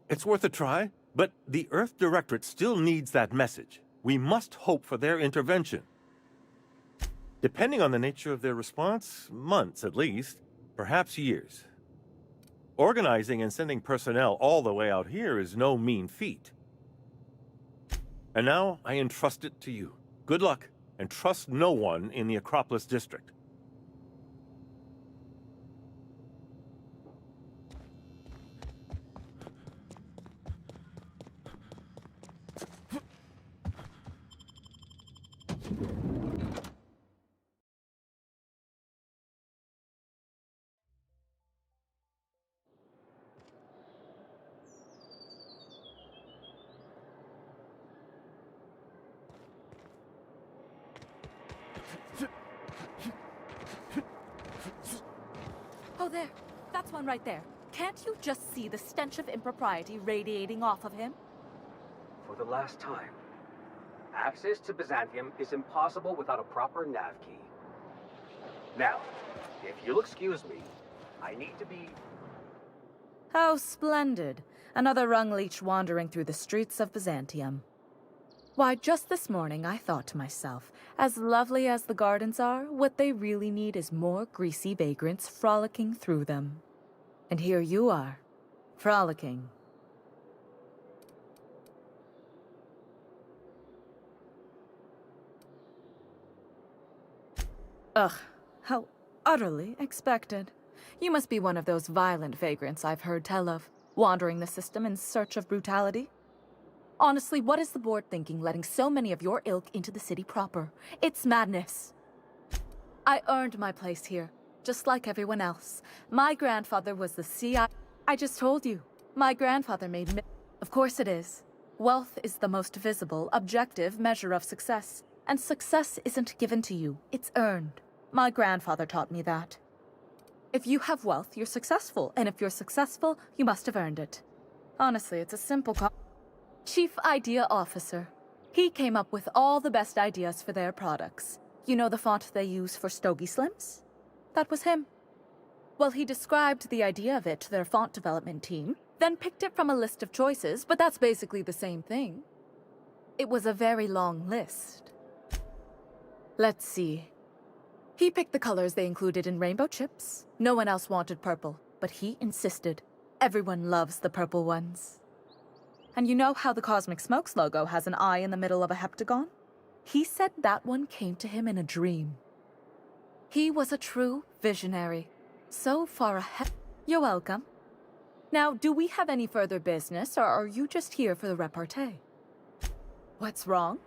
It's worth a try, but the Earth Directorate still needs that message. We must hope for their intervention. Depending on the nature of their response, months at least, perhaps years. Organizing and sending personnel all the way out here is no mean feat. And now I entrust it to you. Good luck, and trust no one in the Acropolis District. Oh, there. That's one right there. Can't you just see the stench of impropriety radiating off of him? For the last time, access to Byzantium is impossible without a proper nav key. Now, if you'll excuse me, I need to be... How splendid. Another rung leech wandering through the streets of Byzantium. Why, just this morning I thought to myself, as lovely as the gardens are, what they really need is more greasy vagrants frolicking through them. And here you are, frolicking. Ugh, how utterly expected. You must be one of those violent vagrants I've heard tell of, wandering the system in search of brutality. Honestly, what is the board thinking letting so many of your ilk into the city proper? It's madness. I earned my place here, just like everyone else. My grandfather was the CIA. I just told you. My grandfather made me. Of course it is. Wealth is the most visible, objective measure of success. And success isn't given to you, it's earned. My grandfather taught me that. If you have wealth, you're successful. And if you're successful, you must have earned it. Honestly, it's a simple Chief Idea Officer. He came up with all the best ideas for their products. You know the font they use for Stogie Slims? That was him. Well, he described the idea of it to their font development team, then picked it from a list of choices, but that's basically the same thing. It was a very long list. Let's see. He picked the colors they included in rainbow chips. No one else wanted purple, but he insisted. Everyone loves the purple ones. And you know how the Cosmic Smokes logo has an eye in the middle of a heptagon? He said that one came to him in a dream. He was a true visionary. So far ahead. You're welcome. Now, do we have any further business, or are you just here for the repartee? What's wrong?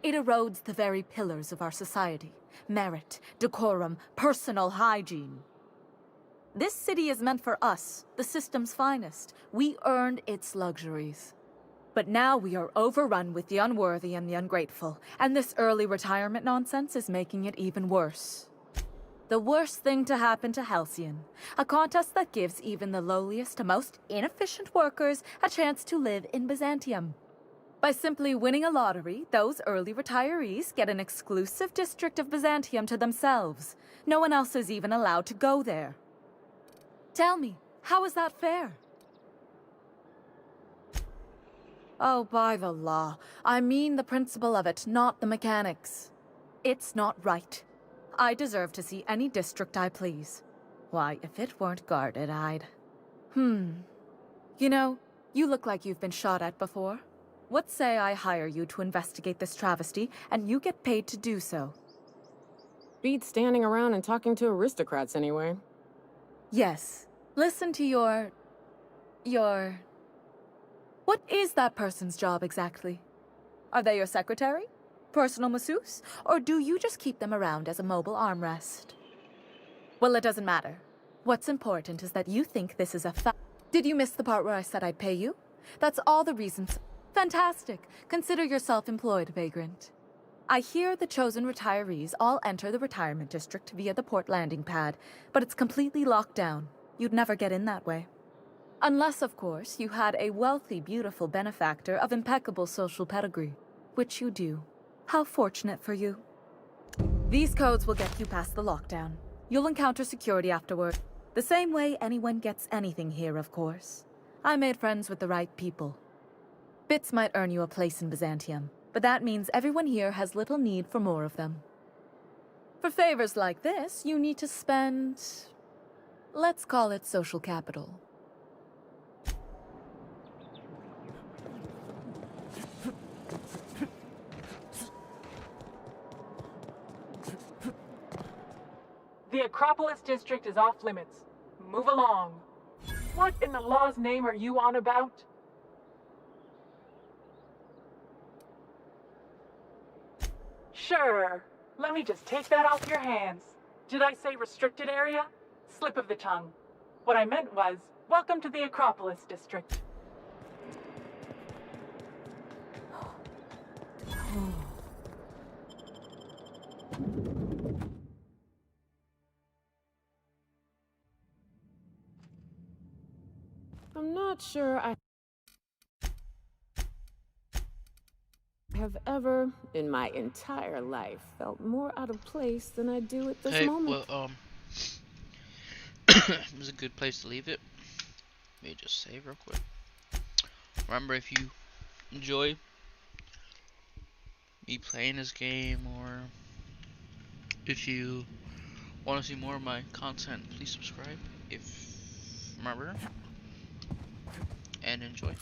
It erodes the very pillars of our society. Merit, decorum, personal hygiene. This city is meant for us, the system's finest. We earned its luxuries. But now we are overrun with the unworthy and the ungrateful, and this early retirement nonsense is making it even worse. The worst thing to happen to Halcyon, a contest that gives even the lowliest and most inefficient workers a chance to live in Byzantium. By simply winning a lottery, those early retirees get an exclusive district of Byzantium to themselves. No one else is even allowed to go there. Tell me, how is that fair? Oh, by the law. I mean the principle of it, not the mechanics. It's not right. I deserve to see any district I please. Why, if it weren't guarded, I'd... You know, you look like you've been shot at before. What say I hire you to investigate this travesty, and you get paid to do so? Beats standing around and talking to aristocrats anyway. Yes. Listen to your... What is that person's job exactly? Are they your secretary? Personal masseuse? Or do you just keep them around as a mobile armrest? Well, it doesn't matter. What's important is that you think this is a Did you miss the part where I said I'd pay you? That's all the reasons. Fantastic. Consider yourself employed, Vagrant. I hear the chosen retirees all enter the retirement district via the port landing pad, but it's completely locked down. You'd never get in that way. Unless, of course, you had a wealthy, beautiful benefactor of impeccable social pedigree, which you do. How fortunate for you. These codes will get you past the lockdown. You'll encounter security afterward. The same way anyone gets anything here, of course. I made friends with the right people. Bits might earn you a place in Byzantium, but that means everyone here has little need for more of them. For favors like this, you need to spend... let's call it social capital. The Acropolis district is off limits. Move along. What in the law's name are you on about? Sure. Let me just take that off your hands. Did I say restricted area? Slip of the tongue. What I meant was, welcome to the Acropolis district. I'm not sure I have ever, in my entire life, felt more out of place than I do at this moment. Well, it was a good place to leave it. Let me just save real quick. Remember, if you enjoy me playing this game, or if you want to see more of my content, please subscribe. Remember, and enjoy.